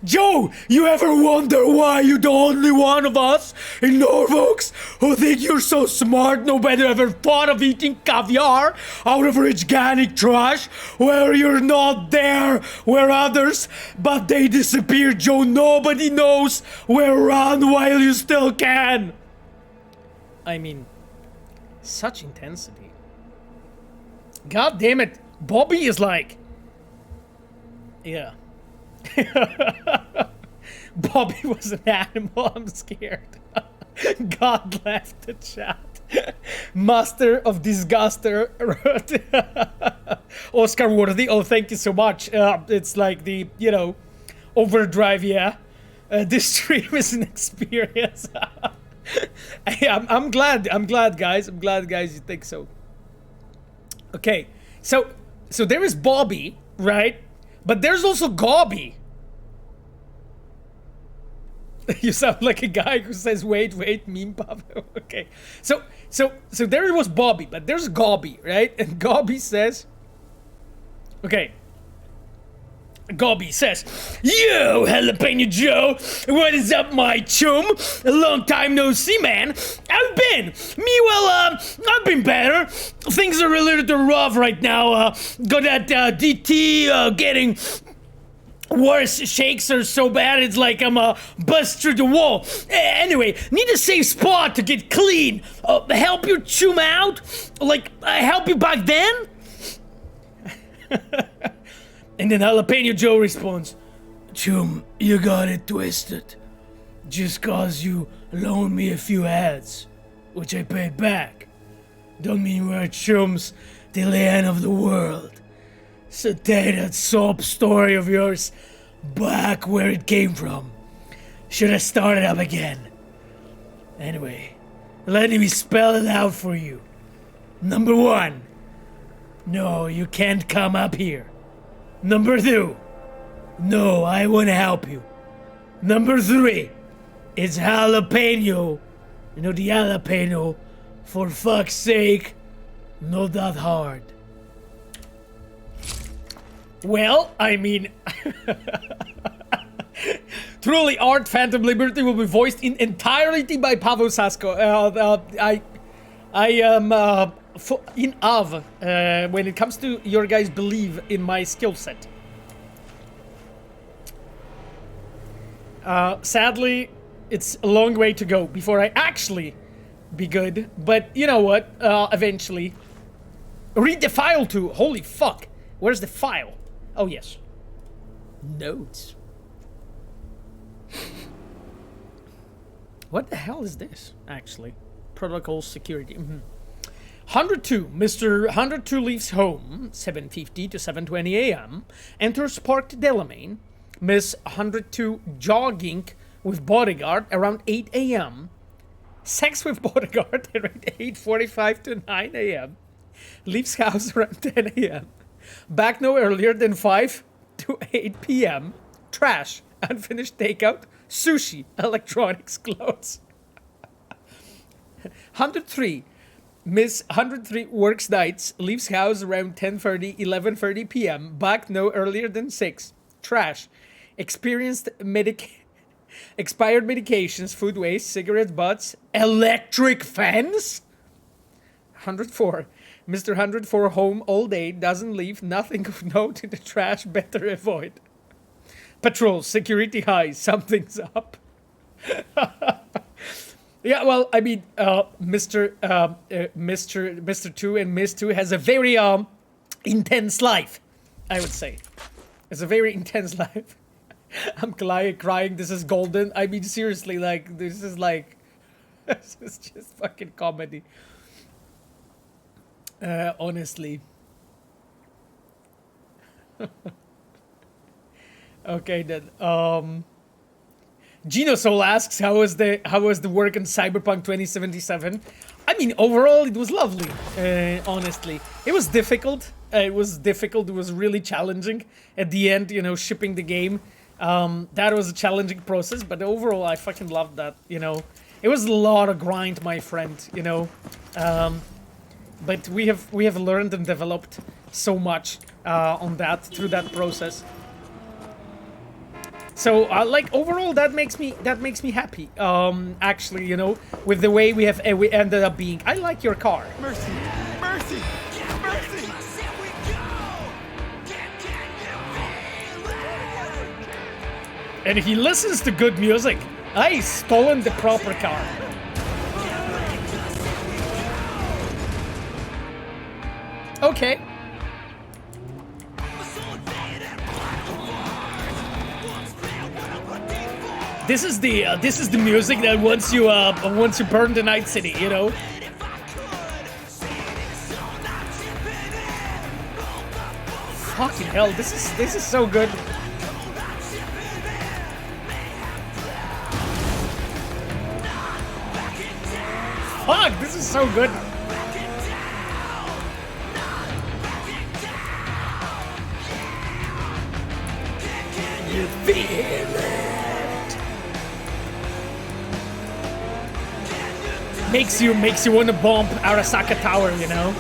Joe, you ever wonder why you're the only one of us in Norfolk's who think you're so smart nobody ever thought of eating caviar out of organic trash where you're not there where others, but they disappear, Joe. Nobody knows where run while you still can. I mean, such intensity. God damn it. Bobby is like... Yeah. Bobby was an animal. I'm scared. God left the chat. Master of Disguster. Oscar Worthy. Oh, thank you so much. It's like the, you know, overdrive, yeah. This stream is an experience. I'm glad, guys. I'm glad, guys, you think so. Okay, so there is Bobby, right? But there's also Gobby. You sound like a guy who says, wait, meme pop. Okay, so there was Bobby, but there's Gobby, right? And Gobby says, okay. Gobby says, "Yo, Jalapeno Joe, what is up, my chum? A long time no see, man. I've been? I've been better. Things are a little bit rough right now. Got that DT getting worse. Shakes are so bad, it's like I'm bust through the wall. Anyway, need a safe spot to get clean. Help your chum out? Like, I help you back then?" And then Jalapeno Joe responds, "Chum, you got it twisted. Just cause you loaned me a few ads, which I paid back, don't mean we're chums till the end of the world. So take that sob story of yours back where it came from. Should have started up again. Anyway, let me spell it out for you. Number 1, no, you can't come up here. Number 2, no, I won't help you. Number 3, it's jalapeno. You know, the jalapeno, for fuck's sake, not that hard." Well, I mean, truly, Art Phantom Liberty will be voiced in entirety by Pavel Sasko. I am in awe when it comes to your guys' belief in my skill set. Sadly, it's a long way to go before I actually be good. But you know what? Eventually. Read the file too. Holy fuck. Where's the file? Oh, yes. Notes. What the hell is this, actually? Protocol security. 102. Mr. 102 leaves home, 7:50 to 7:20 a.m. Enters parked Delamain. Miss 102 jogging with bodyguard around 8 a.m. Sex with bodyguard around 8:45 to 9 a.m. Leaves house around 10 a.m. Back no earlier than 5 to 8 p.m. Trash, unfinished takeout, sushi, electronics, clothes. 103. Miss 103 works nights, leaves house around 10:30, 11:30 p.m. Back no earlier than 6. Trash, experienced expired medications, food waste, cigarette butts, electric fans. 104. Mr. 104 home all day, doesn't leave, nothing of note in the trash, better avoid. Patrol, security high, something's up. Yeah, well, I mean, Mr. 2 and Miss 2 has a very intense life, I would say. It's a very intense life. I'm crying, this is golden. I mean, seriously, like, this is just fucking comedy. Honestly. Okay then. Genosoul asks, how was the work on Cyberpunk 2077? I mean, overall it was lovely. Honestly, it was difficult. It was really challenging at the end. You know, shipping the game. That was a challenging process, but overall I fucking loved that. You know, it was a lot of grind, my friend. You know. But we have learned and developed so much on that through that process. So like overall, that makes me happy. Actually, you know, with the way we ended up being. I like your car. Mercy, mercy, mercy. And he listens to good music. I stolen the proper car. Okay. This is the music that once you burn the night city, you know. Fucking hell, this is so good. Fuck, this is so good. You feel it. Makes you want to bomb Arasaka Tower, you know.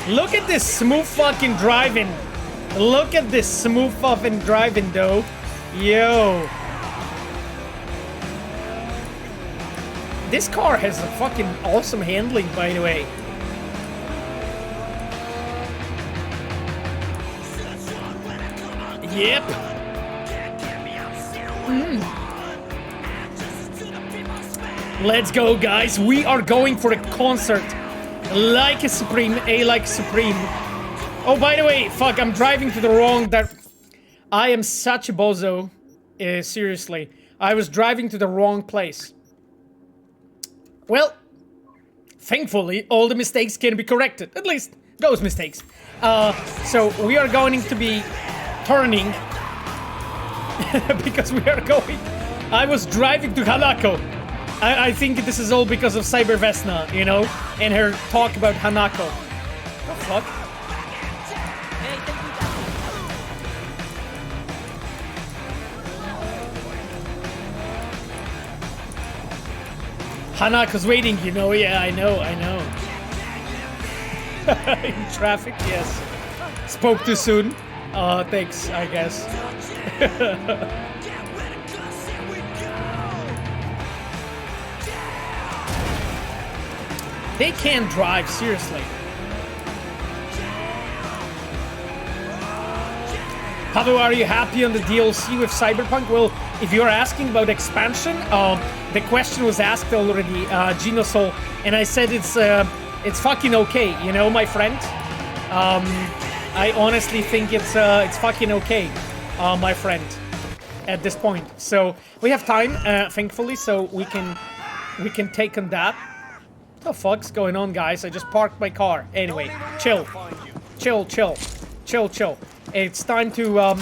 Look at this smooth fucking driving. Look at this smooth fucking driving, though. Yo. This car has a fucking awesome handling, by the way. Yep. Let's go, guys. We are going for a concert. Like a Supreme, like Supreme. Oh, by the way, fuck, I'm driving to the wrong... I am such a bozo. Seriously. I was driving to the wrong place. Well, thankfully, all the mistakes can be corrected. At least, those mistakes. So, we are going to be turning. Because we are going... I was driving to Hanako. I think this is all because of Cyber Vesna, you know? And her talk about Hanako. What the fuck? Hanako's waiting, you know? Yeah, I know. In traffic, yes. Spoke too soon. Thanks, I guess. They can't drive, seriously. Pavo, are you happy on the DLC with Cyberpunk? Well, if you're asking about expansion, the question was asked already, Genosol, and I said it's fucking okay, you know, my friend. I honestly think it's fucking okay, my friend, at this point. So we have time, thankfully, so we can take on that. What the fuck's going on, guys? I just parked my car. Anyway, chill. It's time to,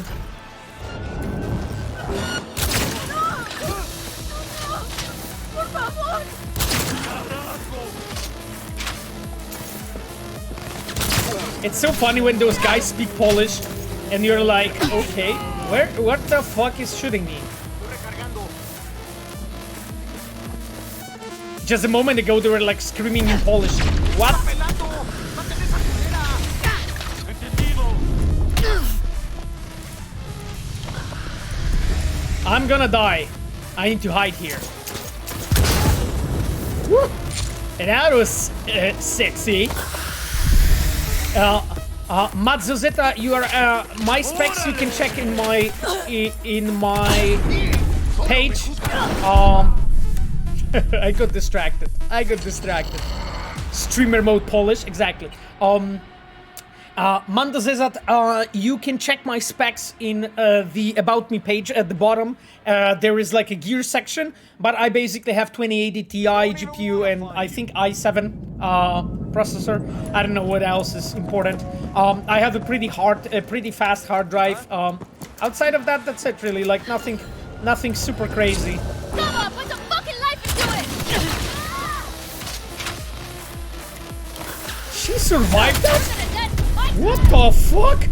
It's so funny when those guys speak Polish, and you're like, okay, what the fuck is shooting me? Just a moment ago, they were like screaming in Polish. What? I'm gonna die. I need to hide here. Woo! And that was sexy. Matzozeta, you are my specs. You can check in my page. I got distracted. Streamer mode Polish, exactly. Mando says that you can check my specs in the About Me page at the bottom. There is like a gear section, but I basically have 2080 Ti GPU and I think i7 processor. I don't know what else is important. I have a pretty fast hard drive. Outside of that, that's it really. Like nothing super crazy. Come on, put some fucking life into it! She survived that? What the fuck?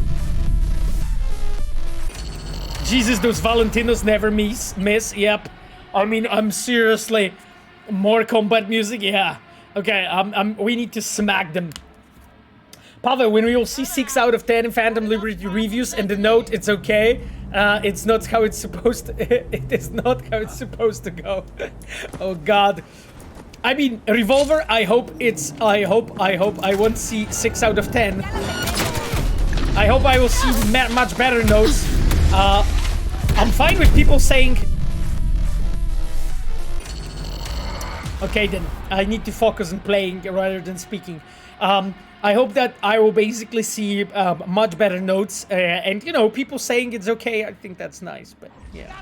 Jesus, those Valentinos never miss. Yep. I mean, I'm seriously... More combat music? Yeah. Okay, we need to smack them. Pavel, when we will see 6 out of 10 in Phantom Liberty reviews and the note, it's okay. It's not how it's supposed to... It is not how it's supposed to go. Oh, God. I mean, Revolver, I hope I won't see 6 out of 10. I hope I will see much better notes. I'm fine with people saying... Okay then. I need to focus on playing rather than speaking. I hope that I will basically see much better notes and, you know, people saying it's okay. I think that's nice, but yeah.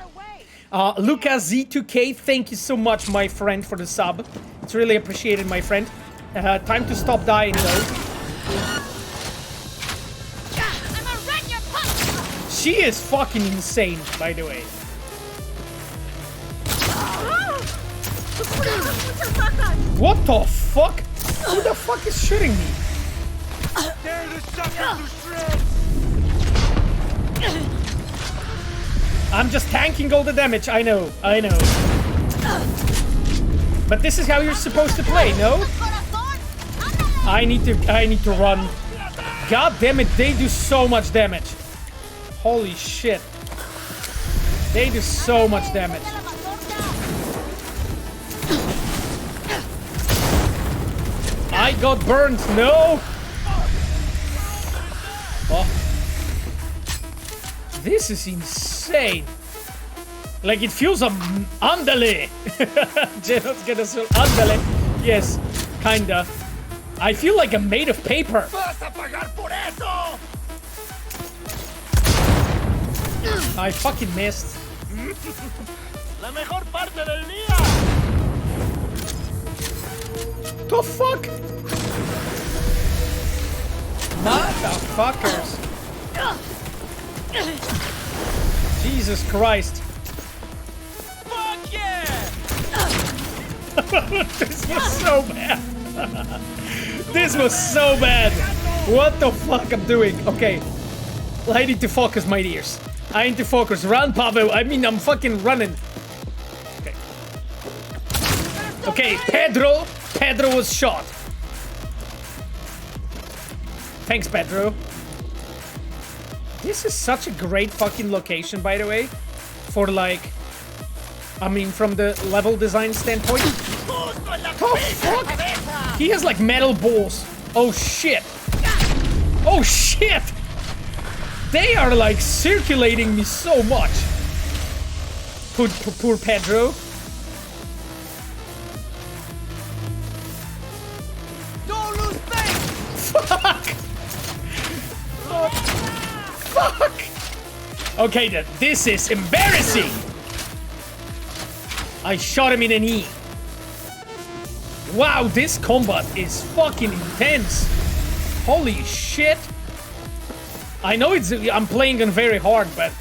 Lucas Z2K, thank you so much, my friend, for the sub. It's really appreciated, my friend. Time to stop dying, though. She is fucking insane, by the way. What the fuck? Who the fuck is shooting me? Tear the sucker to shreds! I'm just tanking all the damage, I know. But this is how you're supposed to play, no? I need to run. God damn it, they do so much damage. Holy shit. They do so much damage. I got burned, no! Oh. This is insane. Like, it feels andale. Geralt's gonna say andale. Yes, kinda. I feel like I'm made of paper. I fucking missed. La mejor parte del día. The fuck? Motherfuckers. Jesus Christ. Fuck yeah! This was so bad. This was so bad. What the fuck I'm doing? Okay. I need to focus my ears. I need to focus. Run, Pavel. I mean, I'm fucking running. Okay. Okay, Pedro. Pedro was shot. Thanks, Pedro. This is such a great fucking location, by the way. For like... I mean, from the level design standpoint. Oh, fuck! He has like metal balls. Oh, shit. Oh, shit! They are like circulating me so much. Poor Pedro. Don't lose faith! Fuck! Oh, fuck! Okay, then. This is embarrassing! I shot him in the knee. Wow, this combat is fucking intense. Holy shit. I know I'm playing on very hard, but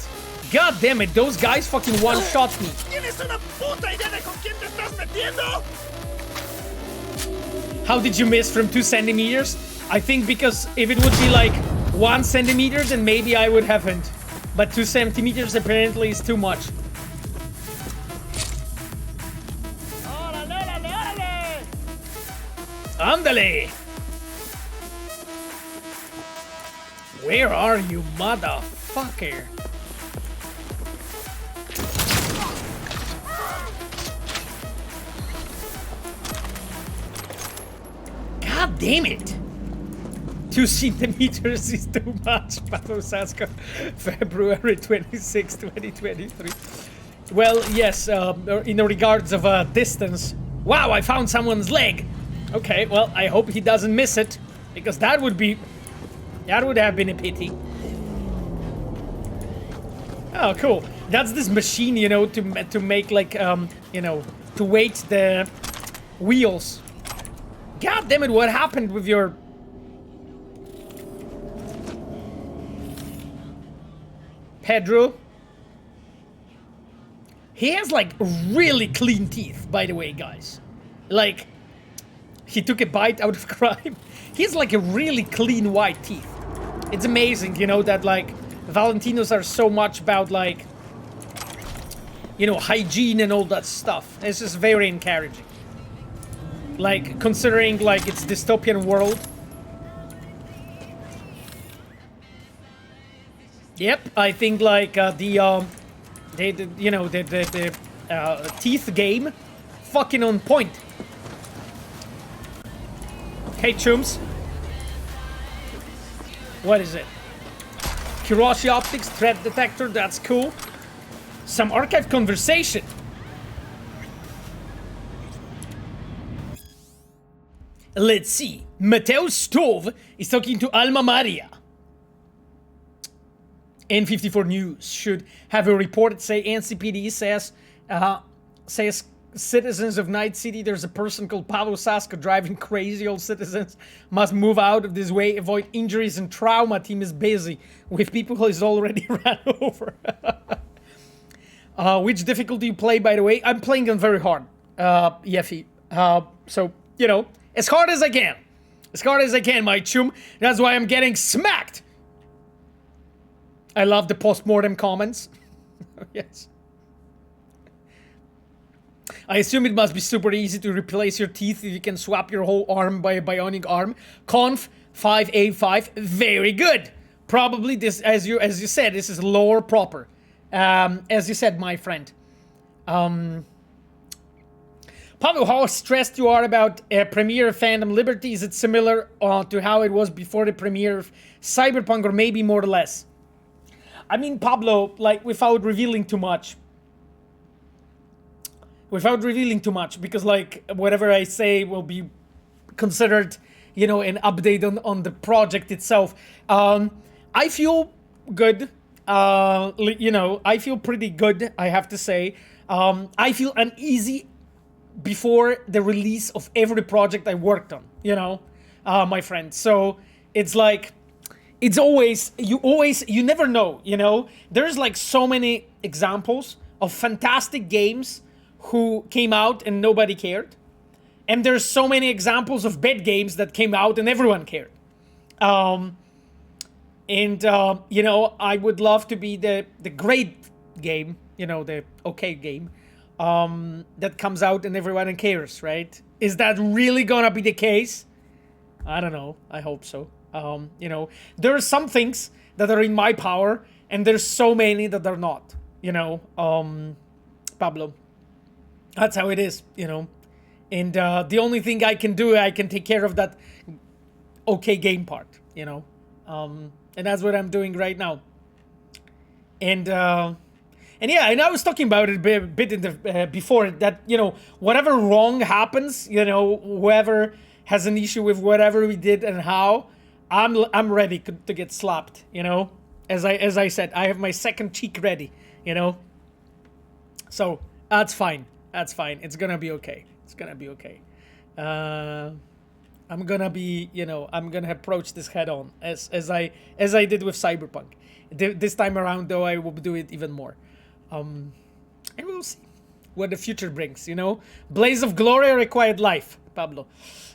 god damn it, those guys fucking one-shot me. ¿Tienes una puta idea de con quién te estás metiendo? How did you miss from 2 centimeters? I think because if it would be like 1 centimeter, then maybe I would haven't. But 2 centimeters apparently is too much. Andale! Where are you, motherfucker? God damn it! 2 centimeters is too much, Pato Sasko. February 26, 2023. Well, yes, in regards of distance. Wow, I found someone's leg! Okay, well, I hope he doesn't miss it, because that would have been a pity. Oh, cool. That's this machine, you know, to make like, you know, to weight the wheels. God damn it, what happened with your... Pedro? He has like really clean teeth, by the way, guys. Like, he took a bite out of crime. He has like a really clean white teeth. It's amazing, you know, that like Valentinos are so much about like, you know, hygiene and all that stuff. It's just very encouraging. Like, considering like it's dystopian world. Yep, I think like the teeth game, fucking on point. Hey, chums. What is it? Kirashi optics, threat detector, that's cool. Some archive conversation. Let's see. Mateo Stove is talking to Alma Maria. N54 News should have a report say NCPD says citizens of Night City, there's a person called Pablo Sasko driving crazy. All citizens must move out of this way, avoid injuries and trauma. Team is busy with people who is already ran over. Which difficulty you play, by the way? I'm playing on very hard, Yeffy. So, you know, as hard as I can. As hard as I can, my chum. That's why I'm getting smacked. I love the post-mortem comments. Yes. I assume it must be super easy to replace your teeth if you can swap your whole arm by a bionic arm. Conf 585, very good. Probably this, as you said, this is lore proper. As you said, my friend. Pablo, how stressed you are about premiere of Phantom Liberty? Is it similar to how it was before the premiere of Cyberpunk, or maybe more or less? I mean, Pablo, like, without revealing too much. Because, like, whatever I say will be considered, you know, an update on the project itself. I feel good. You know, I feel pretty good, I have to say. I feel uneasy before the release of every project I worked on, you know, my friend. So it's like, it's always, you never know, you know. There's like so many examples of fantastic games who came out and nobody cared. And there's so many examples of bad games that came out and everyone cared. You know, I would love to be the great game, you know, the okay game, that comes out and everyone cares, right? Is that really gonna be the case? I don't know. I hope so. You know, there are some things that are in my power, and there's so many that are not, you know, Pablo. That's how it is, you know. And the only thing I can do, I can take care of that okay game part, you know. And that's what I'm doing right now. And yeah, and I was talking about it a bit in the before that, you know, whatever wrong happens, you know, whoever has an issue with whatever we did and how, I'm ready to get slapped, you know. As I said, I have my second cheek ready, you know. So that's fine. That's fine. It's gonna be okay. It's gonna be okay. I'm gonna be, you know, I'm gonna approach this head on as I did with Cyberpunk. This time around, though, I will do it even more. And we'll see what the future brings, you know. Blaze of glory or a quiet life, Pablo.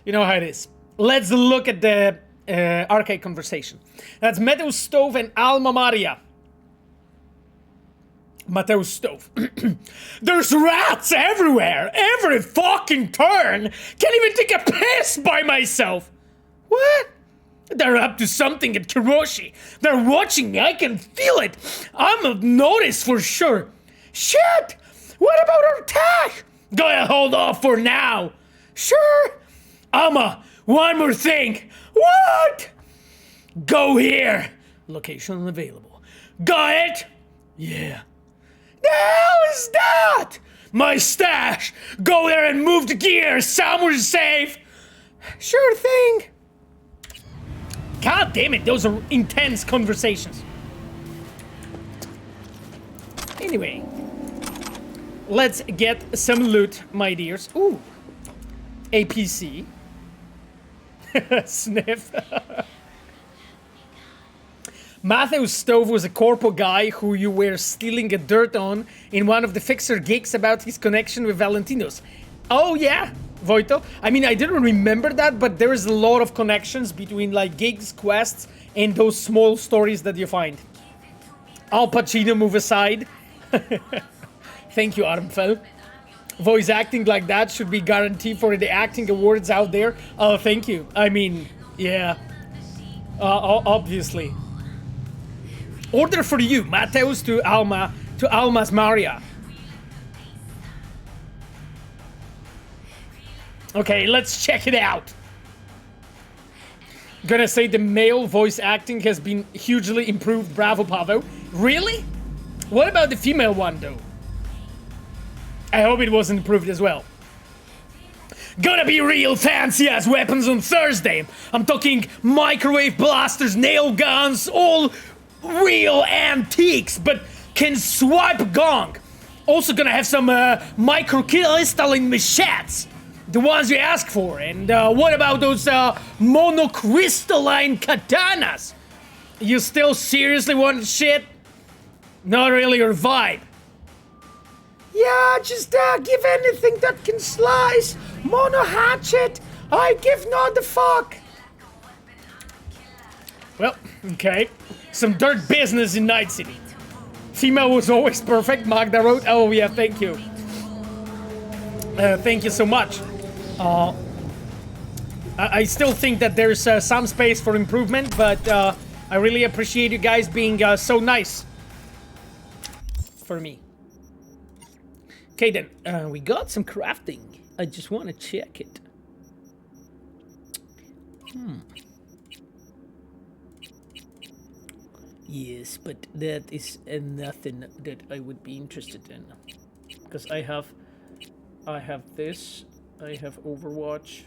You know how it is. Let's look at the arcade conversation. That's Mateo Stove and Alma Maria. Mateo Stove. There's rats everywhere, every fucking turn. Can't even take a piss by myself. What? They're up to something at Kiroshi. They're watching me. I can feel it. I'm on notice for sure. Shit! What about our tash? Gotta hold off for now. Sure. Alma, one more thing. What? Go here. Location available. Got it? Yeah. The hell is that? My stash. Go there and move the gear. Somewhere safe. Sure thing. God damn it, those are intense conversations. Anyway, let's get some loot, my dears. Ooh. APC. Sniff. Matthew Stove was a corpo guy who you were stealing a dirt on in one of the Fixer gigs about his connection with Valentinos. Oh yeah, Voito. I mean, I didn't remember that, but there is a lot of connections between like gigs, quests, and those small stories that you find. Al Pacino move aside. Thank you, Armfell. Voice acting like that should be guaranteed for the acting awards out there. Oh, thank you. I mean, yeah. Obviously. Order for you, Mateus to Alma's Maria. Okay, let's check it out. Gonna say the male voice acting has been hugely improved. Bravo, Pavo. Really? What about the female one, though? I hope it was improved as well. Gonna be real fancy ass weapons on Thursday. I'm talking microwave blasters, nail guns, all real antiques, but can swipe gong. Also gonna have some microcrystalline machetes, the ones you ask for. And what about those monocrystalline katanas? You still seriously want shit? Not really your vibe. Yeah, just give anything that can slice. Mono hatchet. I give not the fuck. Well, okay. Some dirt business in Night City. Female was always perfect. Magda wrote. Oh yeah, thank you. Thank you so much. I still think that there's some space for improvement, but I really appreciate you guys being so nice for me. Okay then, we got some crafting. I just want to check it. Yes, but that is nothing that I would be interested in. Because I have this, I have Overwatch.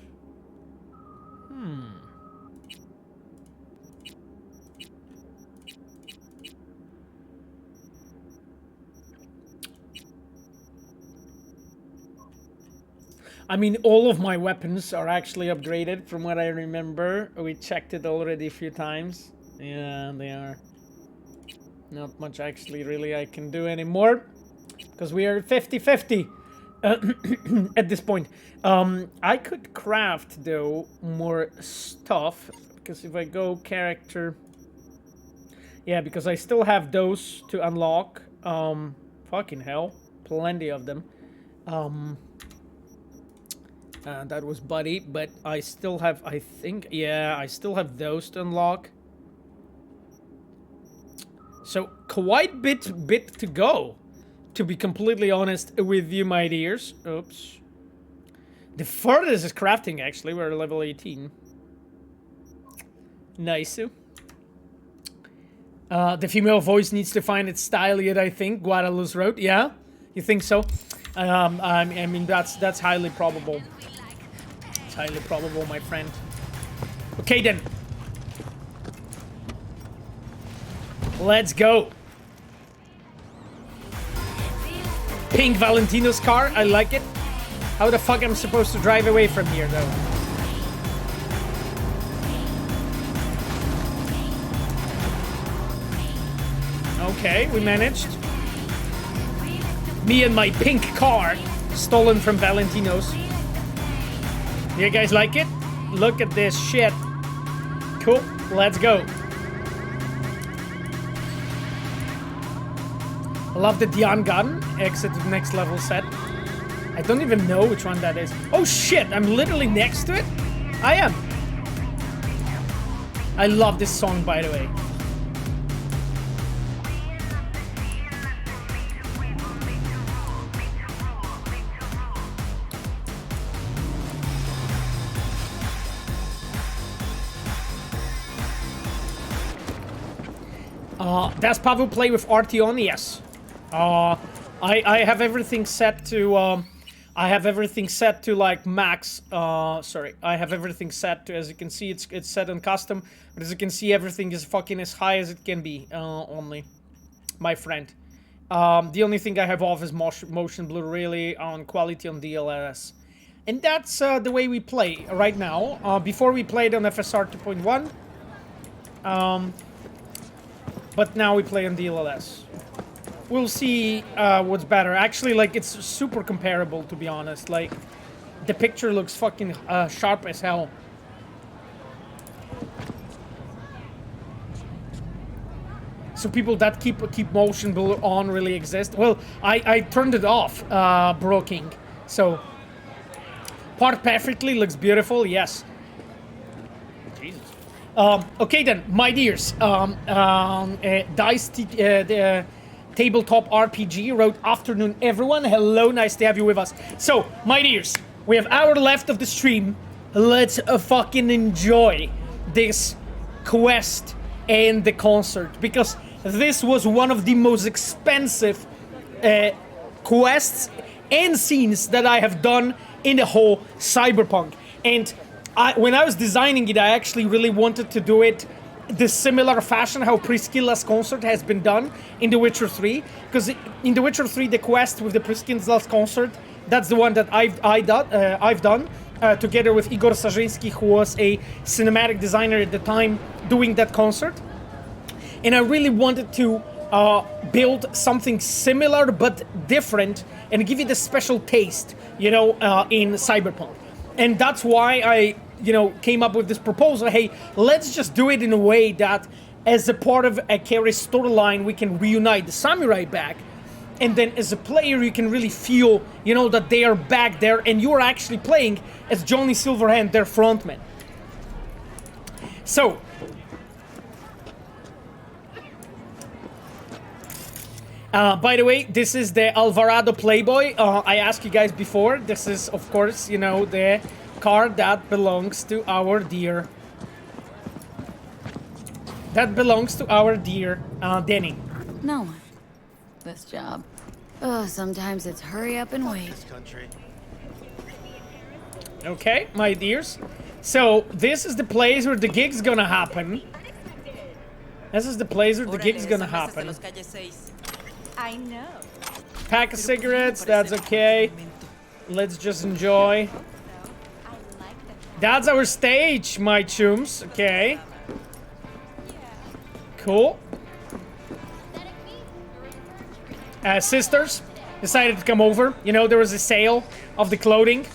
I mean, all of my weapons are actually upgraded from what I remember. We checked it already a few times. Yeah, they are. Not much actually really I can do anymore. Because we are 50-50 at this point. I could craft, though, more stuff. Because if I go character... Yeah, because I still have those to unlock. Fucking hell. Plenty of them. That was Buddy, but I still have, I think, yeah, I still have those to unlock. So, quite bit to go, to be completely honest with you, my dears. Oops. The furthest is crafting, actually. We're level 18. Nice. The female voice needs to find its style yet, I think. Guadalupe wrote, yeah? You think so? I mean, that's highly probable. It's highly probable, my friend. Okay, then. Let's go. Pink Valentino's car. I like it. How the fuck am I supposed to drive away from here, though? Okay, we managed. Me and my pink car, stolen from Valentino's. You guys like it? Look at this shit. Cool, let's go. I love the Dion gun. Exit to the next level set. I don't even know which one that is. Oh shit, I'm literally next to it? I am. I love this song, by the way. Does Pavel play with RT on? Yes. I have everything set to I have everything set to like max. Sorry, I have everything set to, as you can see, it's set on custom, but as you can see, everything is fucking as high as it can be. Only, my friend. The only thing I have off is motion blur, really, on quality on DLSS, and that's the way we play right now. Before we played on FSR 2.1. But now we play on DLSS. We'll see what's better. Actually, like, it's super comparable, to be honest. Like, the picture looks fucking sharp as hell. So people that keep motion blur on really exist. Well, I turned it off, Bro King. So, part perfectly, looks beautiful, yes. Jesus. Okay then, my dears, Dice Tabletop RPG wrote, afternoon everyone, hello, nice to have you with us. So, my dears, we have hour left of the stream, let's fucking enjoy this quest and the concert, because this was one of the most expensive quests and scenes that I have done in the whole Cyberpunk. And when I was designing it, I actually really wanted to do it the similar fashion how Priscilla's concert has been done in The Witcher 3. Because in The Witcher 3, the quest with the Priscilla's concert, that's the one that I've done together with Igor Sarzyński, who was a cinematic designer at the time doing that concert. And I really wanted to build something similar but different and give it a special taste, you know, in Cyberpunk. And that's why I, you know, came up with this proposal. Hey, let's just do it in a way that as a part of a Kerry storyline, we can reunite the samurai back. And then as a player, you can really feel, you know, that they are back there and you're actually playing as Johnny Silverhand, their frontman. So, by the way, this is the Alvarado Playboy. I asked you guys before. This is, of course, you know, the car that belongs to our dear. That belongs to our dear Denny. No one. This job. Oh, sometimes it's hurry up and wait. Okay, my dears. So, this is the place where the gig's gonna happen. This is the place where the gig's gonna happen. I know. Pack of cigarettes, that's okay. Let's just enjoy. That's our stage, my chums. Okay. Cool. Sisters decided to come over. You know, there was a sale of the clothing.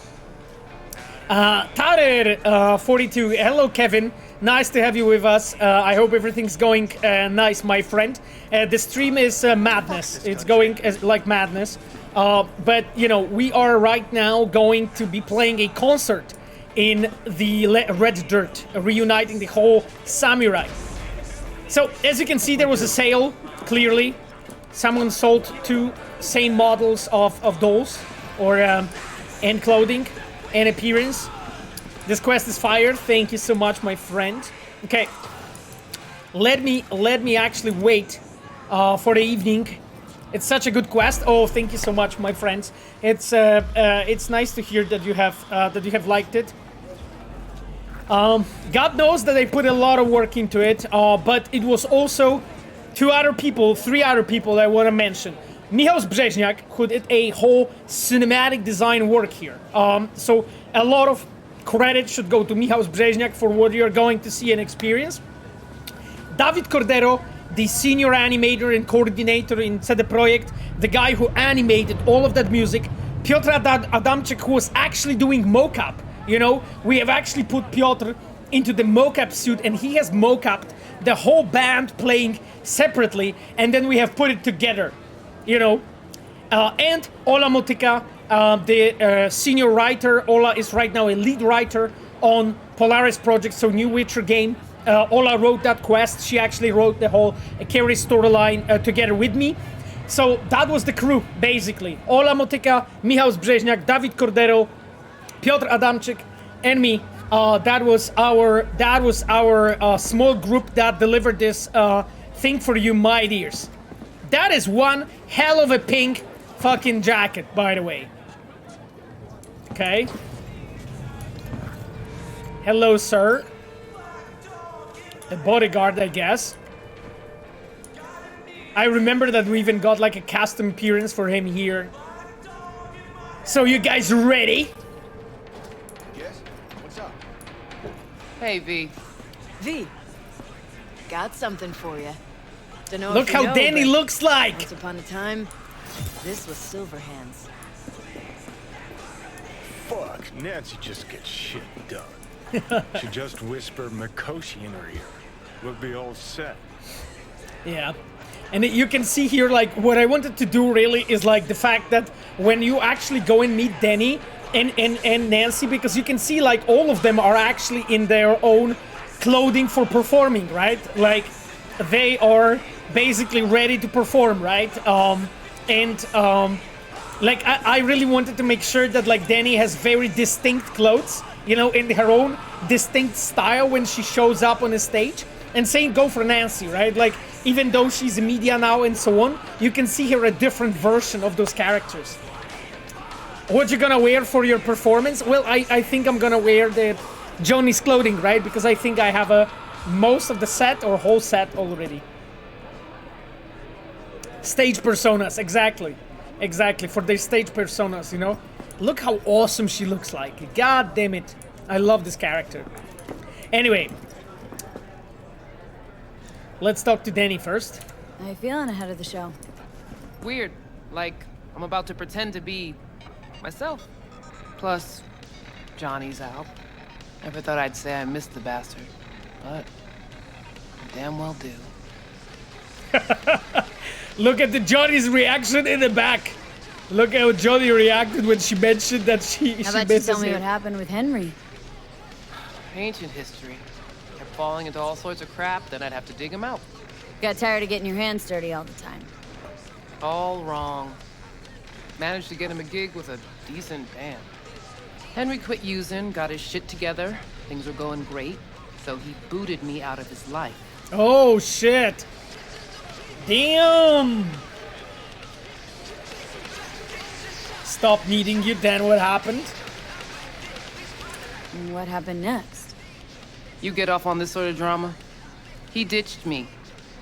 Tarer42, hello Kevin. Nice to have you with us. I hope everything's going nice, my friend. The stream is madness. It's going like madness. But, you know, we are right now going to be playing a concert in the Red Dirt, reuniting the whole samurai. So, as you can see, there was a sale, clearly. Someone sold 2 same models of dolls, or and clothing, and appearance. This quest is fired. Thank you so much, my friend. Okay, let me actually wait for the evening. It's such a good quest. Oh, thank you so much, my friends. It's nice to hear that you have liked it. God knows that I put a lot of work into it, but it was also 3 other people I want to mention. Michał Brzeźniak, who did a whole cinematic design work here. So a lot of credit should go to Michał Brzeźniak for what you're going to see and experience. David Cordero, the senior animator and coordinator in CD Projekt, the guy who animated all of that music. Piotr Adamczyk, who was actually doing mocap. You know, we have actually put Piotr into the mocap suit and he has mocapped the whole band playing separately, and then we have put it together, you know. And Ola Motyka, the senior writer. Ola is right now a lead writer on Polaris project, so new Witcher game. Ola wrote that quest. She actually wrote the whole Kerry storyline together with me. So that was the crew, basically. Ola Motyka, Michał Brzeźniak, David Cordero, Piotr Adamczyk, and me. That was our small group that delivered this thing for you, my dears. That is one hell of a pink fucking jacket, by the way. Okay. Hello, sir. A bodyguard, I guess. I remember that we even got like a custom appearance for him here. So you guys ready? Hey, V. V. Got something for you. Dunno Look if you how know, Denny but looks like! Once upon a time, this was Silverhand's. Fuck, Nancy just gets shit done. She just whispered Mikoshi in her ear. We'll be all set. Yeah. And you can see here, like, what I wanted to do really is, like, the fact that when you actually go and meet Denny and Nancy, because you can see, like, all of them are actually in their own clothing for performing, right? Like, they are basically ready to perform, right? Like, I really wanted to make sure that, like, Denny has very distinct clothes, you know, in her own distinct style when she shows up on the stage. And same go for Nancy, right? Like, even though she's in media now and so on, you can see here a different version of those characters. What you gonna wear for your performance? Well, I think I'm gonna wear the Johnny's clothing, right? Because I think I have most of the set or whole set already. Stage personas, exactly. Exactly, for the stage personas, you know? Look how awesome she looks like. God damn it. I love this character. Anyway. Let's talk to Denny first. How you feeling ahead of the show? Weird. Like, I'm about to pretend to be myself. Plus, Johnny's out. Never thought I'd say I missed the bastard, but I damn well do. Look at the Johnny's reaction in the back. Look how Johnny reacted when she mentioned that she How about you misses tell me him. what happened with Henry? Ancient history. Kept falling into all sorts of crap, then I'd have to dig him out. Got tired of getting your hands dirty all the time. All wrong. Managed to get him a gig with a decent band. Henry quit using, got his shit together. Things were going great, so he booted me out of his life. Oh, shit. Damn. Stop needing you, then what happened? And what happened next? You get off on this sort of drama? He ditched me.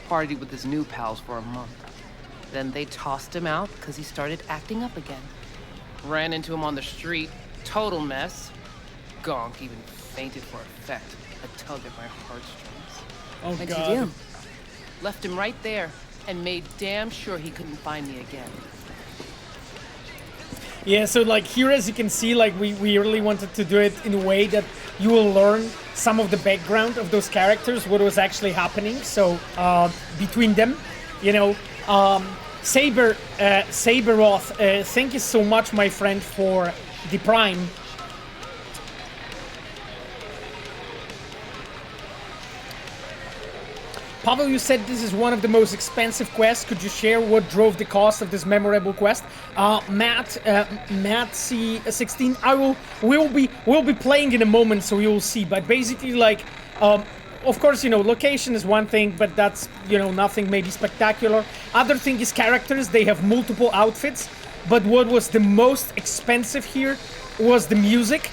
Partied with his new pals for a month. Then they tossed him out because he started acting up again. Ran into him on the street. Total mess. Gonk even fainted for effect. A tug at my heartstrings. Oh, What'd God. you do? Left him right there and made damn sure he couldn't find me again. Yeah, so like here, as you can see, like we really wanted to do it in a way that you will learn some of the background of those characters, what was actually happening. So between them, you know, Saberoth, thank you so much, my friend, for the Prime. Pavel, you said this is one of the most expensive quests. Could you share what drove the cost of this memorable quest? Matt C16, we'll be playing in a moment, so you'll see. But basically, like, of course, you know, location is one thing, but that's, you know, nothing maybe spectacular. Other thing is characters. They have multiple outfits, but what was the most expensive here was the music.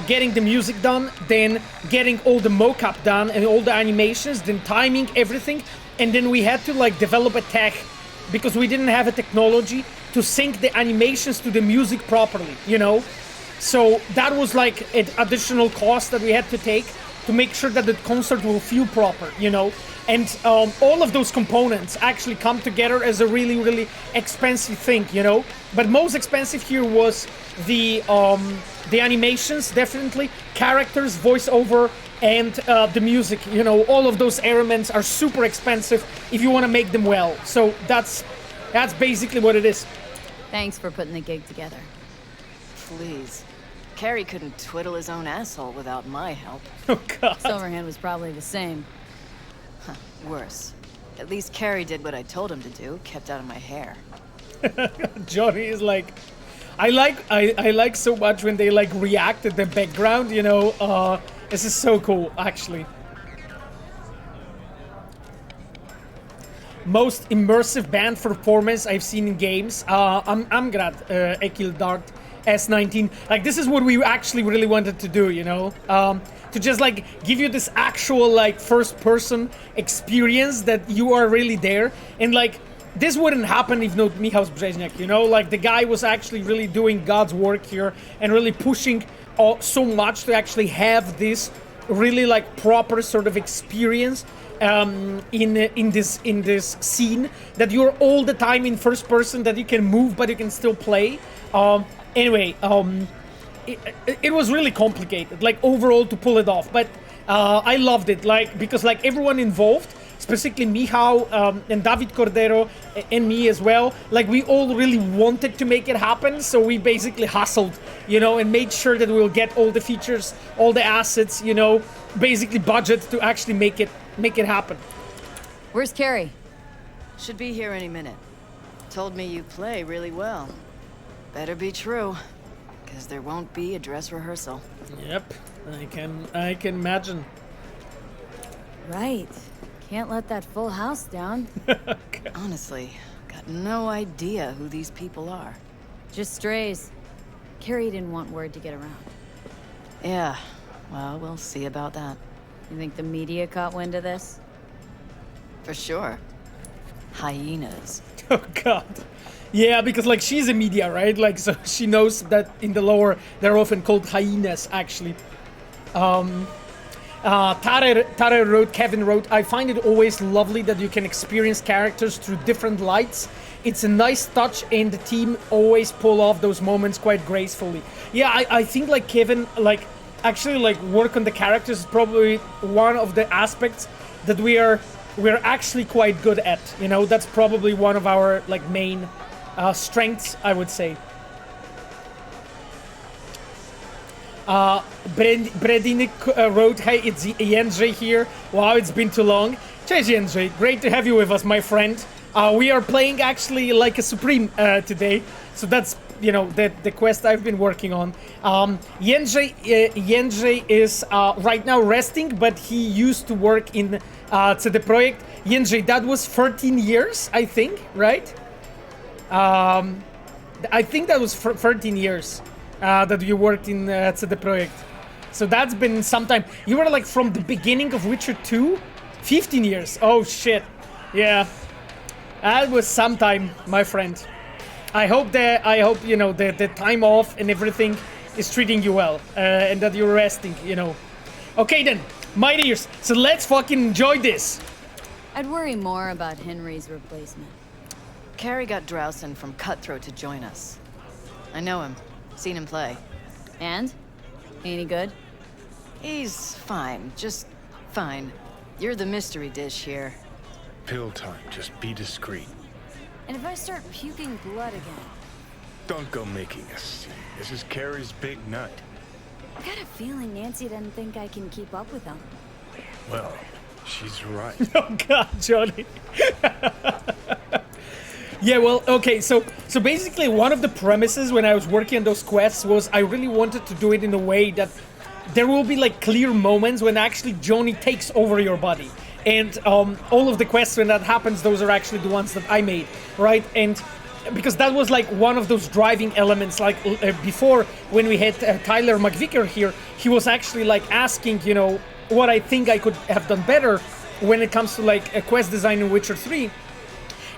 Getting the music done, then getting all the mocap done and all the animations, then timing everything, and then we had to like develop a tech because we didn't have a technology to sync the animations to the music properly, you know? So that was like an additional cost that we had to take to make sure that the concert will feel proper, you know? And all of those components actually come together as a really, really expensive thing, you know? But most expensive here was the animations, definitely, characters, voiceover, and the music. You know, all of those elements are super expensive if you want to make them well. So that's basically what it is. Thanks for putting the gig together. Please. Kerry couldn't twiddle his own asshole without my help. Oh, God. Silverhand was probably the same. Huh, worse. At least Kerry did what I told him to do, kept out of my hair. Johnny is like... I like so much when they like react at the background, you know. This is so cool, actually. Most immersive band performance I've seen in games. I'm glad Ekil Dart S19. Like, this is what we actually really wanted to do, you know. To just like give you this actual like first person experience that you are really there, and like this wouldn't happen if not Michał Brzeźniak, you know. Like, the guy was actually really doing God's work here and really pushing so much to actually have this really like proper sort of experience in this scene, that you're all the time in first person, that you can move but you can still play. Anyway, it was really complicated, like overall, to pull it off, but I loved it, like, because like everyone involved, specifically Michał and David Cordero and me as well, like we all really wanted to make it happen, so we basically hustled, you know, and made sure that we'll get all the features, all the assets, you know, basically budget to actually make it happen. Where's Kerry? Should be here any minute. Told me you play really well. Better be true, because there won't be a dress rehearsal. Yep, I can imagine. Right. Can't let that full house down. Honestly, got no idea who these people are. Just strays. Kerry didn't want word to get around. Yeah, well, we'll see about that. You think the media caught wind of this? For sure. Hyenas. Oh god. Yeah, because like she's a media, right? Like so she knows that in the lore they're often called hyenas actually. Tare wrote, Kevin wrote, I find it always lovely that you can experience characters through different lights. It's a nice touch and the team always pull off those moments quite gracefully. Yeah, I think like Kevin, like actually like work on the characters is probably one of the aspects that we're actually quite good at. You know, that's probably one of our like main strengths, I would say. Bredinik wrote, hey, it's Jędrzej here. Wow, it's been too long. Cześć Jędrzej, great to have you with us, my friend. We are playing actually like a Supreme today. So that's, you know, the quest I've been working on. Jędrzej is right now resting, but he used to work in CD Projekt. Jędrzej, that was 13 years, I think, right? I think that was 13 years that you worked in CD Projekt. So that's been some time. You were like from the beginning of Witcher 2? 15 years. Oh shit. Yeah. That was some time, my friend. I hope you know the time off and everything is treating you well, and that you're resting, you know. Okay then, my dears, so let's fucking enjoy this. I'd worry more about Henry's replacement. Kerry got Drausin from Cutthroat to join us. I know him. Seen him play. And? Any good? He's fine. Just fine. You're the mystery dish here. Pill time, just be discreet. And if I start puking blood again? Don't go making a scene. This is Kerry's big night. I got a feeling Nancy doesn't think I can keep up with him. Well, she's right. Oh god, Johnny. Yeah, well, okay, so basically one of the premises when I was working on those quests was I really wanted to do it in a way that there will be like clear moments when actually Johnny takes over your body. And all of the quests when that happens, those are actually the ones that I made, right? And because that was like one of those driving elements, like before when we had Tyler McVicker here, he was actually like asking, you know, what I think I could have done better when it comes to like a quest design in Witcher 3.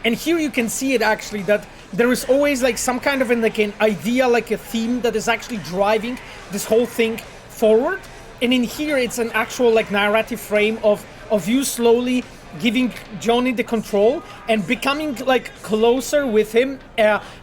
And here you can see it actually that there is always like some kind of an idea, like a theme that is actually driving this whole thing forward. And in here it's an actual like narrative frame of you slowly giving Johnny the control and becoming like closer with him,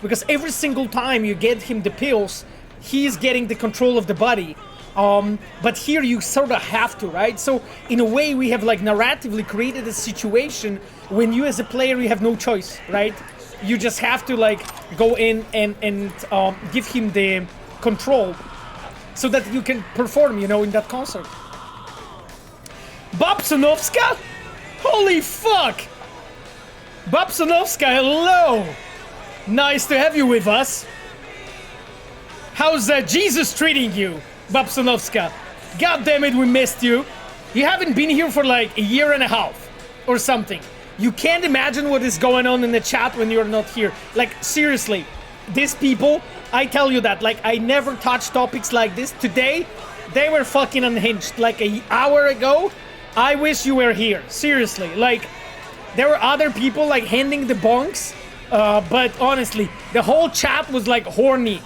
because every single time you get him the pills, he's getting the control of the body. But here you sort of have to, right? So in a way we have like narratively created a situation when you as a player, you have no choice, right? You just have to like go in and give him the control so that you can perform, you know, in that concert. Babsonovska? Holy fuck! Babsonovska, hello! Nice to have you with us. How's Jesus treating you, Babsonovska? God damn it, we missed you. You haven't been here for like a year and a half or something. You can't imagine what is going on in the chat when you're not here. Like, seriously, these people, I tell you that, like, I never touch topics like this. Today, they were fucking unhinged. Like, an hour ago, I wish you were here. Seriously, like, there were other people, like, handing the bonks, but honestly, the whole chat was, like, horny.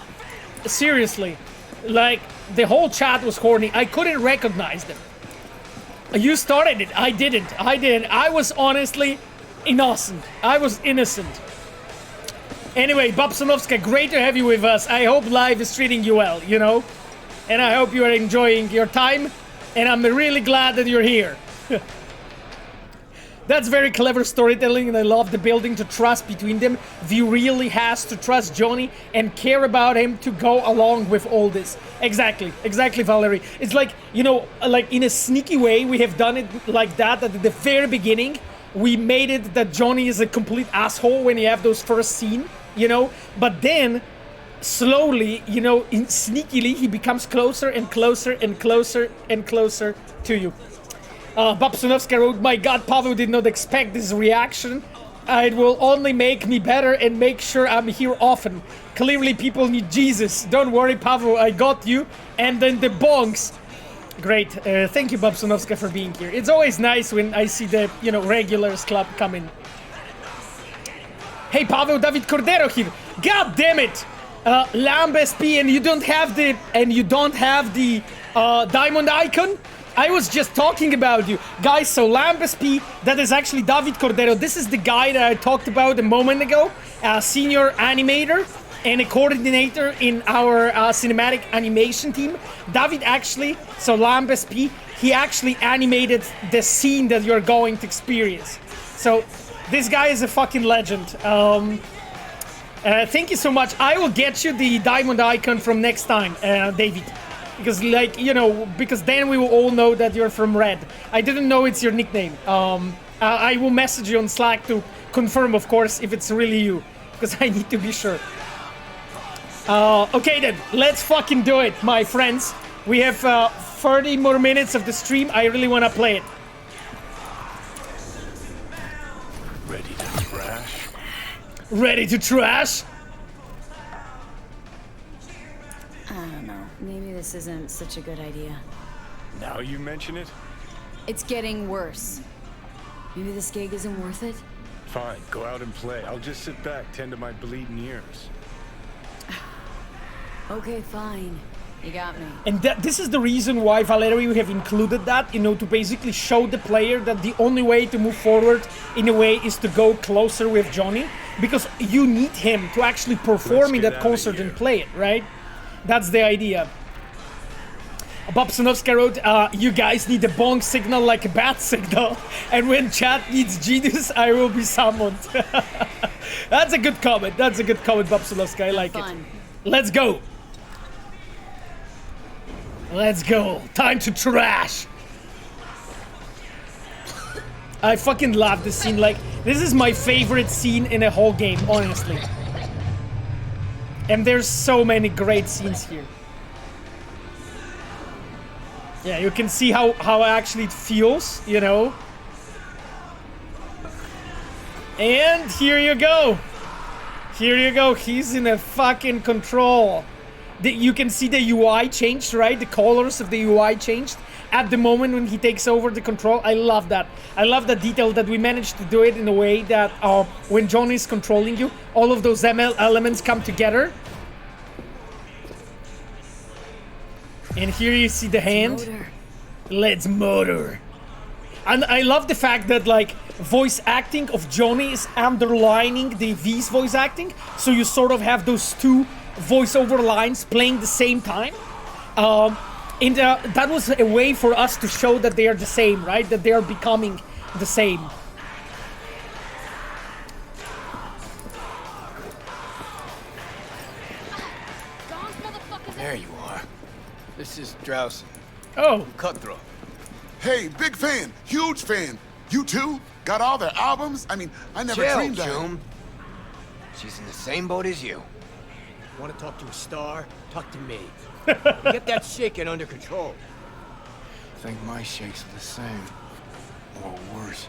Seriously. Like, the whole chat was horny. I couldn't recognize them. You started it. I didn't. I was honestly innocent. I was innocent. Anyway, Babsonovska, great to have you with us. I hope life is treating you well, you know? And I hope you are enjoying your time. And I'm really glad that you're here. That's very clever storytelling, and I love the building to trust between them. V really has to trust Johnny and care about him to go along with all this. Exactly, Valerie. It's like, you know, like in a sneaky way, we have done it like that at the very beginning. We made it that Johnny is a complete asshole when you have those first scene, you know? But then, slowly, you know, sneakily, he becomes closer and closer and closer and closer to you. Babsonovska wrote, my god, Pavel did not expect this reaction. It will only make me better and make sure I'm here often. Clearly people need Jesus. Don't worry, Pavel, I got you. And then the bonks. Great. Thank you, Babsonovska, for being here. It's always nice when I see the, regulars club come in. Hey, Pavel, David Cordero here. God damn it! Lamb SP, and you don't have the diamond icon? I was just talking about you. Guys, so Lamb SP, that is actually David Cordero. This is the guy that I talked about a moment ago. Senior animator and a coordinator in our cinematic animation team. David actually, so Lamb SP, he actually animated the scene that you're going to experience. So this guy is a fucking legend. Thank you so much. I will get you the diamond icon from next time, David. Because, because then we will all know that you're from Red. I didn't know it's your nickname. I will message you on Slack to confirm, of course, if it's really you. Because I need to be sure. Okay then, let's fucking do it, my friends. We have 30 more minutes of the stream. I really want to play it. Ready to trash? Ready to trash? I don't know. Maybe this isn't such a good idea. Now you mention it? It's getting worse. Maybe this gig isn't worth it? Fine, go out and play. I'll just sit back, tend to my bleeding ears. Okay, fine. You got me. And this is the reason why, Valerie, we have included that, to basically show the player that the only way to move forward, in a way, is to go closer with Johnny. Because you need him to actually perform in that concert and play it, right? That's the idea. Babsonovska wrote, you guys need a bong signal like a bat signal. And when chat needs genius, I will be summoned. That's a good comment. That's a good comment, Babsonovska. I like it. Let's go. Let's go. Time to trash. I fucking love this scene. Like, this is my favorite scene in a whole game, honestly. And there's so many great scenes here. Yeah, you can see how actually it feels, And here you go. Here you go. He's in a fucking control. You can see the UI changed, right? The colors of the UI changed at the moment when he takes over the control. I love that. I love that detail that we managed to do it in a way that when John is controlling you, all of those ML elements come together. And here you see the hand. Let's motor. And I love the fact that, voice acting of Johnny is underlining the V's voice acting. So you sort of have those two voiceover lines playing the same time. And that was a way for us to show that they are the same, right? That they are becoming the same. There you are. This is Drausin. Oh. Cutthroat. Hey, big fan. Huge fan. You too? Got all their albums? I mean, I never dreamed of... She's in the same boat as you. Want to talk to a star? Talk to me. Get that shaking under control. I think my shakes are the same. Or worse.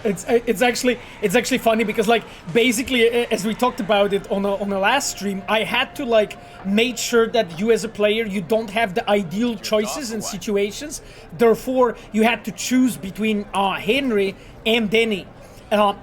It's actually funny because basically as we talked about it on a last stream, I had to make sure that you as a player, you don't have the ideal choices in situations. Therefore, you had to choose between Henry and Denny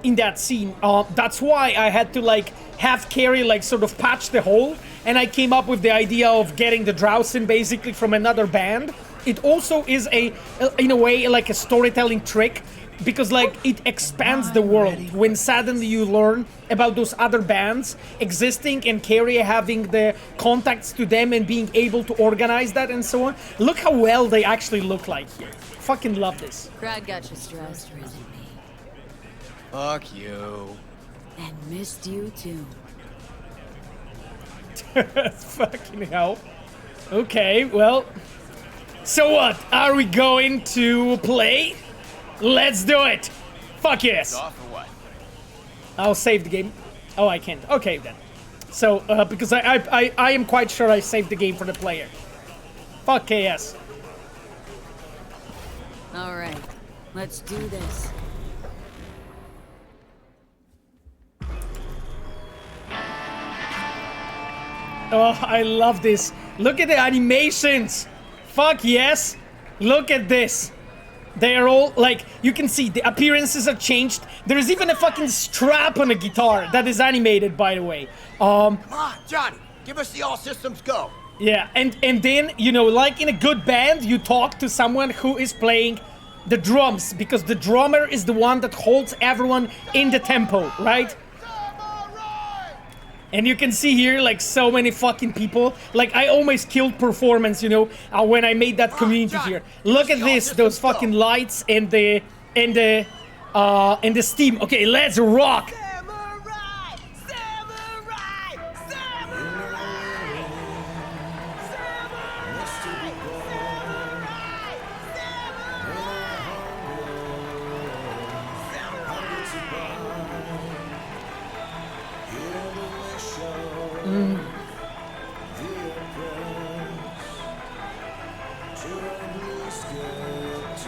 in that scene. That's why I had to have Kerry sort of patch the hole, and I came up with the idea of getting the Drausin basically from another band. It also is in a way a storytelling trick. Because it expands the world when suddenly you learn about those other bands existing and Kerry having the contacts to them and being able to organize that and so on. Look how well they actually look like here. Fucking love this. Grad got you stressed, really. Fuck you. And missed you too. Fucking hell. Okay, well. So what? Are we going to play? Let's do it! Fuck yes! Off or what? I'll save the game. Oh, I can't. Okay, then. So, because I am quite sure I saved the game for the player. Fuck KS. Alright, let's do this. Oh, I love this. Look at the animations. Fuck yes. Look at this. They are all, like, you can see the appearances are changed. There is even a fucking strap on a guitar that is animated, by the way. Come on, Johnny, give us the all systems go. Yeah, and then, you know, like in a good band, you talk to someone who is playing the drums, because the drummer is the one that holds everyone in the tempo, right? And you can see here, like, so many fucking people. Like, I almost killed performance, you know, when I made that community here. Look at this, those fucking lights and the steam. Okay, let's rock.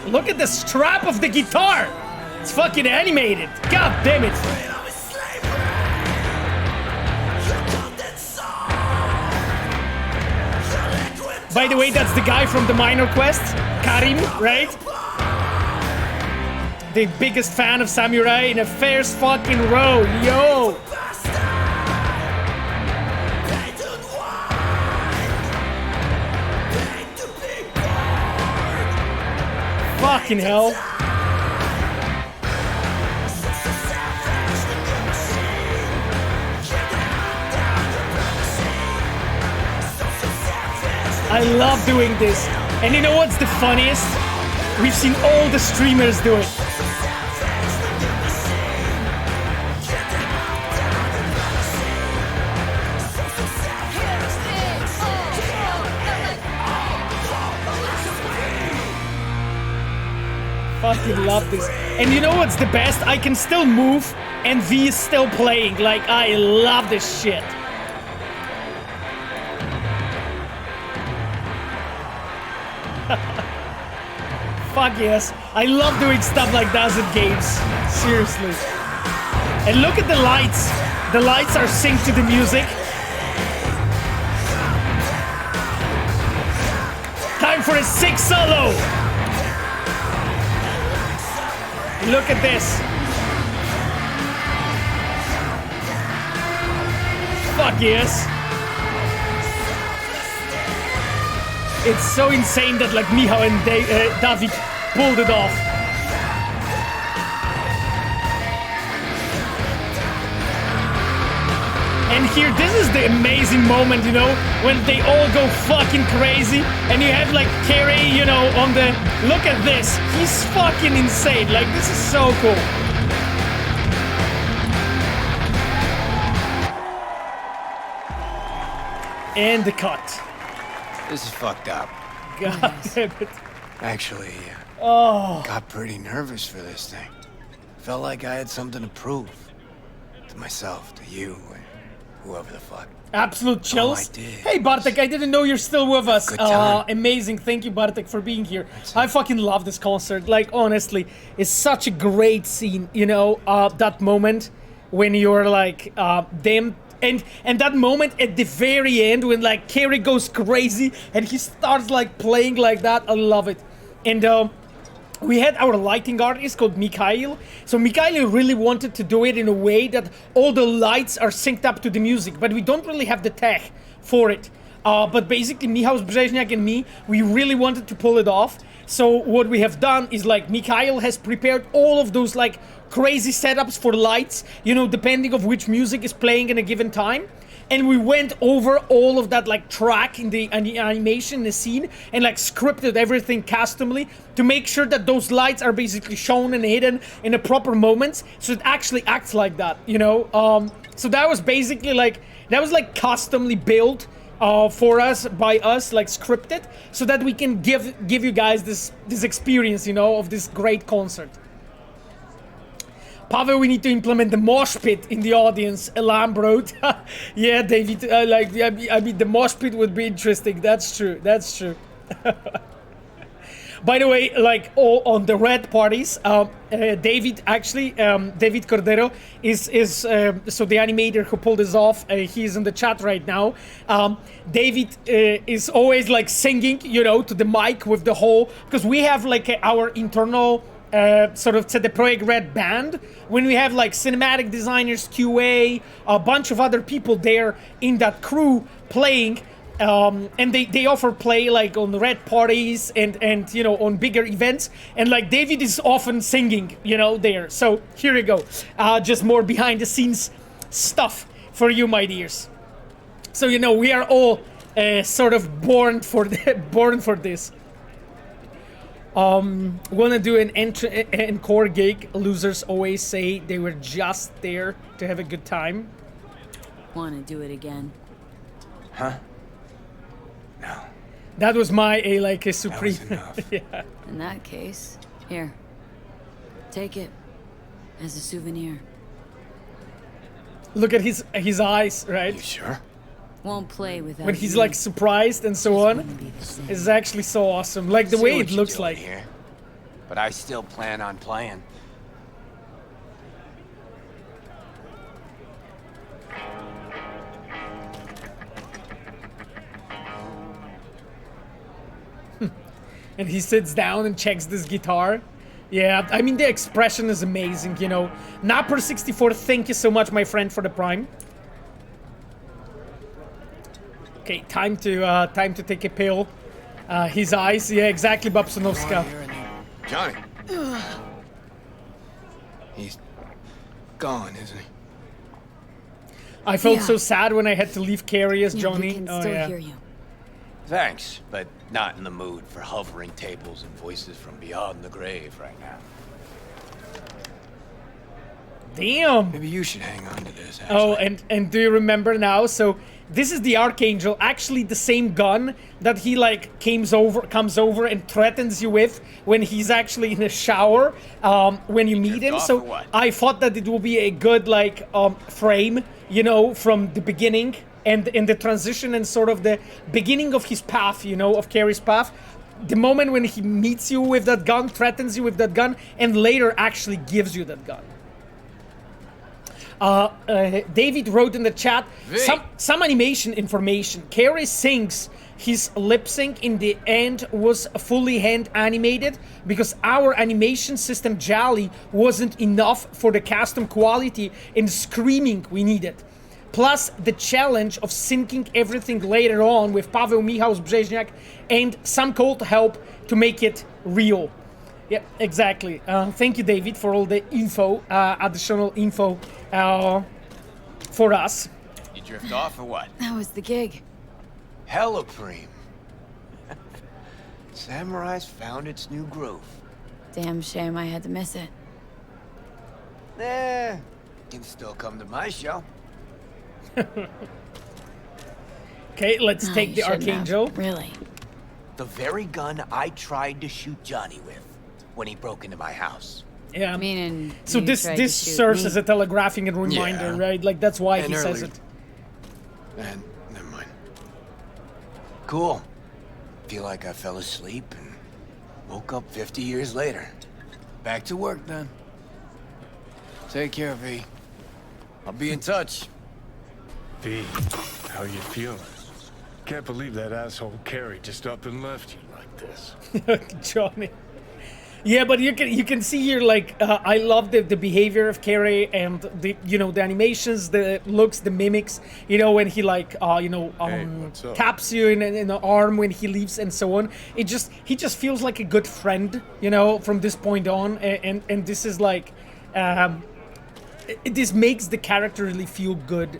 Look at the strap of the guitar. It's fucking animated. God damn it. By the way, that's the guy from the minor quest, Karim, right? The biggest fan of Samurai in a first fucking row. Yo. Fucking hell. I love doing this. And you know what's the funniest? We've seen all the streamers do it. Fucking love this. And you know what's the best? I can still move and V is still playing. Like, I love this shit. Fuck yes. I love doing stuff like that in games. Seriously. And look at the lights. The lights are synced to the music. Time for a sick solo. Look at this. Fuck yes. It's so insane that like Michał and David pulled it off. And here, this is the amazing moment, you know, when they all go fucking crazy and you have like Kerry, you know, on the... Look at this. He's fucking insane. Like, this is so cool. And the cut. This is fucked up. God damn it. Actually, got pretty nervous for this thing. Felt like I had something to prove. To myself, to you, whoever the fuck. Absolute chills. Oh, I did. Hey Bartek, I didn't know you're still with us. Good time. Amazing. Thank you, Bartek, for being here. I fucking love this concert. Like, honestly, it's such a great scene, you know, that moment when you're like, them. And that moment at the very end when like Kerry goes crazy and he starts like playing like that. I love it. And we had our lighting artist called Mikhail. So Mikhail really wanted to do it in a way that all the lights are synced up to the music, but we don't really have the tech for it. But basically Michał Brzeźniak and me, we really wanted to pull it off. So what we have done is like Mikhail has prepared all of those like crazy setups for lights, you know, depending of which music is playing in a given time. And we went over all of that like track in the animation, the scene, and like scripted everything customly to make sure that those lights are basically shown and hidden in the proper moments, so it actually acts like that, you know. So that was basically like, that was like customly built for us, by us, like scripted, so that we can give you guys this experience, you know, of this great concert. Pavel, we need to implement the mosh pit in the audience. Lambrot. Yeah, David, I mean, the mosh pit would be interesting. That's true. That's true. By the way, like all on the red parties, David actually, David Cordero is so the animator who pulled this off. He's in the chat right now. David is always like singing, you know, to the mic with the whole, because we have like our internal sort of CD Projekt RED band, when we have like cinematic designers, QA, a bunch of other people there in that crew playing. And they offer play like on the red parties and you know, on bigger events, and like David is often singing, you know, there. So here you go, just more behind the scenes stuff for you, my dears. So you know, we are all sort of born for this. Wanna do an encore gig? Losers always say they were just there to have a good time. Wanna do it again? Huh? No. That was my like a supreme. Yeah. In that case, here. Take it as a souvenir. Look at his eyes, right? You sure? Won't play without when he's you. like surprised and so on. It's actually so awesome. Like the way it looks like. Here, but I still plan on playing. And he sits down and checks this guitar. Yeah, I mean, the expression is amazing, you know. Napper64, thank you so much, my friend, for the Prime. Okay, time to take a pill. His eyes, yeah, exactly, Babsonovska. Johnny. He's gone, isn't he? I felt so sad when I had to leave Kerry as Johnny. We can still hear you. Thanks, but not in the mood for hovering tables and voices from beyond the grave right now. Damn. Maybe you should hang on to this, actually. Oh, and do you remember now? So this is the Archangel, actually the same gun that he like comes over and threatens you with when he's actually in the shower when you meet him. So I thought that it will be a good like frame, you know, from the beginning and in the transition and sort of the beginning of his path, you know, of Kerry's path. The moment when he meets you with that gun, threatens you with that gun, and later actually gives you that gun. David wrote in the chat some animation information. Kerry sings his lip sync in the end was fully hand animated because our animation system Jali wasn't enough for the custom quality and screaming we needed. Plus the challenge of syncing everything later on with Paweł Michał Brzeźniak and some cold help to make it real. Yeah, exactly. Thank you, David, for all the info, additional info for us. You drift off or what? That was the gig. Hella preem. Samurai's found its new groove. Damn shame I had to miss it. Eh, you can still come to my show. Okay, let's take the Archangel. Really? The very gun I tried to shoot Johnny with when he broke into my house. Yeah. Meaning so this serves as a telegraphing and reminder, right? Like that's why he says it. And never mind. Cool. Feel like I fell asleep and woke up 50 years later. Back to work then. Take care, V. I'll be in touch. V, how you feeling? Can't believe that asshole Kerry just up and left you like this. Johnny. Yeah, but you can see here like I love the behavior of Kerry and the the animations, the looks, the mimics. You know when he like taps you in the arm when he leaves and so on. He just feels like a good friend, from this point on. And this is like this makes the character really feel good,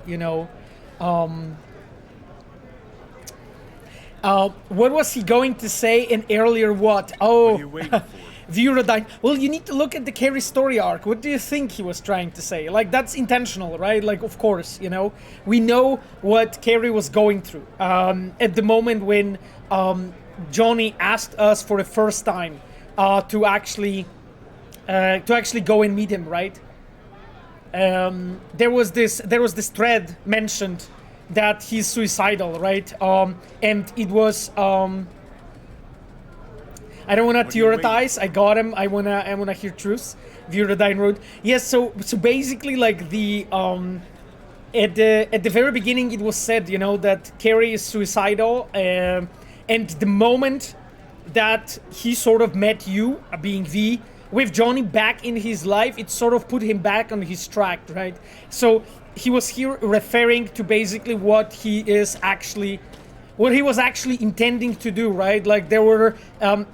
What was he going to say in earlier what? Oh. What are you waiting for? Veurodine. Well, you need to look at the Kerry story arc. What do you think he was trying to say? Like, that's intentional, right? Like, of course, we know what Kerry was going through. At the moment when Johnny asked us for the first time to actually go and meet him, right? There was this thread mentioned that he's suicidal, right? And it was I don't want What to are you theorize. I got him. I wanna hear truths. View the Dying Road. Yes. So basically, like the at the very beginning, it was said, you know, that Kerry is suicidal, and the moment that he sort of met you, being V, with Johnny back in his life, it sort of put him back on his track, right? So he was here referring to basically what he was actually intending to do, right? Like there were,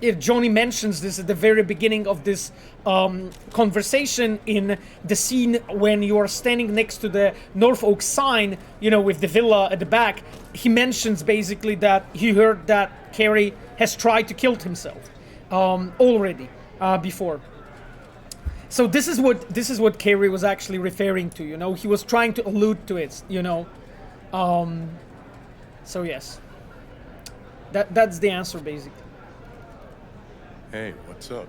if Johnny mentions this at the very beginning of this conversation in the scene when you are standing next to the Norfolk sign, you know, with the villa at the back, he mentions basically that he heard that Kerry has tried to kill himself already before. So this is what Kerry was actually referring to, you know. He was trying to allude to it, you know. So yes. That's the answer, basically. Hey, what's up?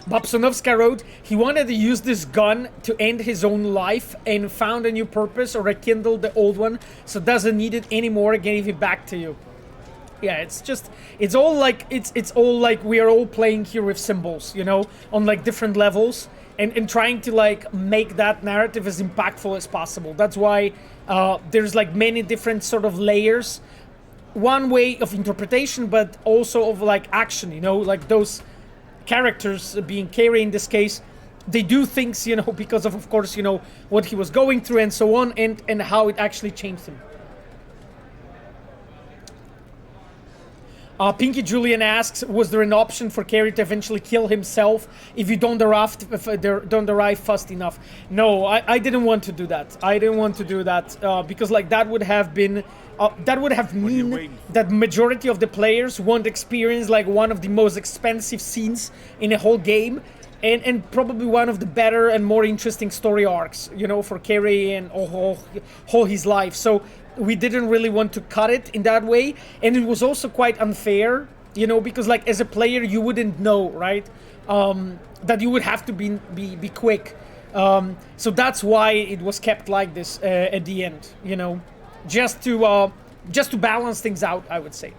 Babsonovska wrote, he wanted to use this gun to end his own life and found a new purpose or rekindle the old one, so doesn't need it anymore, gave it back to you. Yeah, it's all like we are all playing here with symbols, you know, on like different levels. And trying to like make that narrative as impactful as possible. That's why there's like many different sort of layers. One way of interpretation, but also of like action, you know, like those characters being Kerry in this case, they do things, you know, because of course, you know, what he was going through and so on, and how it actually changed him. Pinky Julian asks, was there an option for Kerry to eventually kill himself if you don't arrive fast enough? No, I didn't want to do that. I didn't want to do that because like that would have been mean that majority of the players won't experience like one of the most expensive scenes in a whole game, and probably one of the better and more interesting story arcs, you know, for Kerry and all his life. So we didn't really want to cut it in that way, and it was also quite unfair, you know, because like as a player you wouldn't know, right, that you would have to be quick. So that's why it was kept like this at the end, you know, just to balance things out, I would say.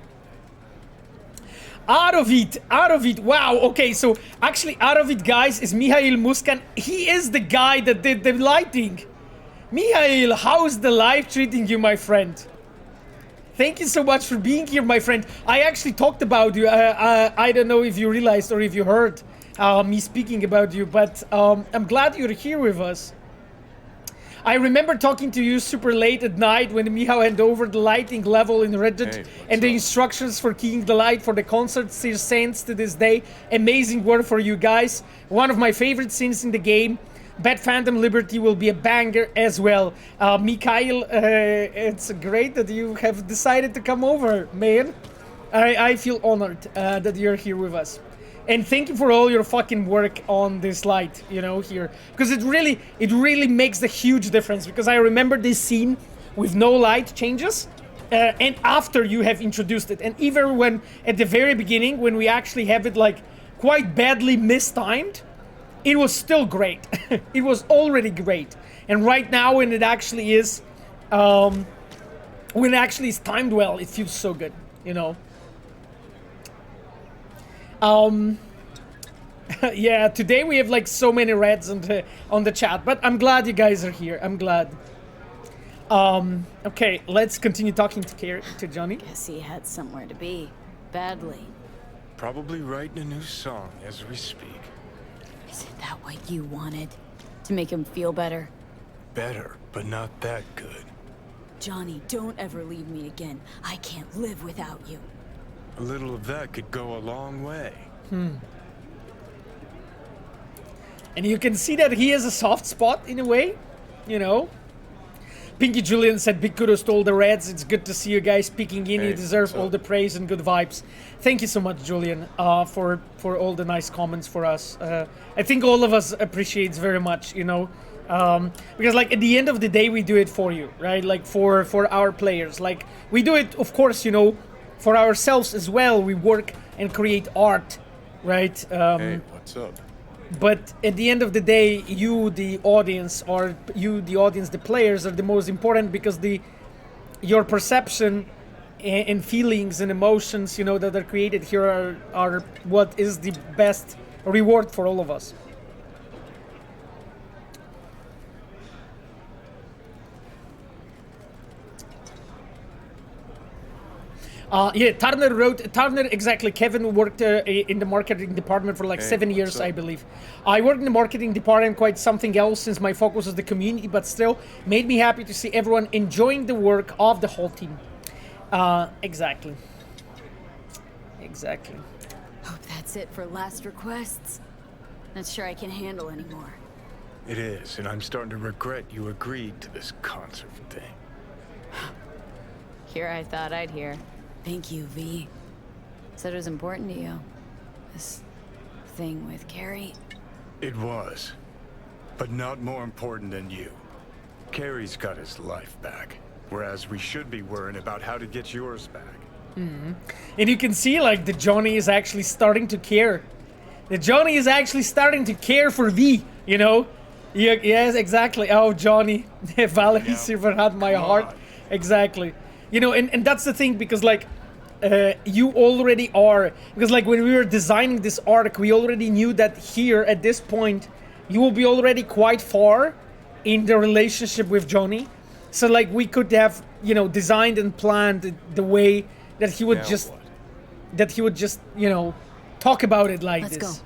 Out of it, wow. Okay, so actually out of it, guys, is Mihail Muskan. He is the guy that did the lighting. Mihail, how's the life treating you, my friend? Thank you so much for being here, my friend. I actually talked about you. I don't know if you realized or if you heard me speaking about you, but I'm glad you're here with us. I remember talking to you super late at night when Mihail handed over the lighting level in Reddit and the instructions for keying the light for the concert still stands to this day. Amazing work for you guys. One of my favorite scenes in the game. Bad Phantom Liberty will be a banger as well. Mikhail, it's great that you have decided to come over, man. I feel honored that you're here with us. And thank you for all your fucking work on this light, you know, here. Because it really makes a huge difference. Because I remember this scene with no light changes. And after you have introduced it. And even when, at the very beginning, when we actually have it like quite badly mistimed, it was still great. It was already great. And right now when it actually is timed well, it feels so good, you know. Yeah, today we have like so many reds on the chat, but I'm glad you guys are here. I'm glad. Okay, let's continue talking to Johnny. Guess he had somewhere to be, badly. Probably writing a new song as we speak. Isn't that what you wanted? To make him feel better? Better, but not that good. Johnny, don't ever leave me again. I can't live without you. A little of that could go a long way. And you can see that he has a soft spot in a way, you know. Pinky Julian said, big kudos to all the Reds. It's good to see you guys peeking in. You deserve all the praise and good vibes. Thank you so much, Julian, for all the nice comments for us. I think all of us appreciates very much, you know. Because like at the end of the day, we do it for you, right? Like for our players. Like we do it, of course, you know, for ourselves as well. We work and create art, right? Hey, what's up? But at the end of the day, you, the audience, the players are the most important, because your perception and feelings and emotions, you know, that are created here are what is the best reward for all of us. Yeah, Turner, exactly. Kevin worked in the marketing department for like 7 years, I believe. I worked in the marketing department, quite something else since my focus was the community, but still made me happy to see everyone enjoying the work of the whole team. Exactly. Exactly. Hope that's it for last requests. Not sure I can handle anymore. It is, and I'm starting to regret you agreed to this concert thing. Here I thought I'd hear. Thank you, V. Said it was important to you. This thing with Kerry. It was, but not more important than you. Kerry's got his life back, whereas we should be worrying about how to get yours back. Mm-hmm. And you can see, like, the Johnny is actually starting to care. The Johnny is actually starting to care for V, you know? Yeah, yes, exactly. Oh, Johnny. Valerie Silver had my heart. Exactly. You know, and that's the thing, because, like, you already are, because, like, when we were designing this arc, we already knew that here, at this point, you will be already quite far in the relationship with Johnny. So, like, we could have, you know, designed and planned the way that he would you know, talk about it like this. Let's go.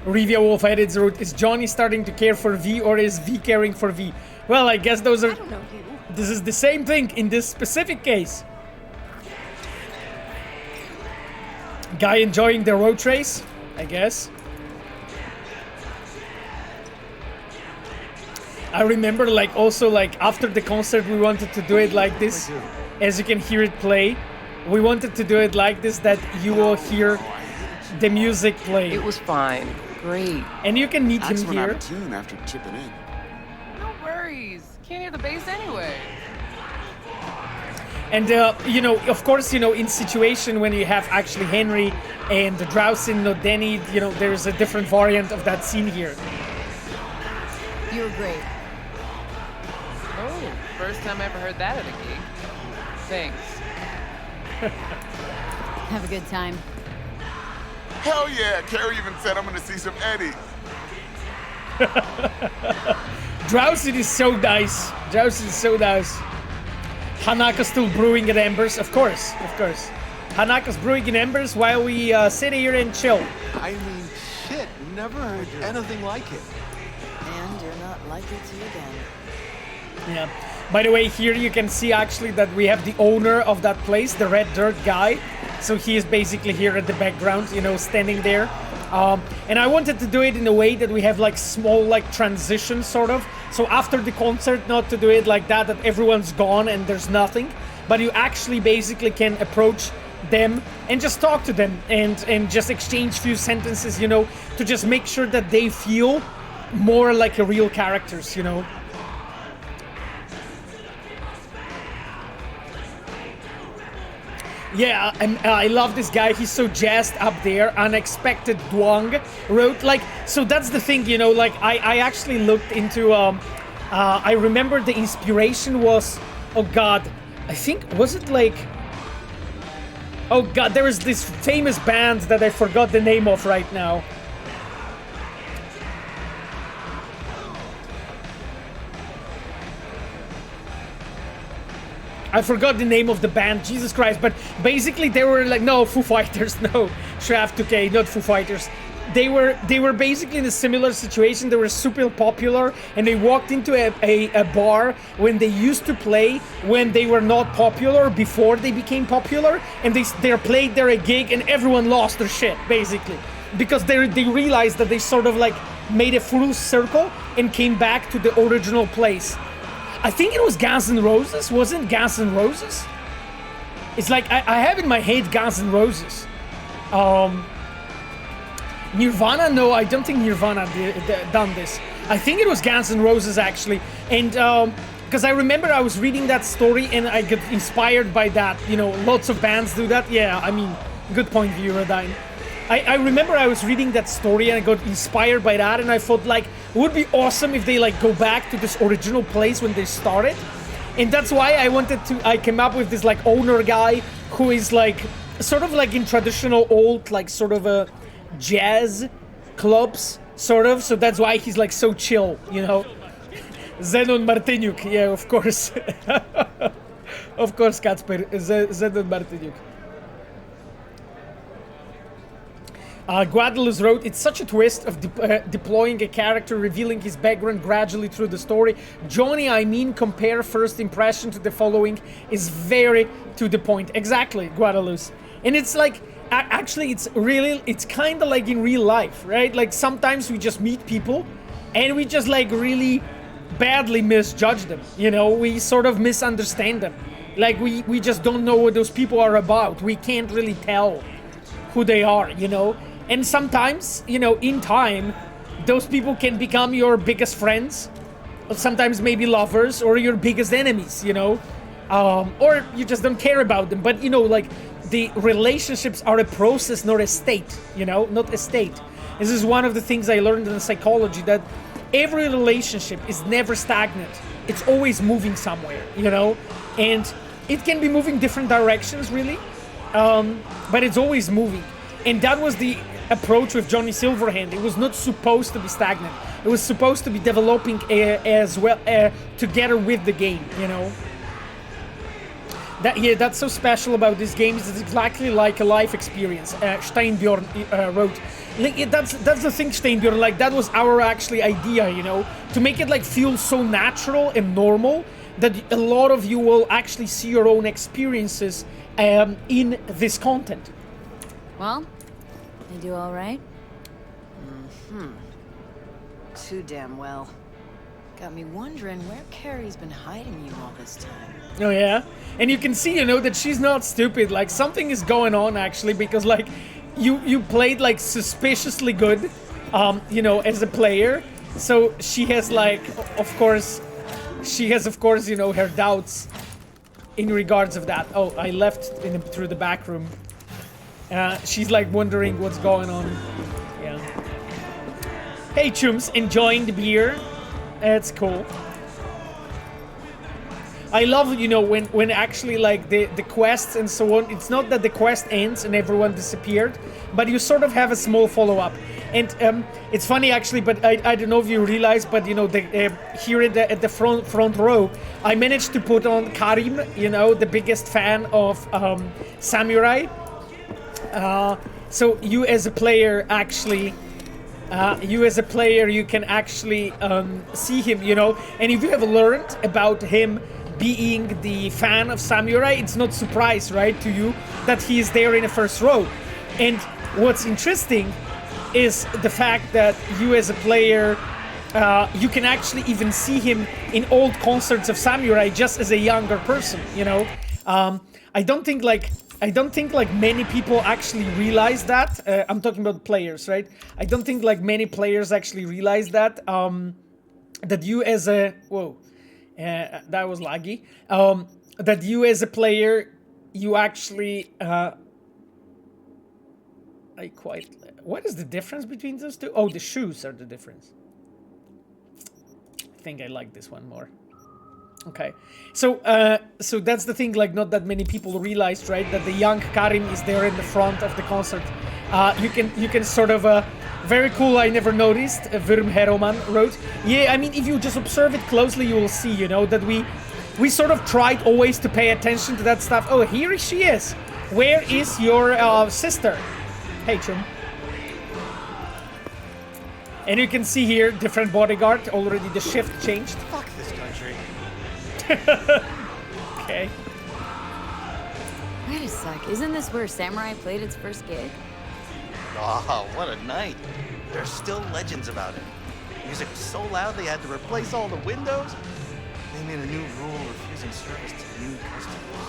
Revia Wolf edits wrote, is Johnny starting to care for V or is V caring for V? Well, I guess those are... I don't know you. This is the same thing in this specific case. Guy enjoying the road race, I guess. I remember, like, also, like, after the concert we wanted to do it like this. As you can hear it play. We wanted to do it like this, that you will hear the music play. It was fine. Great. And you can meet him Axe went out here. of tune after chipping in. No worries. Can't hear the bass anyway. And, you know, of course, you know, in situation when you have actually Henry and the Drausin Denny, you know, there's a different variant of that scene here. You were great. Oh, first time I ever heard that at a gig. Thanks. Have a good time. Hell yeah, Kerry even said I'm gonna see some Eddie. Drausin is so nice. Drausin is so nice. Hanaka's still brewing at embers, of course, of course. Hanaka's brewing in embers while we sit here and chill. I mean, shit, never heard anything like it. And you're not likely to again. Yeah. By the way, here you can see actually that we have the owner of that place, the red dirt guy. So he is basically here at the background, you know, standing there. And I wanted to do it in a way that we have like small like transitions sort of. So after the concert, not to do it like that everyone's gone and there's nothing. But you actually basically can approach them and just talk to them and just exchange few sentences, you know, to just make sure that they feel more like a real characters, you know. Yeah, and I love this guy. He's so jazzed up there. Unexpected Duang wrote, like, so that's the thing, you know, like, I actually looked into, I remember the inspiration was, oh god, I think, was it like, oh god, there was this famous band that I forgot the name of right now. I forgot the name of the band, Jesus Christ, but basically they were like, no, Foo Fighters, no, Shaft 2K, not Foo Fighters. They were basically in a similar situation. They were super popular, and they walked into a bar when they used to play, when they were not popular, before they became popular, and they played there a gig, and everyone lost their shit, basically. Because they realized that they sort of like made a full circle and came back to the original place. I think it was Guns N' Roses, wasn't Guns N' Roses? It's like, I have in my head Guns N' Roses. Nirvana? No, I don't think Nirvana done this. I think it was Guns N' Roses, actually. And, because I remember I was reading that story and I got inspired by that. You know, lots of bands do that. Yeah, I mean, good point, Viewer Dine. I remember I was reading that story and I got inspired by that, and I thought like it would be awesome if they like go back to this original place when they started. And that's why I came up with this like owner guy who is like sort of like in traditional old like sort of a jazz clubs sort of, so that's why he's like so chill, you know. Zenon Martiniuk, yeah, of course. Of course, Kacper, Zenon Martiniuk. Gradual wrote, it's such a twist of deploying a character, revealing his background gradually through the story. Johnny, I mean, compare first impression to the following is very to the point. Exactly, Gradual. And it's like, actually, it's kind of like in real life, right? Like sometimes we just meet people and we just like really badly misjudge them, you know? We sort of misunderstand them. Like we just don't know what those people are about. We can't really tell who they are, you know? And sometimes, you know, in time, those people can become your biggest friends, or sometimes maybe lovers, or your biggest enemies, you know? Or you just don't care about them. But, you know, like, the relationships are a process, not a state, you know? Not a state. This is one of the things I learned in psychology, that every relationship is never stagnant. It's always moving somewhere, you know? And it can be moving different directions, really. But it's always moving. And that was the approach with Johnny Silverhand. It was not supposed to be stagnant. It was supposed to be developing as well together with the game, you know. That's so special about this game. It's exactly like a life experience. Steinbjorn wrote. Like, that's the thing, Steinbjorn. Like, that was our actually idea, you know, to make it like feel so natural and normal that a lot of you will actually see your own experiences in this content. Well, you do all right? Too damn well. Got me wondering where Kerry's been hiding you all this time. Oh yeah? And you can see, you know, that she's not stupid. Like, something is going on, actually, because, like, you played, like, suspiciously good, you know, as a player. So she has, like, of course, you know, her doubts in regards of that. Oh, I left through the back room. She's, like, wondering what's going on. Yeah. Hey, Chums, enjoying the beer? That's cool. I love, you know, when actually, like, the quests and so on, it's not that the quest ends and everyone disappeared, but you sort of have a small follow-up. And it's funny, actually, but I don't know if you realize, but, you know, here at the front row, I managed to put on Karim, you know, the biggest fan of Samurai. So you as a player, actually... you can actually see him, you know, and if you have learned about him being the fan of Samurai, it's not surprise, right, to you that he is there in the first row. And what's interesting is the fact that you as a player, you can actually even see him in old concerts of Samurai just as a younger person, you know. I don't think like many people actually realize that. I'm talking about players, right? I don't think like many players actually realize that. That you as a... Whoa. That was laggy. That you as a player, you actually... What is the difference between those two? Oh, the shoes are the difference. I think I like this one more. Okay, so that's the thing, like, not that many people realized, right, that the young Karim is there in the front of the concert. You can sort of, very cool, I never noticed, Wurm Heroman wrote. Yeah, I mean, if you just observe it closely, you will see, you know, that we sort of tried always to pay attention to that stuff. Oh, here she is. Where is your sister? Hey, Chum. And you can see here, different bodyguard, already the shift changed. Fuck this country. Okay. Wait a sec, isn't this where Samurai played its first gig? Oh, what a night. There's still legends about it. Music was so loud they had to replace all the windows. They made a new rule refusing service to new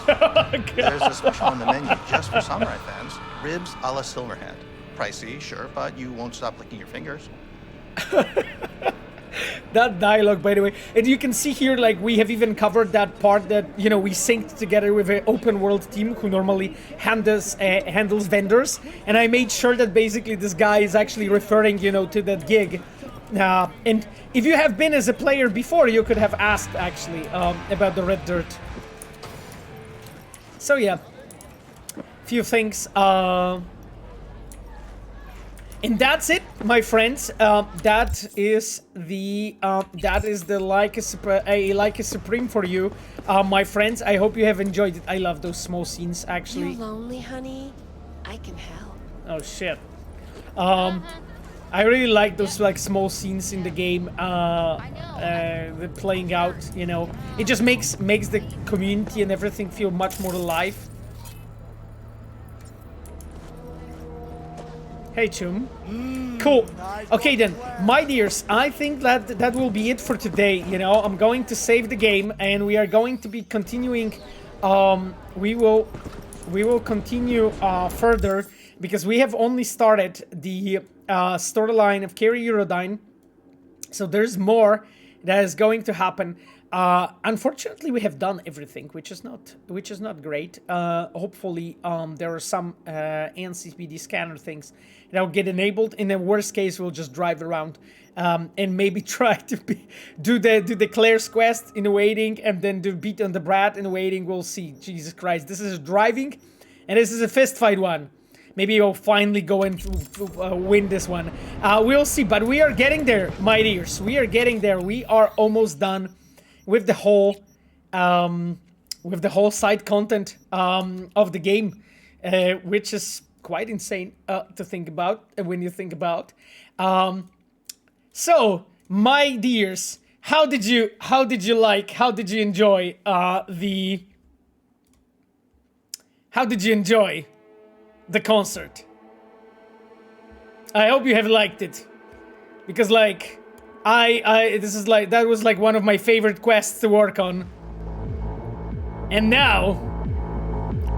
customers. There's a special on the menu just for Samurai fans. Ribs a la Silverhand. Pricey, sure, but you won't stop licking your fingers. That dialogue, by the way. And you can see here, like, we have even covered that part that, you know, we synced together with an open world team who normally handles vendors. And I made sure that basically this guy is actually referring, you know, to that gig. And if you have been as a player before, you could have asked, actually, about the red dirt. So, yeah. Few things. And that's it, my friends. That is the Like a Supreme for you, my friends. I hope you have enjoyed it. I love those small scenes, actually. You lonely, honey? I can help. Oh shit. I really like those like small scenes in the game. The playing out, you know, it just makes the community and everything feel much more alive. Hey, Chum. Cool. Okay, then, my dears, I think that will be it for today. You know, I'm going to save the game, and we are going to be continuing. We will continue further because we have only started the storyline of Kerry Eurodyne. So there's more that is going to happen. Unfortunately, we have done everything, which is not great. Hopefully, there are some NCPD scanner things that will get enabled. In the worst case, we'll just drive around and maybe try to do the Claire's quest in waiting, and then do beat on the brat in waiting. We'll see. Jesus Christ, this is driving, and this is a fist fight one. Maybe we'll finally go and win this one. We'll see, but we are getting there, my dears. We are getting there. We are almost done with the whole side content of the game, which is quite insane to think about when you think about. So, my dears, how did you enjoy the concert? I hope you have liked it, because like that was like one of my favorite quests to work on. And now,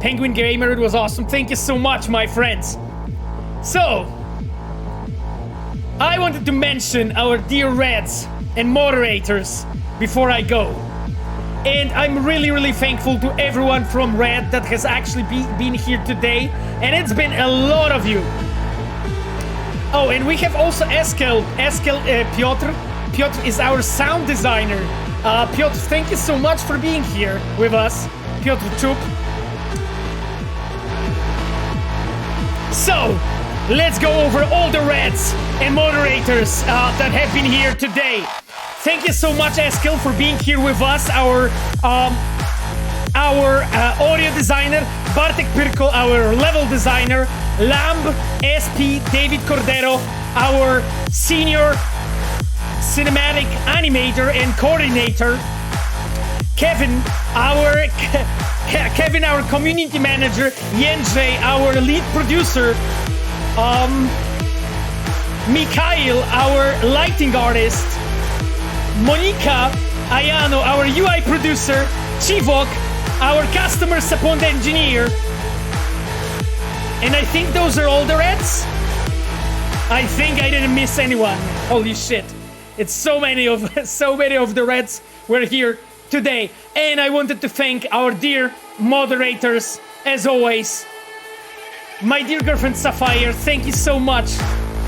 Penguin Gamer, it was awesome. Thank you so much, my friends. So, I wanted to mention our dear Reds and moderators before I go. And I'm really, really thankful to everyone from Red that has actually been here today. And it's been a lot of you. Oh, and we have also Eskel Piotr. Piotr is our sound designer. Piotr, thank you so much for being here with us. Piotr Chup. So, let's go over all the Reds and moderators that have been here today. Thank you so much, Eskel, for being here with us. Our audio designer, Bartek Pirko, our level designer, Lamb, SP, David Cordero, our senior cinematic animator and coordinator, Kevin, our community manager, Jędrzej, our lead producer, Mikhail, our lighting artist, Monika Ayano, our UI producer, Chivok, our customer support engineer. And I think those are all the Reds. I think I didn't miss anyone. Holy shit. It's so many of the Reds were here today. And I wanted to thank our dear moderators, as always. My dear girlfriend Sapphire, thank you so much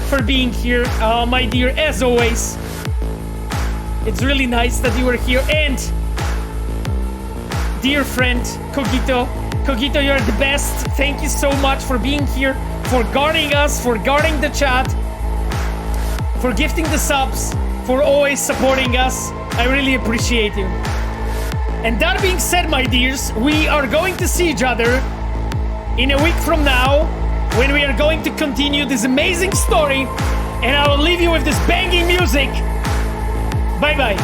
for being here. My dear, as always. It's really nice that you were here. And dear friend Cogito, you're the best. Thank you so much for being here, for guarding us, for guarding the chat, for gifting the subs, for always supporting us. I really appreciate you. And that being said, my dears, we are going to see each other in a week from now, when we are going to continue this amazing story, and I will leave you with this banging music. Bye-bye.